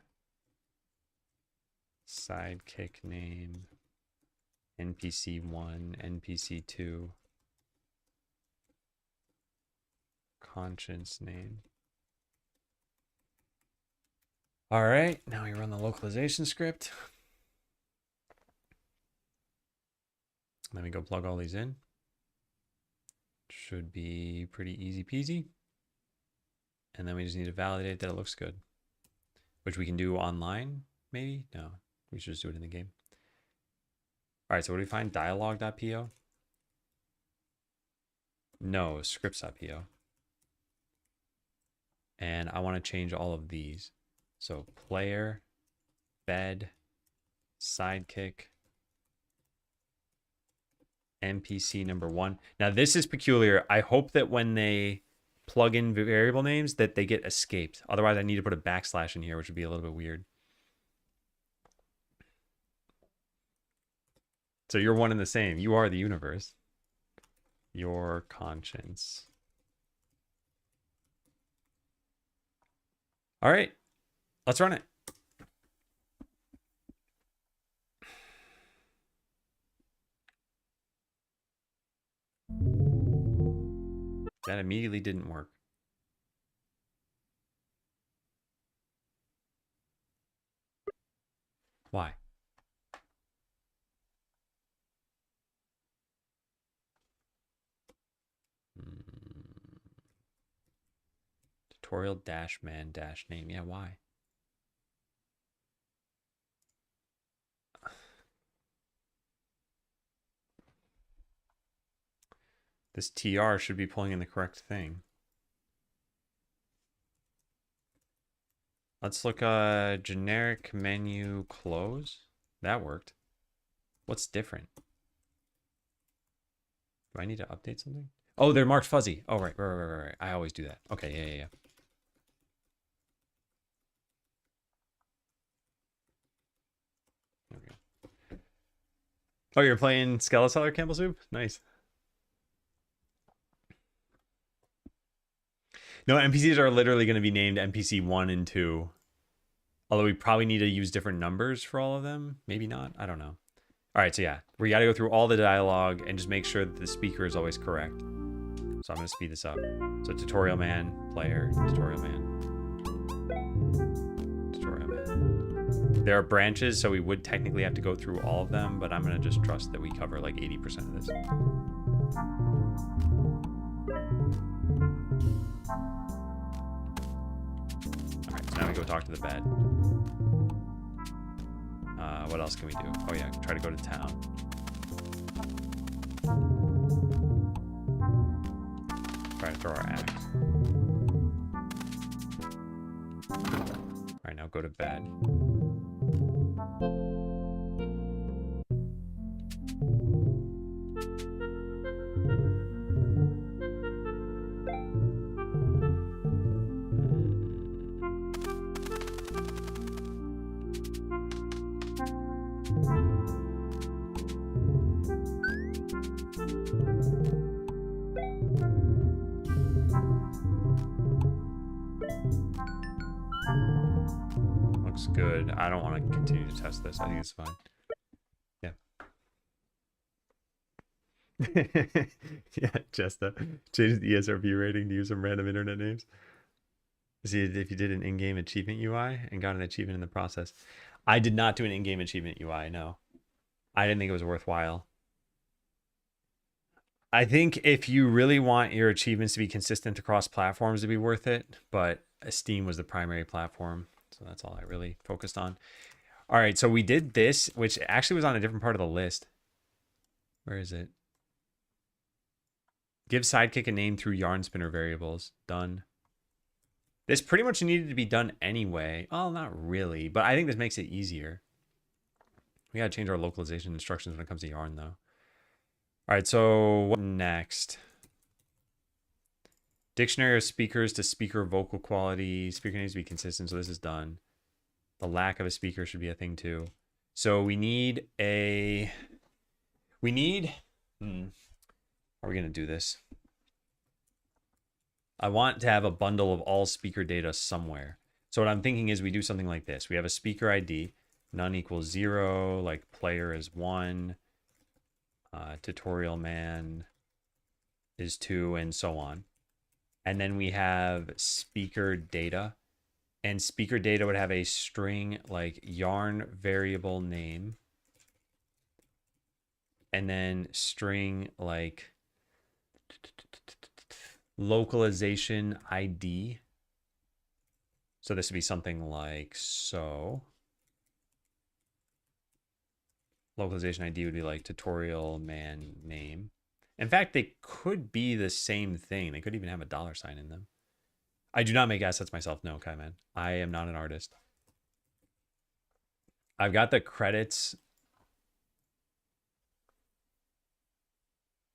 Sidekick name. NPC1, NPC2. Conscience name. All right, now we run the localization script. Then we go plug all these in. Should be pretty easy peasy. And then we just need to validate that it looks good, which we can do online, maybe? No, we should just do it in the game. All right, so what do we find? Dialog.po? No, scripts.po. And I want to change all of these. So player, bed, sidekick, NPC number 1. Now this is peculiar. I hope that when they plug in variable names that they get escaped. Otherwise I need to put a backslash in here, which would be a little bit weird. So you're one and the same. You are the universe. Your conscience. All right, let's run it. That immediately didn't work. Why? Tutorial dash man dash name. Yeah, why? This TR should be pulling in the correct thing. Let's look generic menu close. That worked. What's different? Do I need to update something? Oh, they're marked fuzzy. Oh, right. I always do that. Okay, yeah. Okay. Oh, you're playing Skeletor Campbell Soup? Nice. No, NPCs are literally going to be named NPC 1 and 2. Although we probably need to use different numbers for all of them. Maybe not. I don't know. All right, so yeah. We got to go through all the dialogue and just make sure that the speaker is always correct. So I'm going to speed this up. So tutorial man, player, tutorial man. Tutorial man. There are branches, so we would technically have to go through all of them, but I'm going to just trust that we cover like 80% of this. Now we go talk to the bed. What else can we do? Oh yeah, try to go to town. Try to throw our axe. Alright, now go to bed. Good. I don't want to continue to test this. I think it's fine. Yeah. Yeah, just change the ESRB rating to use some random internet names. See if you did an in-game achievement UI and got an achievement in the process. I did not do an in-game achievement UI, no. I didn't think it was worthwhile. I think if you really want your achievements to be consistent across platforms to be worth it, but Steam was the primary platform. So that's all I really focused on. All right, so we did this, which actually was on a different part of the list. Where is it? Give sidekick a name through yarn spinner variables. Done. This pretty much needed to be done anyway. Well, not really, but I think this makes it easier. We gotta change our localization instructions when it comes to yarn, though. All right, so what next? Dictionary of speakers to speaker vocal quality. Speaker needs to be consistent, so this is done. The lack of a speaker should be a thing too. So we need a... We need... How are we gonna do this? I want to have a bundle of all speaker data somewhere. So what I'm thinking is we do something like this. We have a speaker ID, none equals 0, like player is 1, tutorial man is 2, and so on. And then we have speaker data, and speaker data would have a string like yarn variable name, and then string like localization ID. So this would be something like so. Localization ID would be like tutorial man name. In fact, they could be the same thing. They could even have a $sign in them. I do not make assets myself. No, okay, man. I am not an artist. I've got the credits.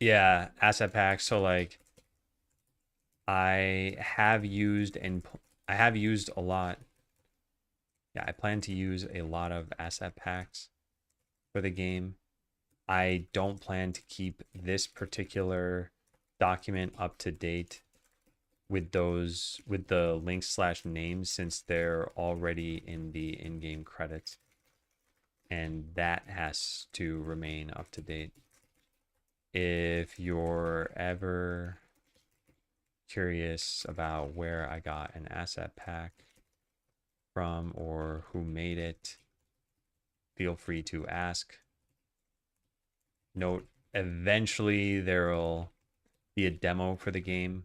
Yeah, asset packs. So like I have used a lot. Yeah, I plan to use a lot of asset packs for the game. I don't plan to keep this particular document up to date with the links / names since they're already in the in-game credits, and that has to remain up to date. If you're ever curious about where I got an asset pack from or who made it, feel free to ask. Note, eventually there'll be a demo for the game,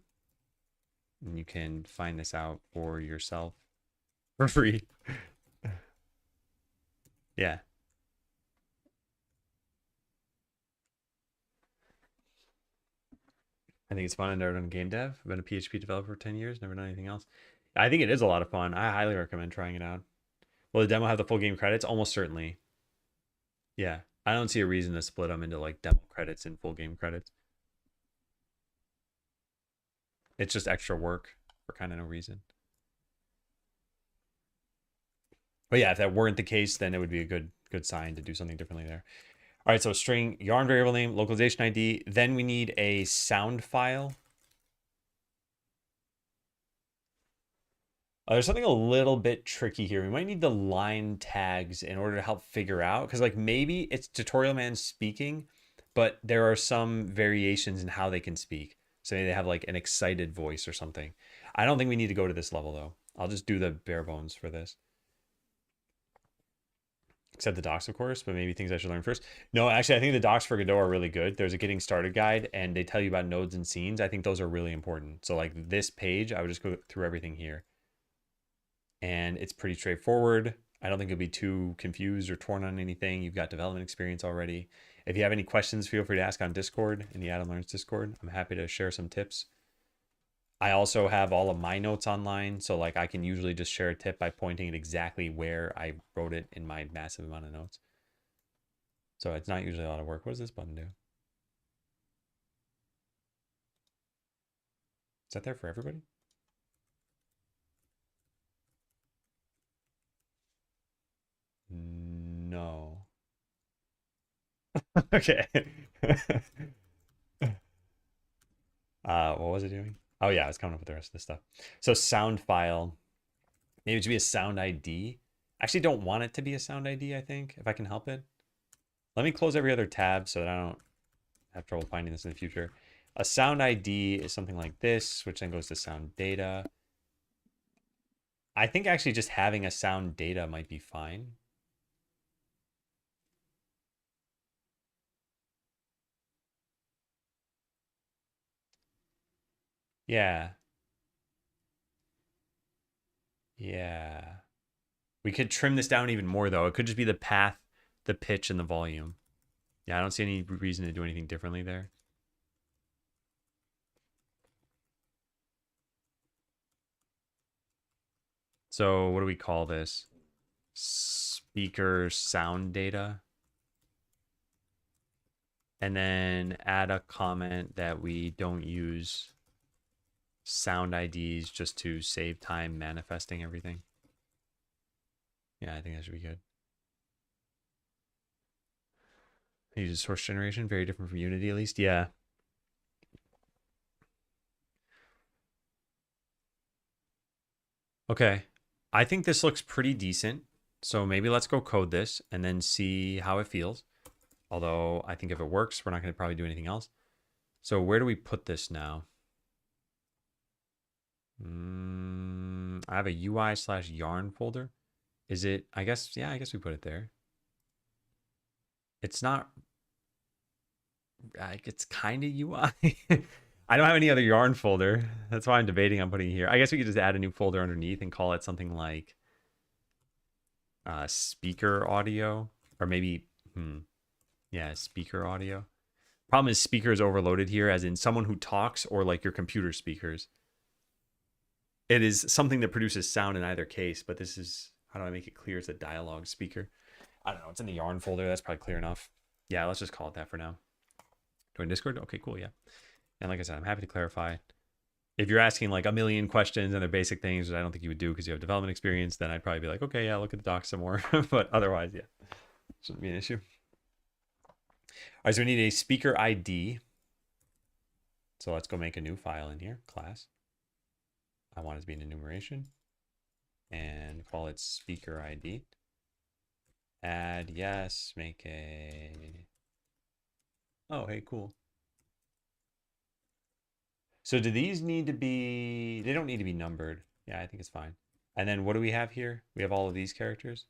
and you can find this out for yourself for free. Yeah. I think it's fun. I never done game dev. I've been a PHP developer for 10 years, never done anything else. I think it is a lot of fun. I highly recommend trying it out. Will the demo have the full game credits? Almost certainly. Yeah. I don't see a reason to split them into like demo credits and full game credits. It's just extra work for kind of no reason. But yeah, if that weren't the case, then it would be a good sign to do something differently there. All right, so string yarn variable name, localization ID. Then we need a sound file. There's something a little bit tricky here. We might need the line tags in order to help figure out, because like maybe it's tutorial man speaking, but there are some variations in how they can speak. So maybe they have like an excited voice or something. I don't think we need to go to this level though. I'll just do the bare bones for this. Except the docs, of course, but maybe things I should learn first. No, actually, I think the docs for Godot are really good. There's a getting started guide, and they tell you about nodes and scenes. I think those are really important. So like this page, I would just go through everything here. And it's pretty straightforward. I don't think you'll be too confused or torn on anything. You've got development experience already. If you have any questions, feel free to ask on Discord, in the Adam Learns Discord. I'm happy to share some tips. I also have all of my notes online, so like I can usually just share a tip by pointing at exactly where I wrote it in my massive amount of notes. So it's not usually a lot of work. What does this button do? Is that there for everybody? No. Okay. What was it doing? Oh yeah, it's coming up with the rest of this stuff. So sound file, maybe it should be a sound ID. I actually don't want it to be a sound ID, I think, if I can help it. Let me close every other tab so that I don't have trouble finding this in the future. A sound ID is something like this, which then goes to sound data. I think actually just having a sound data might be fine. Yeah. Yeah. We could trim this down even more, though. It could just be the path, the pitch, and the volume. Yeah, I don't see any reason to do anything differently there. So what do we call this? Speaker sound data. And then add a comment that we don't use sound IDs just to save time manifesting everything. Yeah, I think that should be good. Uses source generation, very different from Unity at least. Yeah. Okay. I think this looks pretty decent. So maybe let's go code this and then see how it feels. Although I think if it works, we're not going to probably do anything else. So where do we put this now? I have a UI/yarn folder. Is it, I guess, yeah, I guess we put it there. It's not, it's kind of UI. I don't have any other yarn folder. That's why I'm debating on putting it here. I guess we could just add a new folder underneath and call it something like speaker audio, or maybe, yeah, speaker audio. Problem is speaker is overloaded here, as in someone who talks or like your computer speakers. It is something that produces sound in either case, but this is, how do I make it clear it's a dialogue speaker? I don't know. It's in the yarn folder. That's probably clear enough. Yeah, let's just call it that for now. Join Discord? Okay, cool, yeah. And like I said, I'm happy to clarify. If you're asking like a million questions and they're basic things that I don't think you would do because you have development experience, then I'd probably be like, okay, yeah, look at the docs some more. But otherwise, yeah, shouldn't be an issue. All right, so we need a speaker ID. So let's go make a new file in here, class. I want it to be an enumeration and call it speaker ID. Add, yes, make a, oh, hey, cool. So do these need to be, they don't need to be numbered. Yeah, I think it's fine. And then what do we have here? We have all of these characters.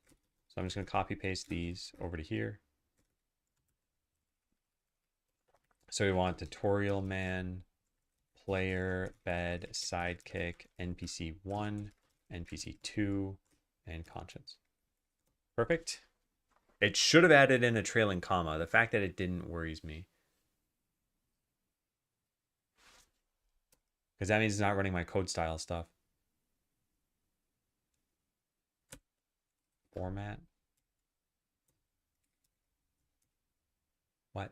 So I'm just going to copy paste these over to here. So we want tutorial man, player, bed, sidekick, NPC 1, NPC 2, and conscience. Perfect. It should have added in a trailing comma. The fact that it didn't worries me. Because that means it's not running my code style stuff. Format. What?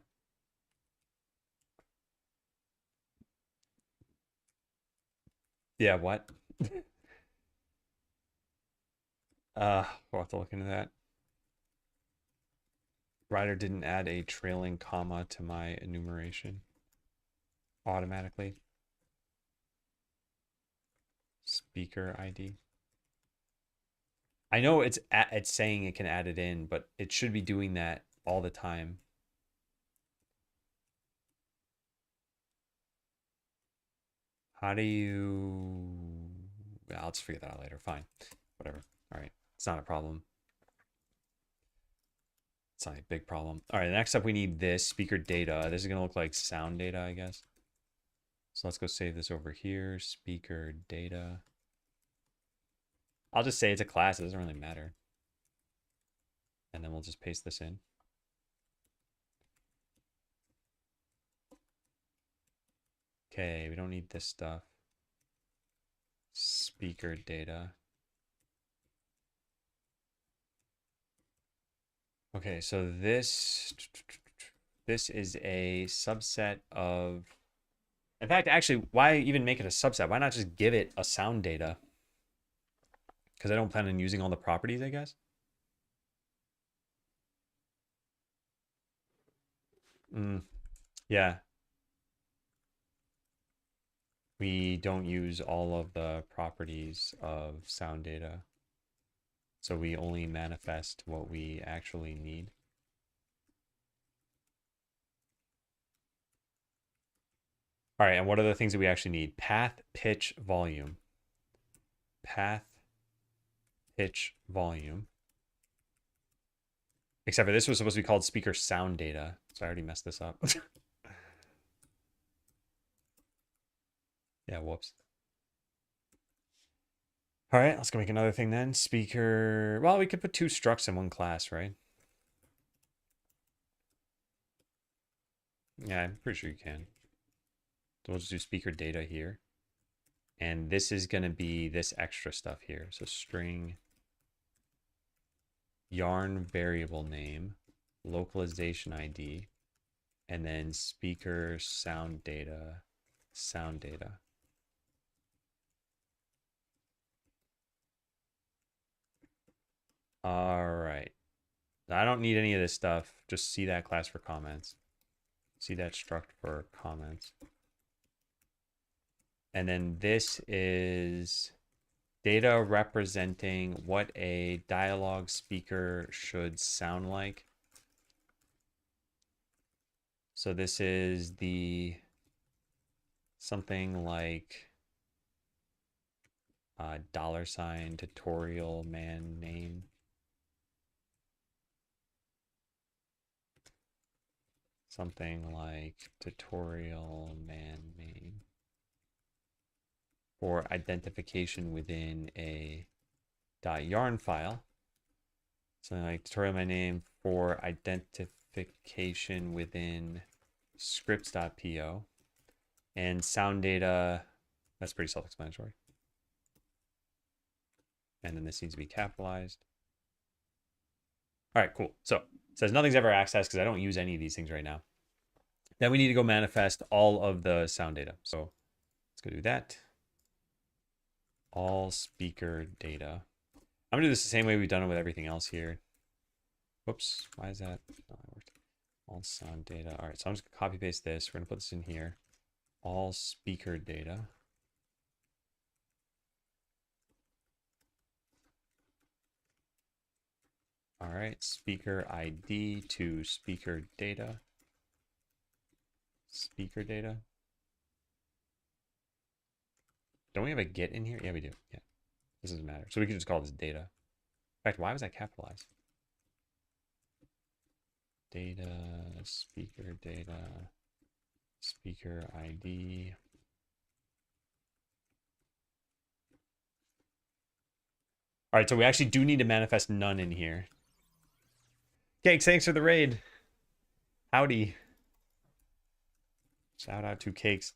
Yeah, what? We'll have to look into that. Writer didn't add a trailing comma to my enumeration automatically. Speaker ID. I know it's saying it can add it in, but it should be doing that all the time. How do you... I'll just figure that out later. Fine. Whatever. All right. It's not a problem. It's not a big problem. All right. Next up, we need this speaker data. This is going to look like sound data, I guess. So let's go save this over here. Speaker data. I'll just say it's a class. It doesn't really matter. And then we'll just paste this in. Okay, we don't need this stuff. Speaker data. Okay, so this is a subset of, in fact, actually, why even make it a subset? Why not just give it a sound data? Because I don't plan on using all the properties, I guess. Yeah. We don't use all of the properties of sound data. So we only manifest what we actually need. All right, and what are the things that we actually need? Path, pitch, volume. Path, pitch, volume. Except for this was supposed to be called speaker sound data. So I already messed this up. Yeah, whoops. All right, let's go make another thing then. Speaker. Well, we could put 2 structs in one class, right? Yeah, I'm pretty sure you can. So we'll just do speaker data here. And this is going to be this extra stuff here. So string yarn variable name, localization ID, and then speaker sound data, sound data. All right. I don't need any of this stuff. Just see that class for comments. See that struct for comments. And then this is data representing what a dialogue speaker should sound like. So this is the something like $ tutorial man name. Something like tutorial man name for identification within a .yarn file. Something like tutorial my name for identification within scripts.po. And sound data, that's pretty self-explanatory. And then this needs to be capitalized. All right, cool. So it says nothing's ever accessed because I don't use any of these things right now. Then we need to go manifest all of the sound data. So let's go do that. All speaker data. I'm gonna do this the same way we've done it with everything else here. Whoops, why is that? Oh, that worked. All sound data. All right, so I'm just gonna copy paste this. We're gonna put this in here. All speaker data. All right, speaker ID to speaker data. Speaker data. Don't we have a get in here? Yeah, we do. Yeah, this doesn't matter. So we can just call this data. In fact, why was that capitalized? Data, speaker data, speaker ID. All right, so we actually do need to manifest none in here. Cakes, thanks for the raid. Howdy. Shout out to Cakes.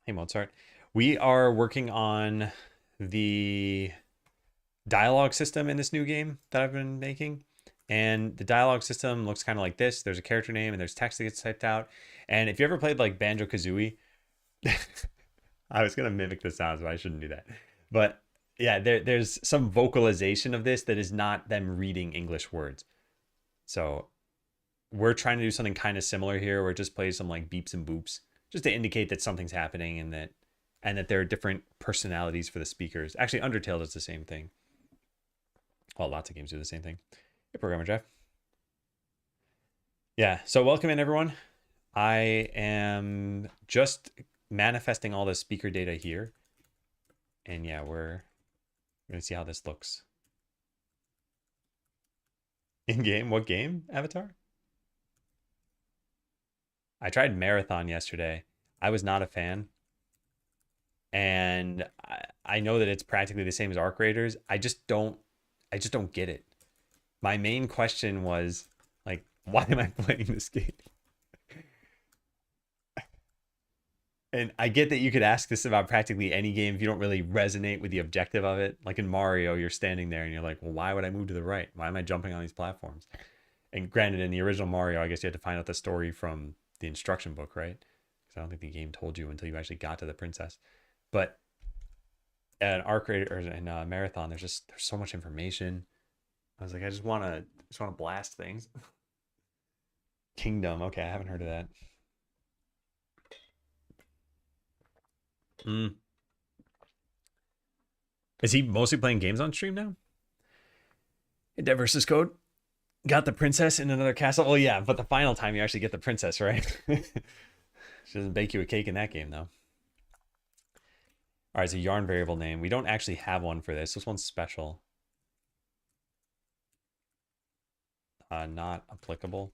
Hey, Mozart. We are working on the dialogue system in this new game that I've been making. And the dialogue system looks kind of like this. There's a character name and there's text that gets typed out. And if you ever played like Banjo-Kazooie, I was going to mimic the sounds, but I shouldn't do that. But yeah, there's some vocalization of this that is not them reading English words. So we're trying to do something kind of similar here where it just plays some like beeps and boops just to indicate that something's happening and that there are different personalities for the speakers. Actually, Undertale does the same thing. Well, lots of games do the same thing. Hey, Programmer Jeff. Yeah, so welcome in, everyone. I am just manifesting all the speaker data here. And yeah, we're going to see how this looks. In-game? What game, Avatar? I tried Marathon yesterday. I was not a fan. And I know that it's practically the same as Arc Raiders. I just don't get it. My main question was like, why am I playing this game? And I get that you could ask this about practically any game if you don't really resonate with the objective of it. Like in Mario, you're standing there and you're like, well, why would I move to the right? Why am I jumping on these platforms? And granted, in the original Mario, I guess you had to find out the story from the instruction book, right? Because I don't think the game told you until you actually got to the princess. But at Arc Raider or in Marathon, there's so much information. I was like, I just want to blast things. Kingdom. Okay, I haven't heard of that. Is he mostly playing games on stream now? Dead versus Code. Got the princess in another castle. Oh yeah, but the final time you actually get the princess, right? She doesn't bake you a cake in that game, though. All right, so yarn variable name. We don't actually have one for this. This one's special. Not applicable.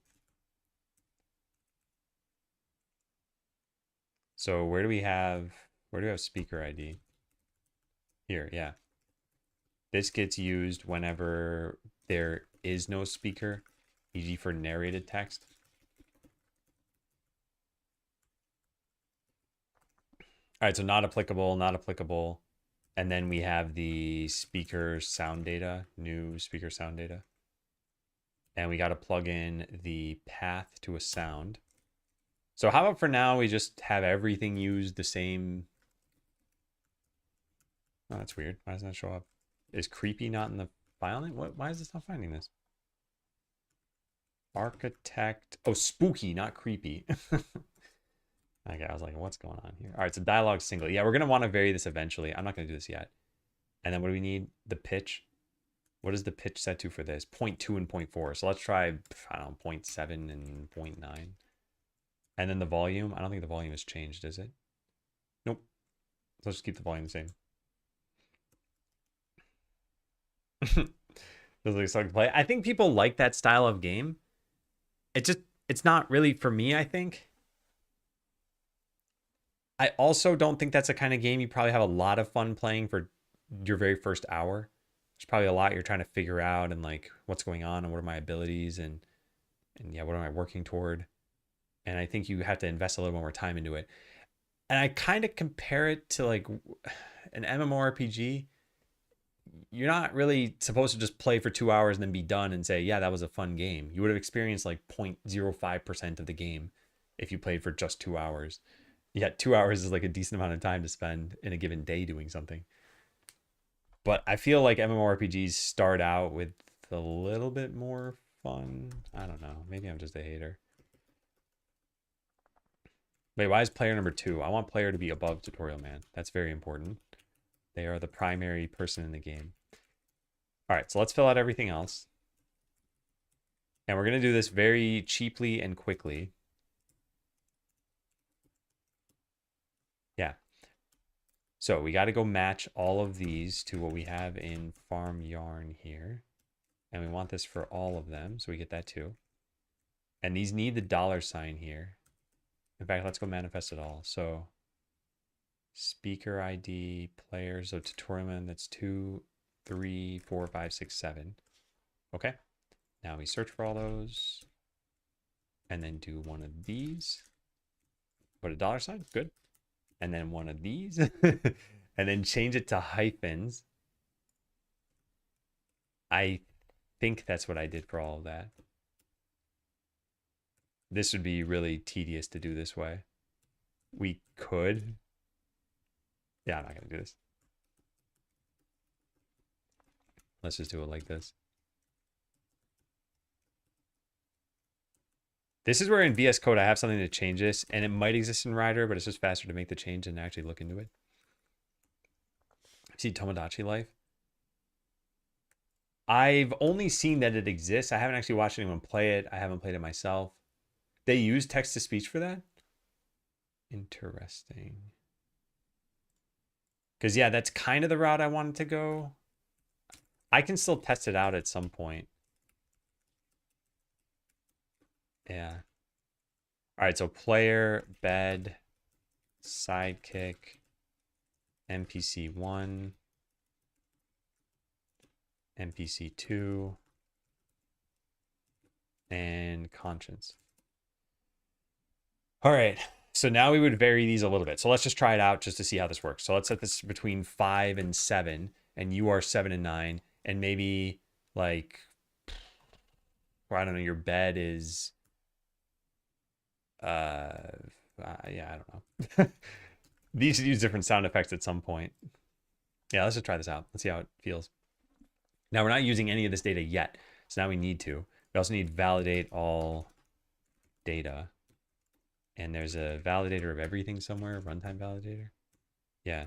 So where do we have speaker ID? Here, yeah. This gets used whenever there is no speaker, e.g. for narrated text. All right, so not applicable, not applicable. And then we have the speaker sound data, new speaker sound data. And we got to plug in the path to a sound. So how about for now, we just have everything use the same. Oh, that's weird. Why doesn't that show up? Is creepy not in the file name? What? Why is this not finding this? Architect. Oh, spooky, not creepy. Okay, I was like, what's going on here? All right, so dialogue single. Yeah, we're going to want to vary this eventually. I'm not going to do this yet. And then what do we need? The pitch. What is the pitch set to for this? 0.2 and 0.4. So let's try, I don't know, 0.7 and 0.9. And then the volume. I don't think the volume has changed, is it? Nope. So let's just keep the volume the same. Does like suck to play. I think people like that style of game. It's not really for me, I think. I also don't think that's a kind of game you probably have a lot of fun playing for your very first hour. There's probably a lot you're trying to figure out and like what's going on and what are my abilities and yeah, what am I working toward? And I think you have to invest a little more time into it. And I kind of compare it to like an MMORPG. You're not really supposed to just play for 2 hours and then be done and say, yeah, that was a fun game. You would have experienced like 0.05% of the game if you played for just 2 hours. Yeah, 2 hours is like a decent amount of time to spend in a given day doing something. But I feel like MMORPGs start out with a little bit more fun. I don't know. Maybe I'm just a hater. Wait, why is player number 2? I want player to be above tutorial man. That's very important. They are the primary person in the game. All right, so let's fill out everything else. And we're going to do this very cheaply and quickly. Yeah. So we got to go match all of these to what we have in farm yarn here. And we want this for all of them. So we get that too. And these need the $sign here. In fact, let's go manifest it all. So speaker ID, player, so tutorialman, that's 2, 3, 4, 5, 6, 7. Okay. Now we search for all those. And then do one of these. Put a $sign, good. And then one of these. And then change it to hyphens. I think that's what I did for all of that. This would be really tedious to do this way. We could. Yeah, I'm not going to do this. Let's just do it like this. This is where in VS Code I have something to change this, and it might exist in Rider, but it's just faster to make the change and actually look into it. See Tomodachi Life? I've only seen that it exists. I haven't actually watched anyone play it. I haven't played it myself. They use text-to-speech for that? Interesting. Because, yeah, that's kind of the route I wanted to go. I can still test it out at some point. Yeah. All right, so player, bed, sidekick, NPC1, NPC2, and conscience. All right, so now we would vary these a little bit. So let's just try it out just to see how this works. So let's set this between 5 and 7, and you are 7 and 9, and maybe like, I don't know, your bed is, yeah, I don't know. These should use different sound effects at some point. Yeah, let's just try this out. Let's see how it feels. Now we're not using any of this data yet, so now we need to. We also need validate all data. And there's a validator of everything somewhere, runtime validator. Yeah.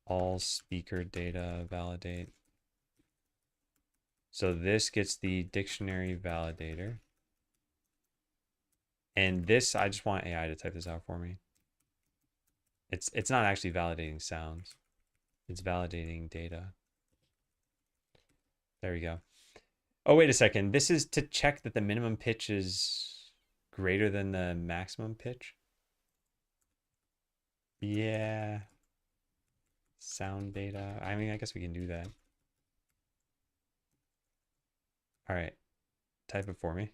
All speaker data validate. So this gets the dictionary validator. And this, I just want AI to type this out for me. It's not actually validating sounds. It's validating data. There we go. Oh, wait a second. This is to check that the minimum pitch is greater than the maximum pitch. Yeah. Sound data. I mean, I guess we can do that. All right. Type it for me.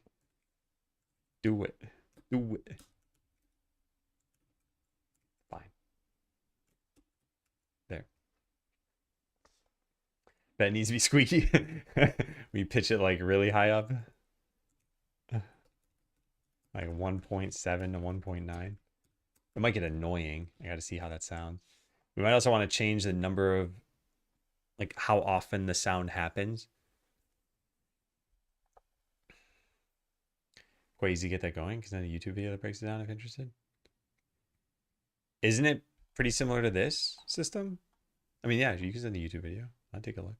Do it. Do it. Fine. There. That needs to be squeaky. We pitch it like really high up. Like 1.7 to 1.9. It might get annoying. I got to see how that sounds. We might also want to change the number of, like, how often the sound happens. Quite easy to get that going because then a YouTube video that breaks it down if interested. Isn't it pretty similar to this system? I mean, yeah, you can send a YouTube video. I'll take a look.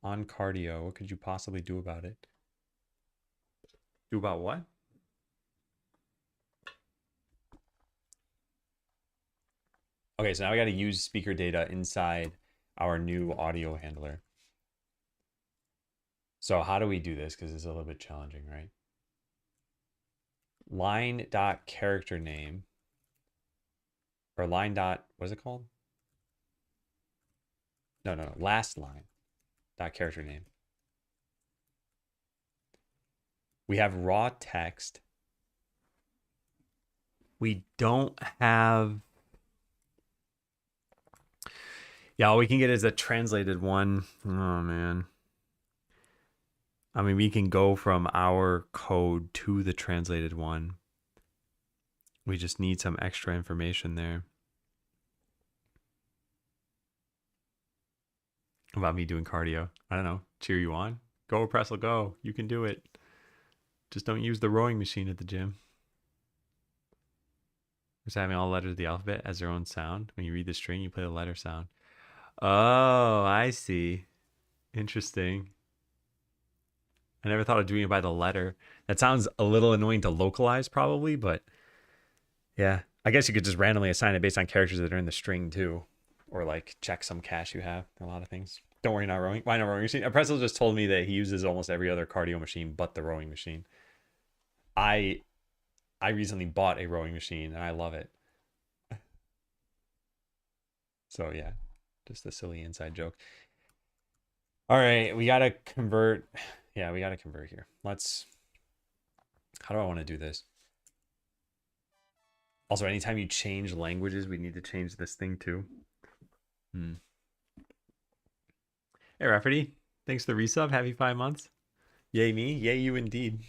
On cardio, what could you possibly do about it? Do about what? Okay, so now we got to use speaker data inside our new audio handler. So how do we do this? Because it's a little bit challenging, right? Line dot character name, or line dot, what is it called? No, last line dot character name. We have raw text. We don't have, yeah, all we can get is a translated one. Oh man. I mean, we can go from our code to the translated one. We just need some extra information there. About me doing cardio. I don't know. Cheer you on. Go, Pressel, go. You can do it. Just don't use the rowing machine at the gym. Just having all letters of the alphabet as their own sound. When you read the string, you play the letter sound. Oh, I see. Interesting. I never thought of doing it by the letter. That sounds a little annoying to localize probably, but yeah. I guess you could just randomly assign it based on characters that are in the string too. Or like check some cache you have. A lot of things. Don't worry, not rowing. Why not rowing machine? Pretzel just told me that he uses almost every other cardio machine but the rowing machine. I recently bought a rowing machine and I love it. So yeah, just a silly inside joke. All right, we gotta convert. Yeah, we gotta convert here. How do I want to do this? Also, anytime you change languages, we need to change this thing too. Hey, Rafferty. Thanks for the resub. Happy 5 months. Yay me. Yay you indeed.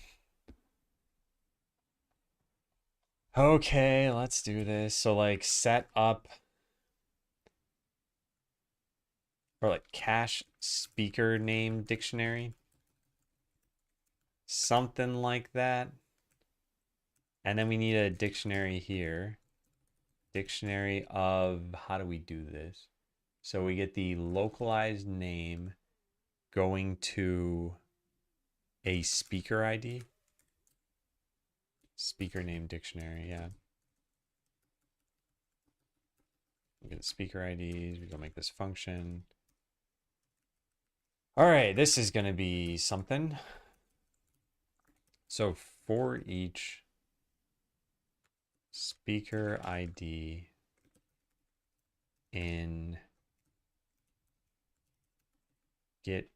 Okay, let's do this. So like set up or like cache speaker name dictionary. Something like that. And then we need a dictionary here. Dictionary of, how do we do this? So we get the localized name going to a speaker ID. Speaker name dictionary, yeah. We get speaker IDs. We go make this function. All right, this is going to be something. So for each speaker ID in get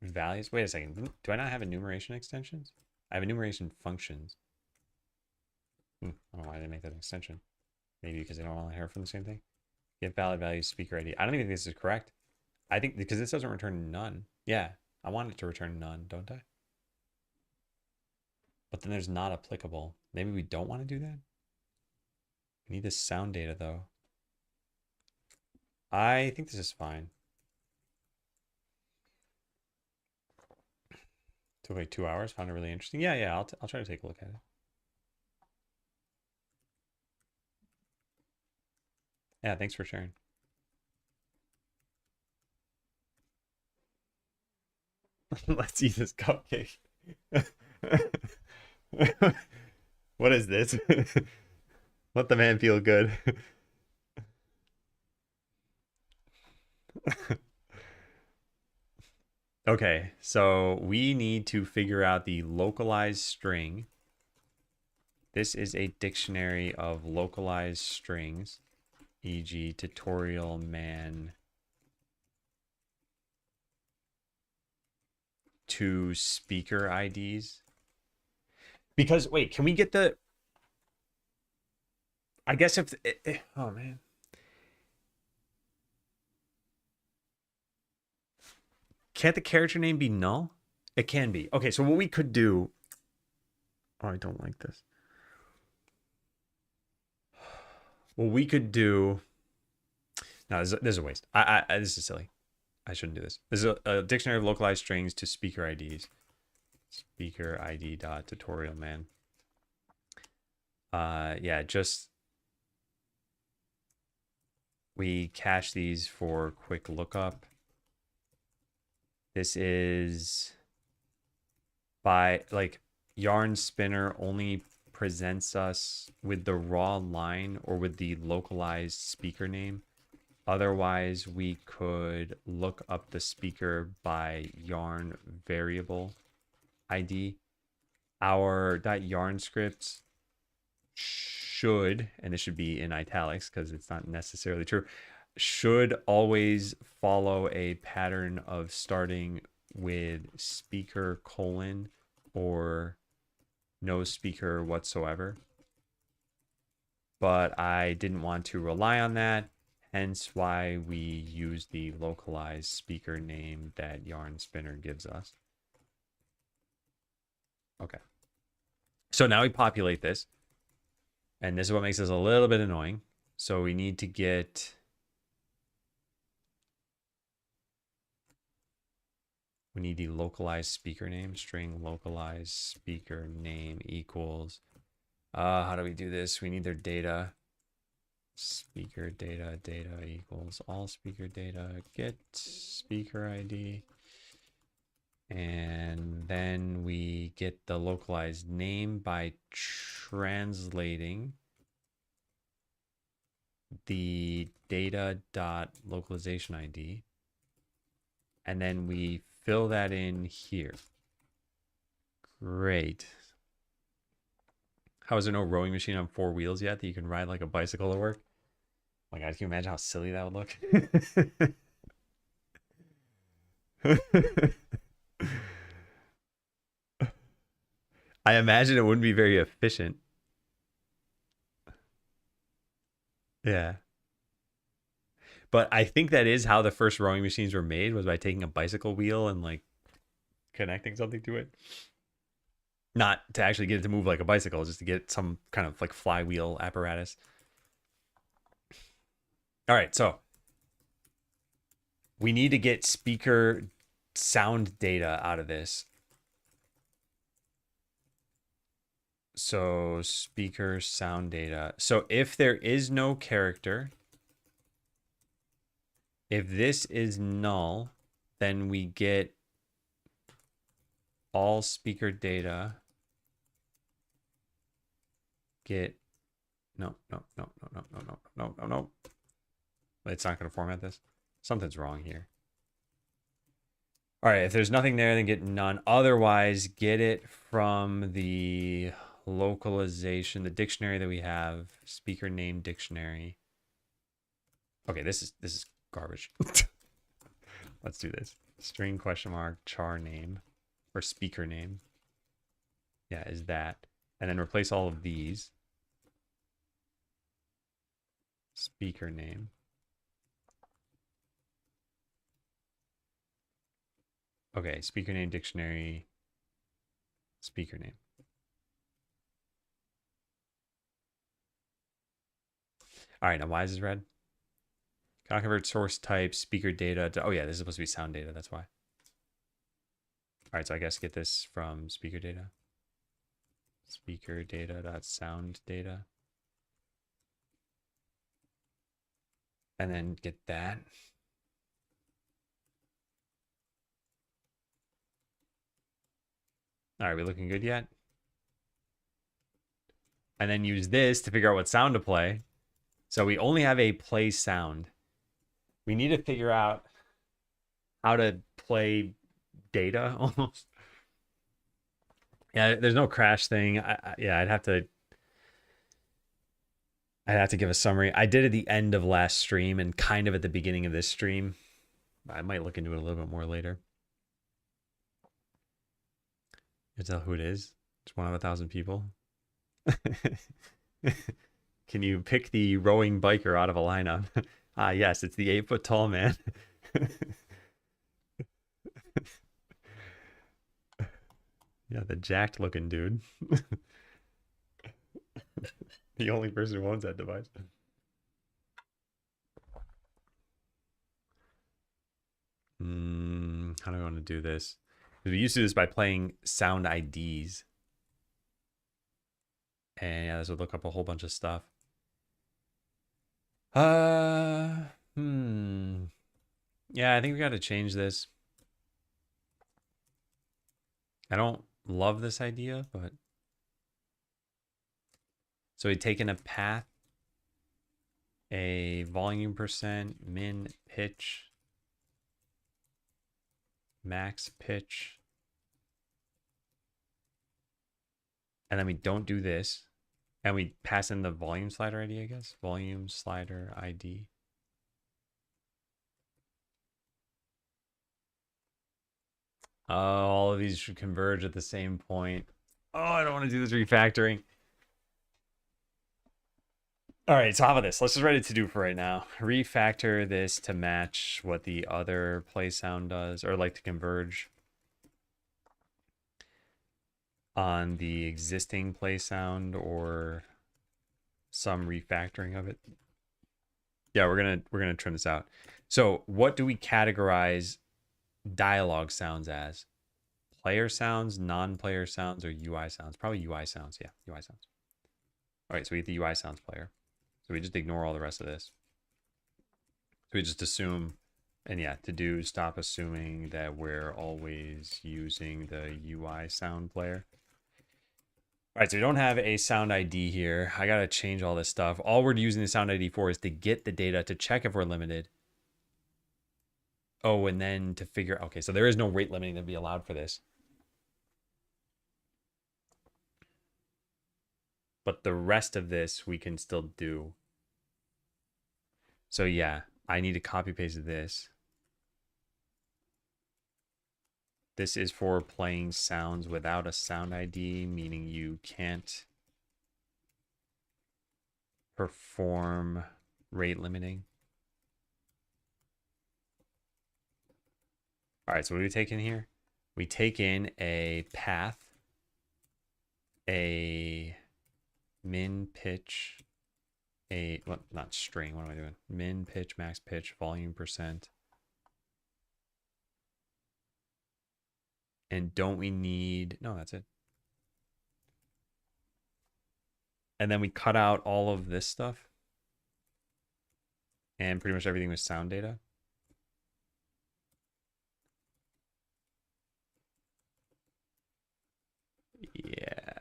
values. Wait a second. Do I not have enumeration extensions? I have enumeration functions. I don't know why they make that an extension. Maybe because they don't want to hear from the same thing. Get valid values speaker ID. I don't even think this is correct. I think because this doesn't return none. Yeah, I want it to return none, don't I? But then there's not applicable. Maybe we don't want to do that. We need this sound data though. I think this is fine. Took like 2 hours. Found it really interesting. Yeah. I'll try to take a look at it. Yeah, thanks for sharing. Let's eat this cupcake. What is this? Let the man feel good. Okay, so we need to figure out the localized string. This is a dictionary of localized strings, e.g. tutorial man to speaker IDs. Because wait, can we get the I guess if oh man. Can't the character name be null? It can be. Okay, so what we could do. Oh, I don't like this. What we could do. No, this is a waste. This is silly. I shouldn't do this. This is a dictionary of localized strings to speaker IDs. Speaker ID dot tutorial man. Yeah, just we cache these for quick lookup. This is by like yarn spinner only presents us with the raw line or with the localized speaker name. Otherwise, we could look up the speaker by yarn variable ID. Our .yarn scripts should, and this should be in italics because it's not necessarily true, should always follow a pattern of starting with speaker colon or no speaker whatsoever. But I didn't want to rely on that, hence why we use the localized speaker name that yarn spinner gives us. Okay. So now we populate this. And this is what makes this a little bit annoying. So we need to get... We need the localized speaker name. String localized speaker name equals... how do we do this? We need their data. Speaker data equals all speaker data. Get speaker ID. And then we get the localized name by translating the data dot localization ID. And then we fill that in here. Great. How is there no rowing machine on 4 wheels yet that you can ride like a bicycle to work? Oh my God, can you imagine how silly that would look? I imagine it wouldn't be very efficient. Yeah. But I think that is how the first rowing machines were made, was by taking a bicycle wheel and like connecting something to it. Not to actually get it to move like a bicycle, just to get some kind of like flywheel apparatus. All right, so we need to get speaker sound data out of this. So speaker sound data. So if there is no character, if this is null, then we get all speaker data. Get no. It's not going to format this. Something's wrong here. All right, if there's nothing there, then get none. Otherwise, get it from the localization, the dictionary that we have, speaker name dictionary. Okay, this is garbage. Let's do this. String question mark char name or speaker name. Yeah, is that. And then replace all of these. Speaker name. Okay, speaker name dictionary. Speaker name. All right, now why is this red? Cannot convert source type, speaker data to, oh yeah, this is supposed to be sound data, that's why. All right, so I guess get this from speaker data. Speaker data dot sound data. And then get that. All right, we looking good yet? And then use this to figure out what sound to play. So we only have a play sound. We need to figure out how to play data almost. Yeah, there's no crash thing. Yeah, I'd have to give a summary. I did at the end of last stream and kind of at the beginning of this stream. I might look into it a little bit more later. You tell who it is. It's one of 1,000 people. Can you pick the rowing biker out of a lineup? Ah, yes, it's the 8-foot tall man. Yeah, the jacked looking dude. The only person who owns that device. How do I want to do this? We used to do this by playing sound IDs. And yeah, this would look up a whole bunch of stuff. Yeah, I think we got to change this. I don't love this idea, but so we've taken a path, a volume percent, min pitch, max pitch, and then we don't do this, and we pass in the volume slider ID, I guess. Volume slider ID. All of these should converge at the same point. Oh, I don't want to do this refactoring. All right, so how about this? Let's just write it to do for right now. Refactor this to match what the other play sound does, or like to converge on the existing play sound or some refactoring of it. Yeah, we're gonna trim this out. So what do we categorize dialogue sounds as? Player sounds, non-player sounds, or UI sounds? Probably UI sounds. Yeah, UI sounds. All right, so we get the UI sounds player. So we just ignore all the rest of this. So we just assume, and yeah, to do, stop assuming that we're always using the UI sound player. All right, so we don't have a sound ID here. I got to change all this stuff. All we're using the sound ID for is to get the data to check if we're limited. Oh, and then to figure, okay, so there is no rate limiting to be allowed for this. But the rest of this we can still do. So yeah, I need to copy paste this. This is for playing sounds without a sound ID, meaning you can't perform rate limiting. All right, so what do we take in here? We take in a path, a min pitch, a, well, not string, what am I doing? Min pitch, max pitch, volume percent. And don't we need, no, that's it. And then we cut out all of this stuff. And pretty much everything was sound data. Yeah.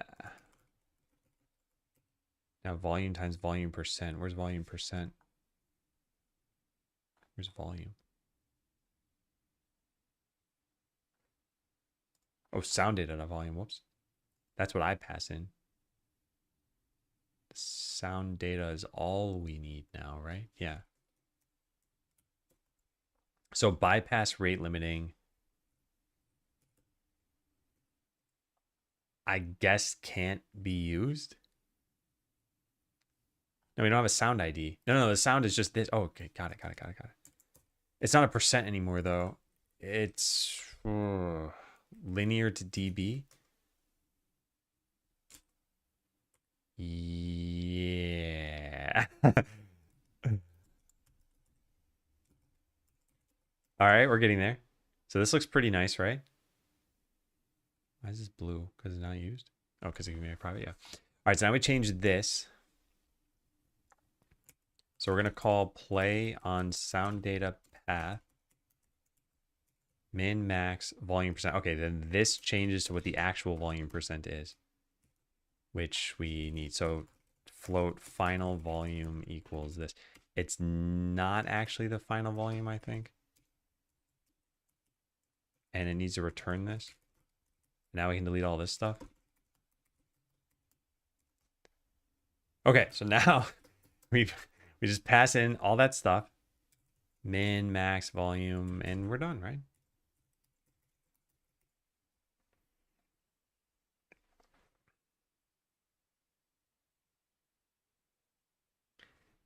Now volume times volume percent. Where's volume percent? Where's volume? Oh, sound data, not volume. Whoops. That's what I pass in. The sound data is all we need now, right? Yeah. So bypass rate limiting, I guess, can't be used. No, we don't have a sound ID. No, the sound is just this. Oh, okay, got it. It's not a percent anymore, though. It's linear to dB. Yeah. All right, we're getting there. So this looks pretty nice, right? Why is this blue? Because it's not used? Oh, because it can be private, yeah. All right, so now we change this. So we're going to call play on sound data path Min, max, volume percent. Okay, then this changes to what the actual volume percent is, which we need. So float final volume equals this. It's not actually the final volume, I think. And it needs to return this. Now we can delete all this stuff. Okay, so now we just pass in all that stuff. Min, max, volume, and we're done, right?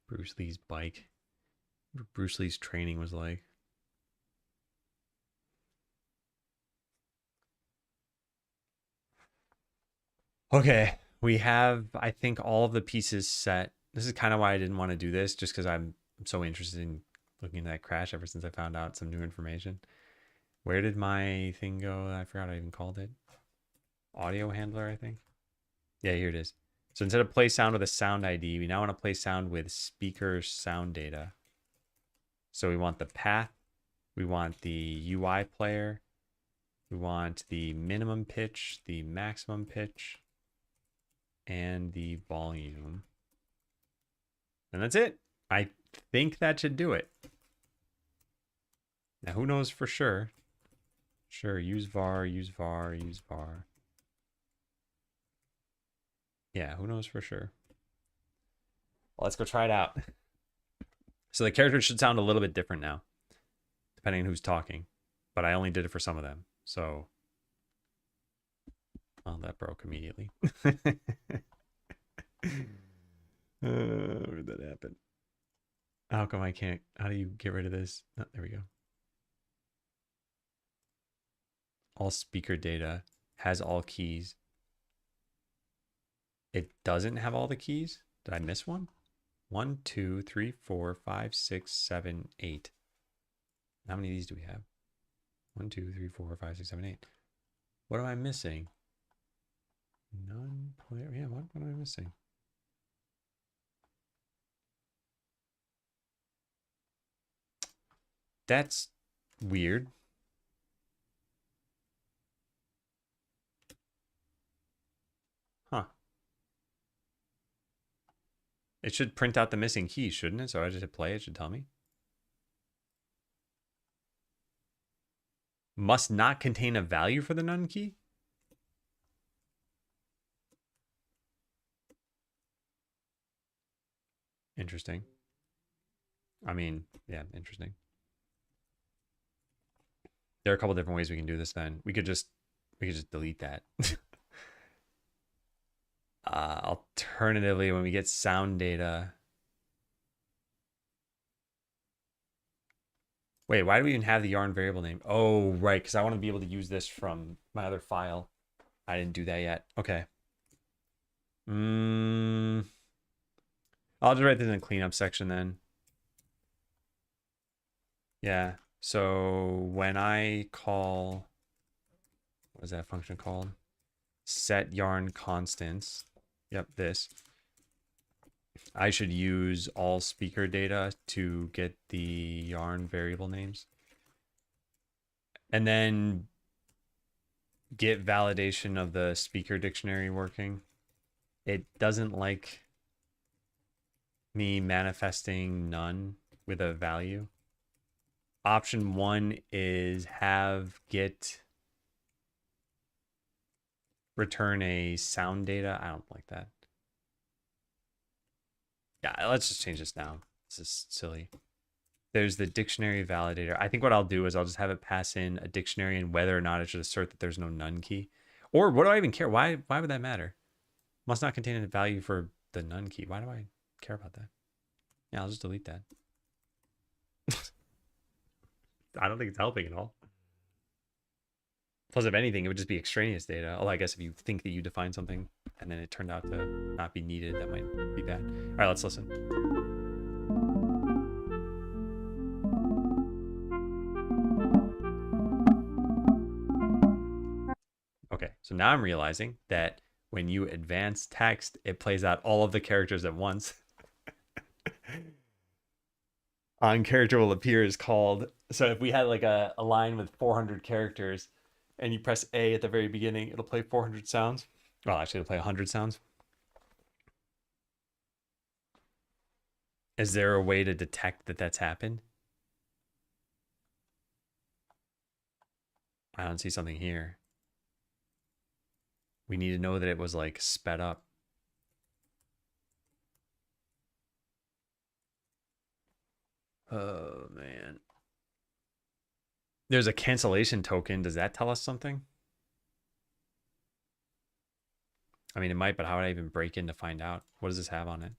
Bruce Lee's bike. Bruce Lee's training was like. Okay, we have, I think, all of the pieces set. This is kind of why I didn't want to do this, just because I'm so interested in looking at that crash ever since I found out some new information. Where did my thing go? I forgot I even called it. Audio handler, I think. Yeah, here it is. So instead of play sound with a sound ID, we now want to play sound with speaker sound data. So we want the path, we want the UI player, we want the minimum pitch, the maximum pitch, and the volume. And that's it. I think that should do it. Now, who knows for sure? Sure, use var, use var, use var. Yeah, who knows for sure? Well, let's go try it out. So the characters should sound a little bit different now, depending on who's talking. But I only did it for some of them. So, well, that broke immediately. Where'd that happen? How come I can't? How do you get rid of this? Oh, there we go. All speaker data has all keys. It doesn't have all the keys? Did I miss one? 1, 2, 3, 4, 5, 6, 7, 8. How many of these do we have? 1, 2, 3, 4, 5, 6, 7, 8. What am I missing? None player. Yeah, what am I missing? That's weird. Huh. It should print out the missing keys, shouldn't it? So I just hit play, it should tell me. Must not contain a value for the none key? Interesting. I mean, yeah, interesting. There are a couple different ways we can do this then. We could just delete that. Alternatively, when we get sound data. Wait, why do we even have the yarn variable name? Oh, right, because I want to be able to use this from my other file. I didn't do that yet. Okay. I'll just write this in the cleanup section then. Yeah. So when I call, what is that function called? Set yarn constants. Yep, this. I should use all speaker data to get the yarn variable names. And then get validation of the speaker dictionary working. It doesn't like me manifesting none with a value. Option 1 is have get return a sound data. I don't like that. Yeah, let's just change this now. This is silly. There's the dictionary validator. I think what I'll do is I'll just have it pass in a dictionary and whether or not it should assert that there's no none key. Or what do I even care? Why would that matter? Must not contain a value for the none key. Why do I care about that? Yeah, I'll just delete that. I don't think it's helping at all. Plus, if anything, it would just be extraneous data. Oh, I guess if you think that you define something and then it turned out to not be needed, that might be bad. All right, let's listen. Okay, so now I'm realizing that when you advance text, it plays out all of the characters at once. On character will appear is called So if we had like a line with 400 characters and you press A at the very beginning, it'll play 400 sounds. Well, actually, it'll play 100 sounds. Is there a way to detect that that's happened? I don't see something here. We need to know that it was like sped up. Oh, man. There's a cancellation token. Does that tell us something? I mean, it might, but how would I even break in to find out? What does this have on it?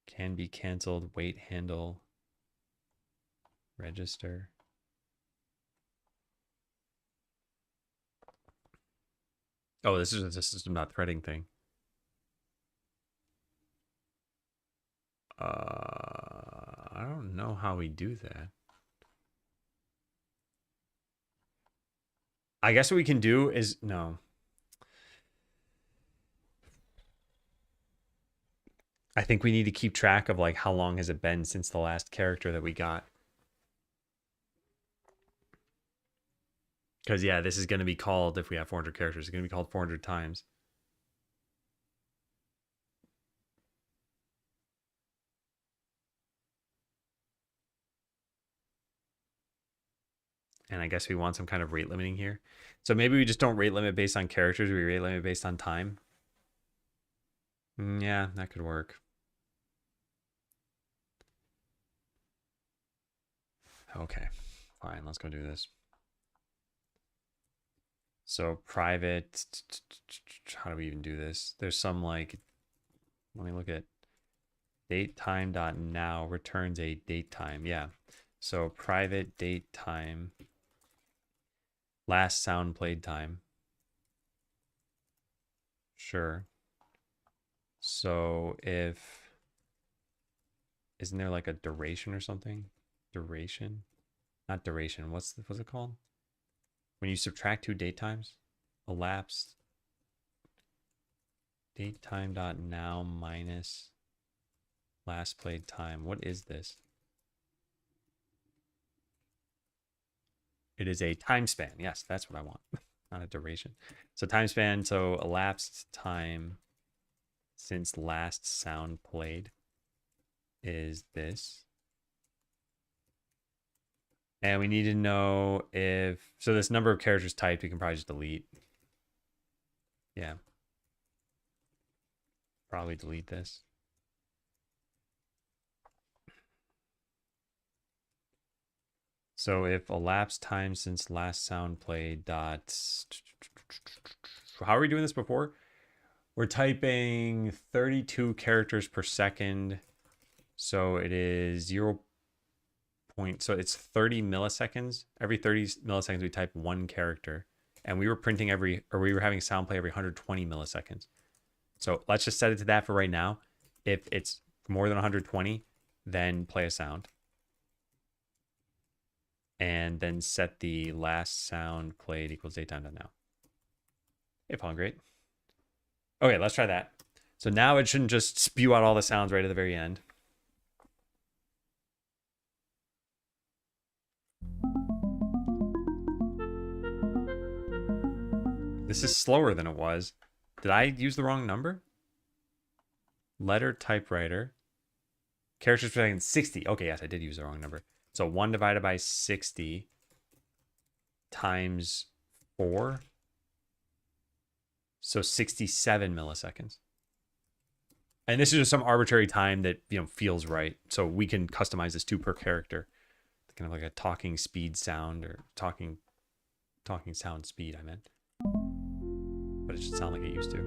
Can be canceled. Wait handle. Register. Oh, this is a system not threading thing. I don't know how we do that. I guess what we can do is no. I think we need to keep track of like how long has it been since the last character that we got. Because yeah, this is going to be called, if we have 400 characters, it's going to be called 400 times. And I guess we want some kind of rate limiting here. So maybe we just don't rate limit based on characters, we rate limit based on time. Yeah, that could work. Okay, fine, let's go do this. So private, how do we even do this? There's some like, let me look at date time dot now returns a date time. Yeah. So private date time, last sound played time. Sure. So if, isn't there like a duration or something? Duration? Not duration. What's it called? When you subtract two date times? Elapsed date time dot now minus last played time. What is this? It is a time span. Yes, that's what I want. Not a duration. So time span, so elapsed time since last sound played is this. And we need to know if, so this number of characters typed, we can probably just delete. Yeah. Probably delete this. So if elapsed time since last sound played dot, how are we doing this before? We're typing 32 characters per second. So it is 0. So it's 30 milliseconds. Every 30 milliseconds, we type one character. And we were printing we were having sound play every 120 milliseconds. So let's just set it to that for right now. If it's more than 120, then play a sound. And then set the last sound played equals datetime.now. Hey, Paul, great. Okay, let's try that. So now it shouldn't just spew out all the sounds right at the very end. This is slower than it was. Did I use the wrong number? Letter typewriter. Characters per second, 60. Okay, yes, I did use the wrong number. So 1 divided by 60 times 4. So 67 milliseconds. And this is just some arbitrary time that, feels right. So we can customize this to per character. Kind of like a talking speed sound or talking sound speed, I meant. But it should sound like it used to.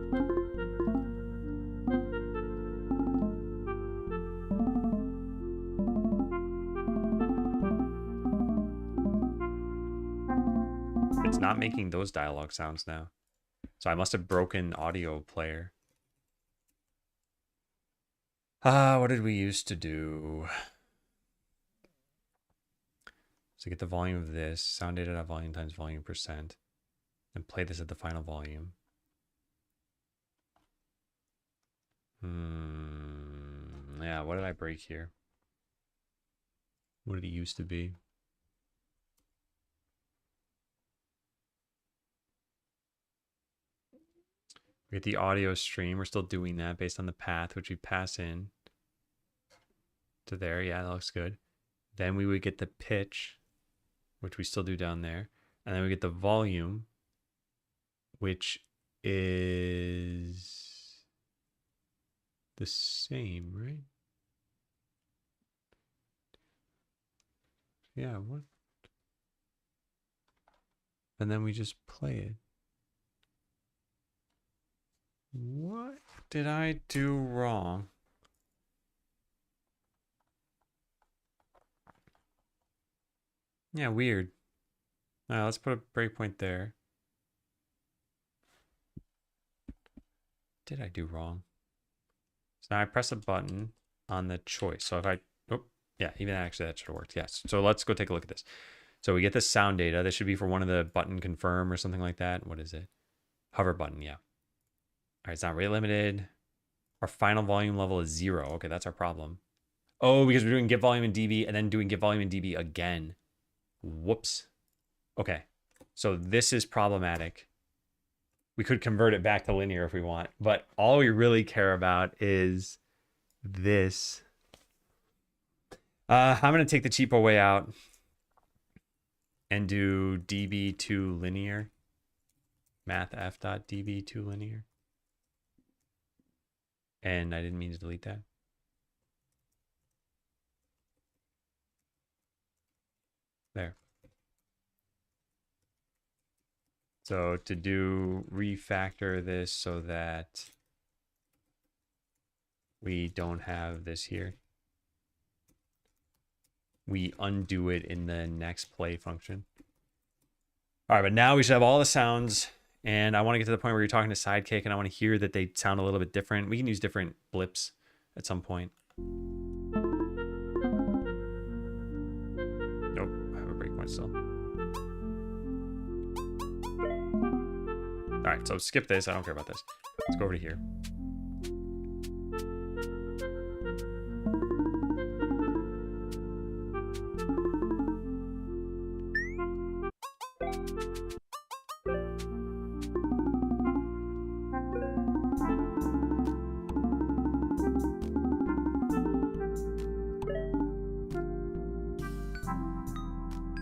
It's not making those dialogue sounds now. So I must have broken audio player. What did we used to do? So get the volume of this, sound data volume times volume percent, and play this at the final volume. Yeah, what did I break here? what did it used to be? We get the audio stream. We're still doing that based on the path, which we pass in to there. Yeah, that looks good. Then we would get the pitch, which we still do down there. And then we get the volume, which is the same, right? Yeah, what? And then we just play it. What did I do wrong? Yeah, weird. All right, let's put a breakpoint there. Did I do wrong? So now I press a button on the choice. So if I, oh, yeah, even actually that should have worked. Yes. So let's go take a look at this. So we get the sound data. This should be for one of the button confirm or something like that. What is it? Hover button, yeah. All right, it's not rate limited. Our final volume level is 0. Okay, that's our problem. Oh, because we're doing get volume in dB and then doing get volume in dB again. Whoops. Okay, so this is problematic. We could convert it back to linear if we want, but all we really care about is this. I'm going to take the cheapo way out and do dB to linear. Mathf.db to linear. And I didn't mean to delete that. There. So to do refactor this so that we don't have this here, we undo it in the next play function. All right, but now we should have all the sounds, and I want to get to the point where you're talking to Sidekick, and I want to hear that they sound a little bit different. We can use different blips at some point. Nope, I have a breakpoint still. All right, so skip this. I don't care about this. Let's go over to here.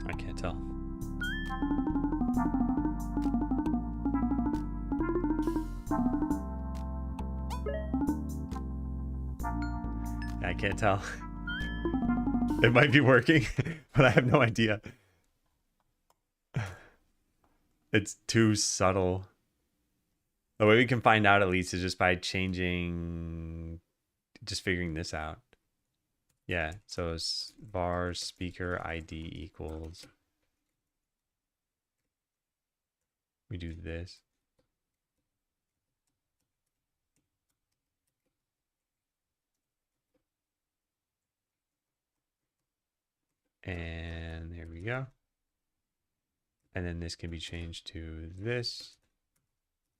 I can't tell. I can't tell. It might be working, but I have no idea. It's too subtle. The way we can find out at least is just by changing, just figuring this out. Yeah, so it's var speaker ID equals. We do this. And there we go. And then this can be changed to this,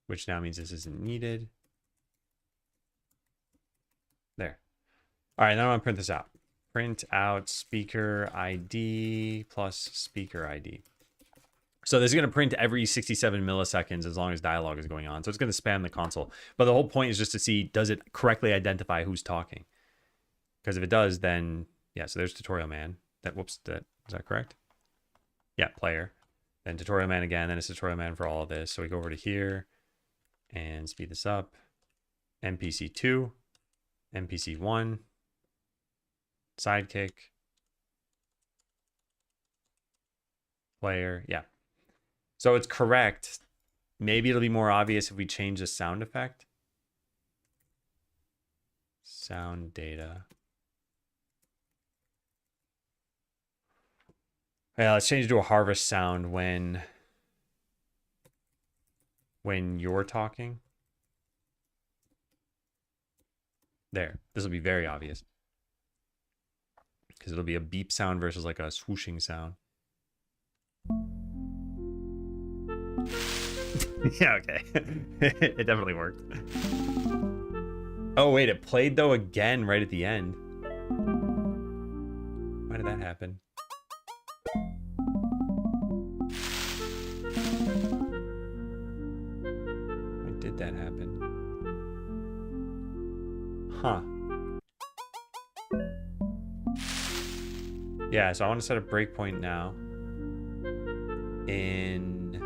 which now means this isn't needed. There. All right, now I'm gonna print this out. Print out speaker ID plus speaker ID. So this is gonna print every 67 milliseconds as long as dialogue is going on. So it's gonna spam the console. But the whole point is just to see, does it correctly identify who's talking? Because if it does, then yeah, so there's tutorial man. Whoops, is that correct? Yeah, player. Then tutorial man again, then it's tutorial man for all of this. So we go over to here and speed this up. MPC2, MPC1, Sidekick, player, yeah. So it's correct. Maybe it'll be more obvious if we change the sound effect. Sound data. Yeah, let's change it to a harvest sound when you're talking. There, this will be very obvious. Because it'll be a beep sound versus like a swooshing sound. Yeah, okay. It definitely worked. Oh, wait, it played though again right at the end. Why did did that happen? Why did that happen? Huh. Yeah, so I want to set a breakpoint now in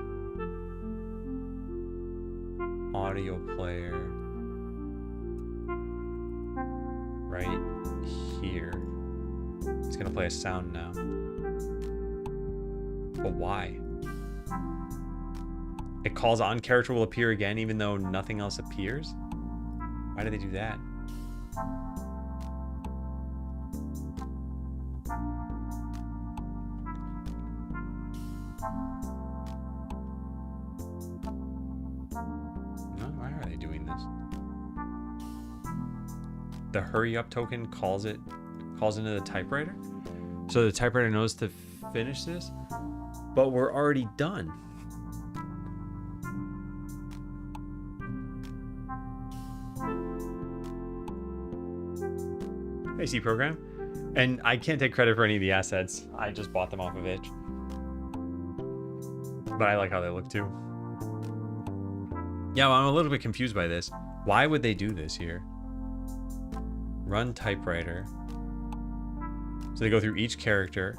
audio player right here. It's gonna play a sound now. But why? It calls on character will appear again even though nothing else appears? Why do they do that? Why are they doing this? The hurry up token calls into the typewriter, so the typewriter knows to finish this, but we're already done. Hey, C program, and I can't take credit for any of the assets. I just bought them off of itch, but I like how they look too. Yeah, well, I'm a little bit confused by this. Why would they do this here? Run typewriter. So they go through each character.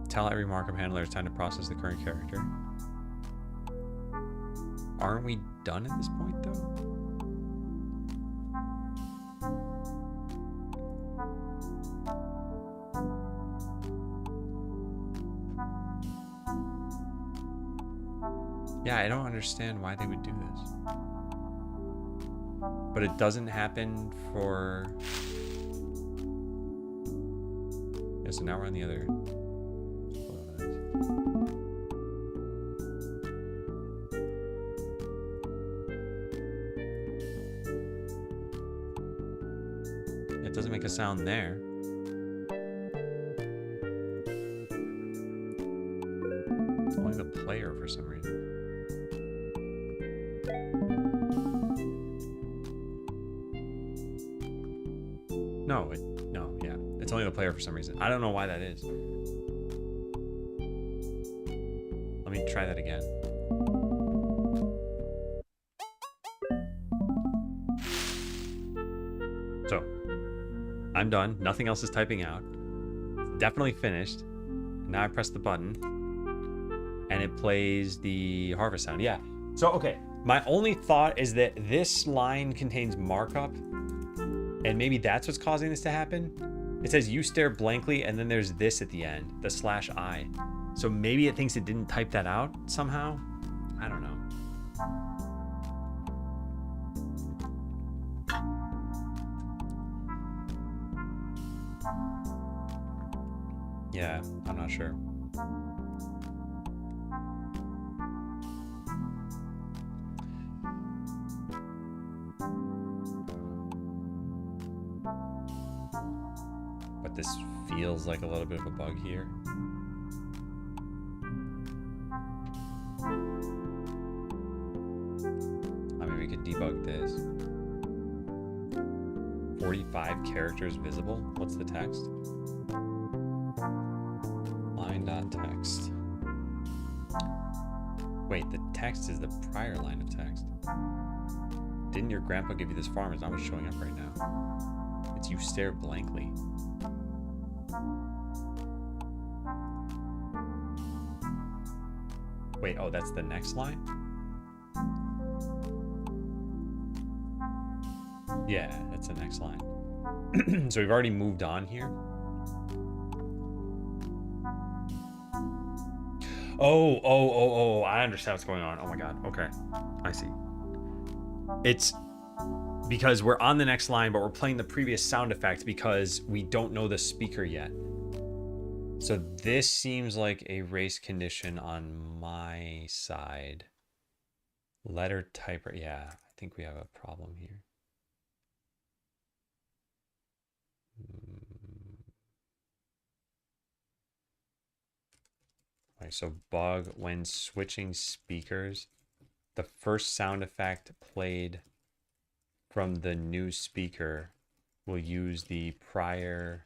Tell every markup handler it's time to process the current character. Aren't we done at this point, though? Yeah, I don't understand why they would do this. But it doesn't happen for... Yeah, so now we're on the other... It doesn't make a sound there. It's only the player for some reason. No, yeah. It's only the player for some reason. I don't know why that is. Let me try that again. So, I'm done. Nothing else is typing out. It's definitely finished. Now I press the button, and it plays the harvest sound. Yeah. So, okay. My only thought is that this line contains markup, and maybe that's what's causing this to happen. It says you stare blankly, and then there's this at the end, the /I. So maybe it thinks it didn't type that out somehow. I don't know. Yeah, I'm not sure. But this feels like a little bit of a bug here. I mean, we could debug this. 45 characters visible. What's the text? Line.text. Wait, the text is the prior line of text. Didn't your grandpa give you this farm? It's not what's showing up right now. It's you stare blankly. Wait, oh, that's the next line? Yeah, that's the next line. So we've already moved on here. Oh, I understand what's going on. Oh my God. Okay. I see. It's because we're on the next line, but we're playing the previous sound effect because we don't know the speaker yet. So this seems like a race condition on my side. Letter typer. Yeah, I think we have a problem here. Right, so bug when switching speakers, the first sound effect played from the new speaker will use the prior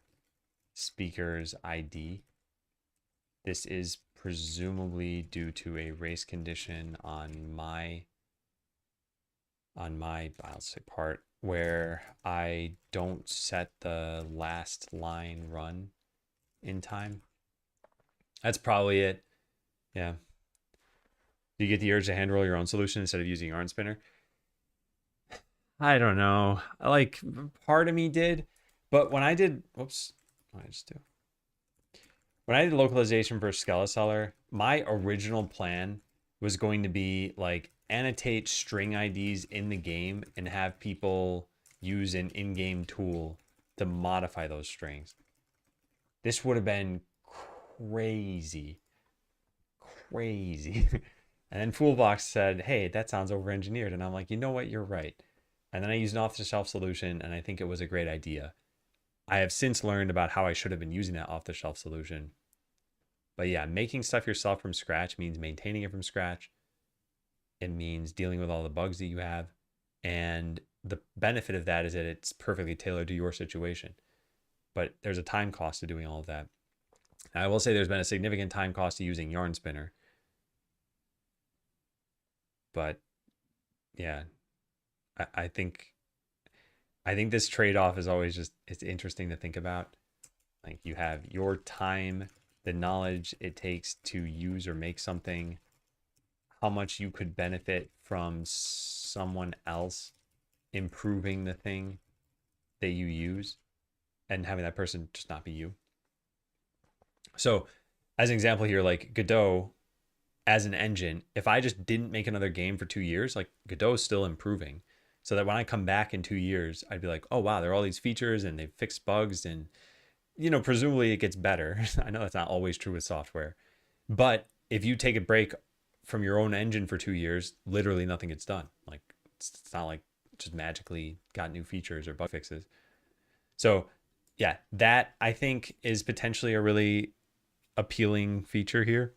speaker's ID. This is presumably due to a race condition on my I'll say part where I don't set the last line run in time. That's probably it. Yeah. Do you get the urge to hand roll your own solution instead of using yarn spinner? I don't know. Like part of me did, but when I did, whoops, what did I just do? When I did localization for Skeleseller, my original plan was going to be like annotate string IDs in the game and have people use an in-game tool to modify those strings. This would have been crazy. Crazy. And then Foolbox said, hey, that sounds over-engineered. And I'm like, you know what? You're right. And then I used an off-the-shelf solution, and I think it was a great idea. I have since learned about how I should have been using that off-the-shelf solution. But yeah, making stuff yourself from scratch means maintaining it from scratch. It means dealing with all the bugs that you have. And the benefit of that is that it's perfectly tailored to your situation. But there's a time cost to doing all of that. Now, I will say there's been a significant time cost to using yarn spinner. But yeah, I think this trade-off is always just, it's interesting to think about. Like you have your time, the knowledge it takes to use or make something, how much you could benefit from someone else improving the thing that you use and having that person just not be you. So as an example here, like Godot as an engine, if I just didn't make another game for 2 years, like Godot is still improving. So that when I come back in 2 years, I'd be like, oh, wow, there are all these features and they've fixed bugs and, you know, presumably it gets better. I know that's not always true with software. But if you take a break from your own engine for 2 years, literally nothing gets done. Like, it's not like just magically got new features or bug fixes. So, yeah, that I think is potentially a really appealing feature here.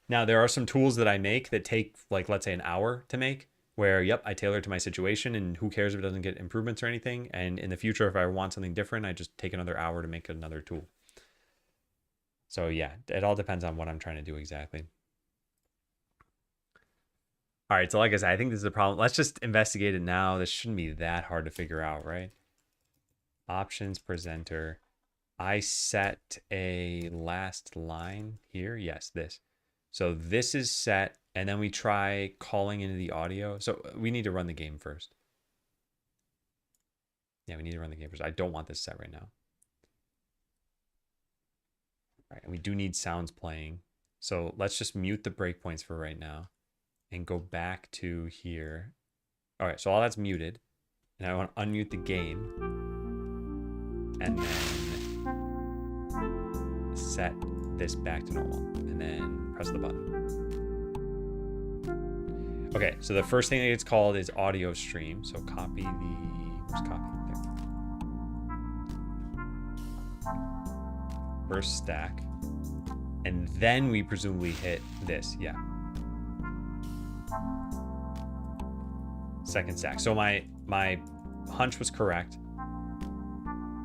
Now, there are some tools that I make that take, like, let's say an hour to make, where, yep, I tailor it to my situation and who cares if it doesn't get improvements or anything. And in the future, if I want something different, I just take another hour to make another tool. So yeah, it all depends on what I'm trying to do exactly. All right, so like I said, I think this is a problem. Let's just investigate it now. This shouldn't be that hard to figure out, right? Options, presenter. I set a last line here. Yes, this. So this is set, and then we try calling into the audio. So we need to run the game first. Yeah, we need to run the game first. I don't want this set right now. All right, and we do need sounds playing. So let's just mute the breakpoints for right now and go back to here. All right, so all that's muted. And I want to unmute the game. And then set this back to normal. And then press the button. Okay, so the first thing that gets called is audio stream. So copy the, where's copy? There. First stack. And then we presumably hit this, yeah. Second stack. So my hunch was correct.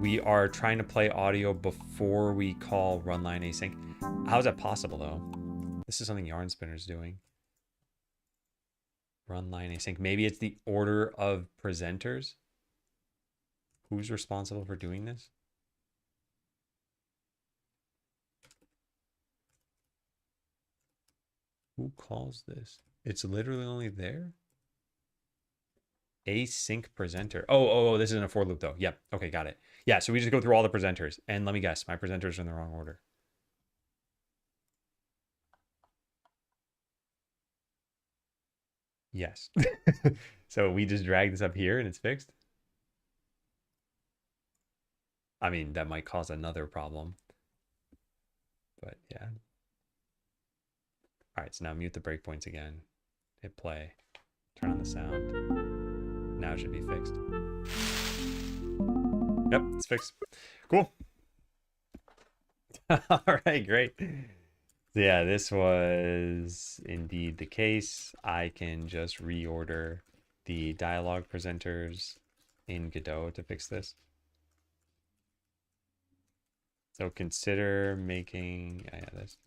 We are trying to play audio before we call run line async. How is that possible though? This is something Yarn Spinner's doing. Run line async. Maybe it's the order of presenters. Who's responsible for doing this? Who calls this? It's literally only there. Async presenter. Oh, this isn't a for loop though. Yep. Okay, got it. Yeah, so we just go through all the presenters. And let me guess, my presenters are in the wrong order. Yes. So we just drag this up here and it's fixed. I mean, that might cause another problem. But yeah. All right, so now mute the breakpoints again. Hit play. Turn on the sound. Now it should be fixed. Yep, it's fixed. Cool. All right, great. So yeah, this was indeed the case. I can just reorder the dialogue presenters in Godot to fix this. So consider making, yeah, this.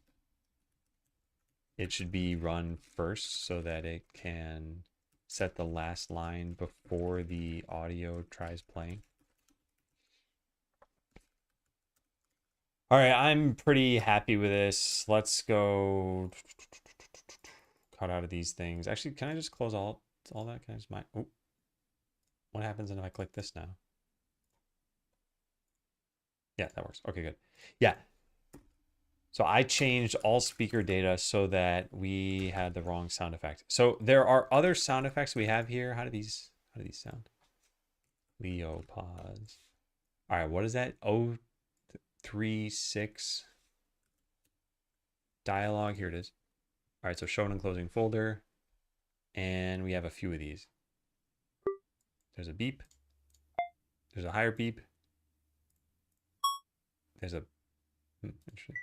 It should be run first so that it can set the last line before the audio tries playing. All right, I'm pretty happy with this. Let's go cut out of these things. Actually, can I just close all that? Can I just oh, what happens if I click this now? Yeah, that works. Okay, good. Yeah. So I changed all speaker data so that we had the wrong sound effect. So there are other sound effects we have here. How do these sound? Leo pause. All right, what is that? 036 dialogue. Here it is. All right, so showing and closing folder. And we have a few of these. There's a beep. There's a higher beep. There's a interesting.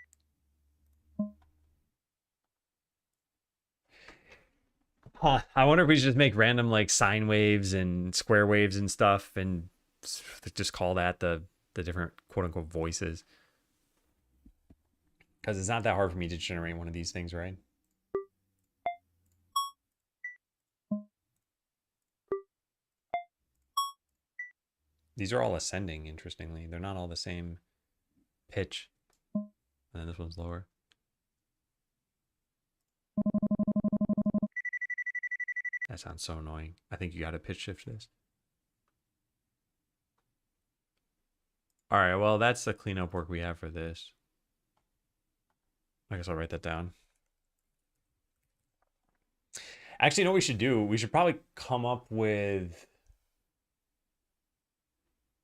Huh. I wonder if we should just make random like sine waves and square waves and stuff and just call that the different quote unquote voices. Because it's not that hard for me to generate one of these things, right? These are all ascending, interestingly. They're not all the same pitch. And then this one's lower. That sounds so annoying. I think you got to pitch shift this. All right, well, that's the cleanup work we have for this. I guess I'll write that down. Actually, you know what we should do? We should probably come up with...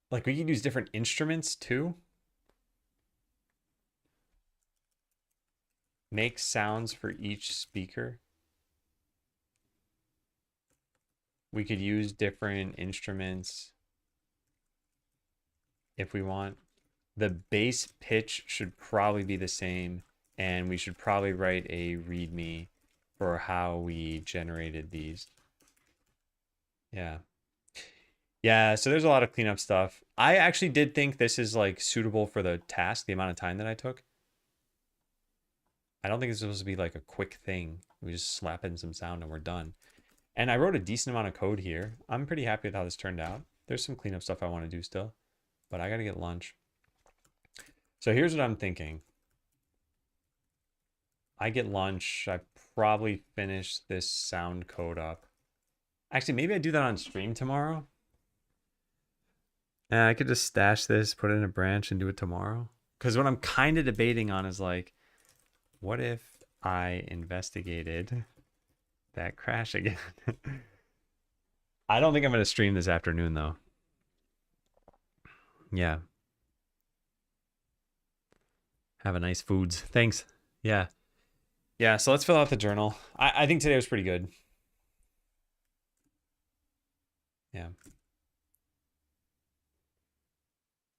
Like, we could use different instruments, too. Make sounds for each speaker. We could use different instruments if we want. The bass pitch should probably be the same, and we should probably write a README for how we generated these. Yeah. Yeah, so there's a lot of cleanup stuff. I actually did think this is like suitable for the task, the amount of time that I took. I don't think it's supposed to be like a quick thing. We just slap in some sound and we're done. And I wrote a decent amount of code here. I'm pretty happy with how this turned out. There's some cleanup stuff I want to do still, but I got to get lunch. So here's what I'm thinking. I get lunch. I probably finish this sound code up. Actually, maybe I do that on stream tomorrow. And I could just stash this, put it in a branch, and do it tomorrow. Because what I'm kind of debating on is like, what if I investigated that crash again? I don't think I'm going to stream this afternoon, though. Yeah. Have a nice foods. Thanks. Yeah. Yeah, so let's fill out the journal. I think today was pretty good. Yeah.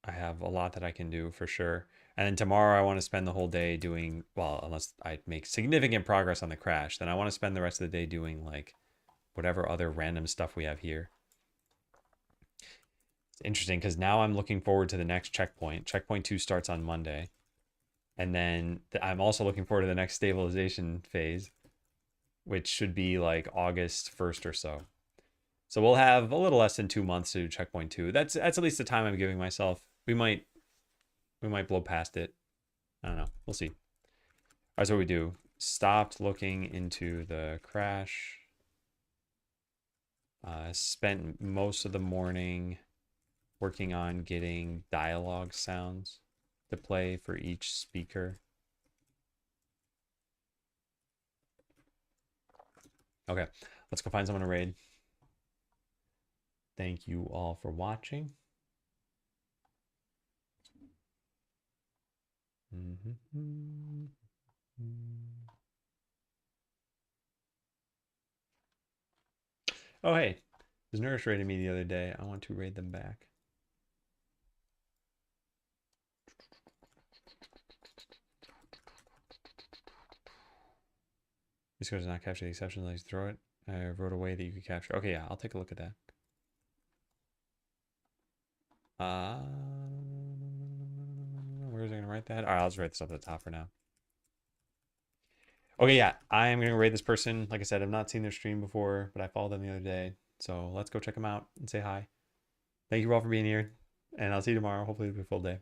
I have a lot that I can do for sure. And then tomorrow I want to spend the whole day doing, well, unless I make significant progress on the crash, then I want to spend the rest of the day doing like whatever other random stuff we have here. It's interesting because now I'm looking forward to the next checkpoint. Checkpoint 2 starts on Monday. And then I'm also looking forward to the next stabilization phase, which should be like August 1st or so. So we'll have a little less than 2 months to do checkpoint 2. That's at least the time I'm giving myself. We might blow past it. I don't know. We'll see. All right, so what we do. Stopped looking into the crash. Spent most of the morning working on getting dialogue sounds to play for each speaker. Okay, let's go find someone to raid. Thank you all for watching. Oh, hey, this Nourish raided me the other day. I want to raid them back. This code does not capture the exception. Let's throw it. I wrote a way that you could capture. Okay, yeah, I'll take a look at that. Where is it going to write? write that? All right, I'll just write this up at the top for now. Okay, yeah, I am going to rate this person. Like I said, I've not seen their stream before, but I followed them the other day. So let's go check them out and say hi. Thank you all for being here, and I'll see you tomorrow. Hopefully it'll be a full day.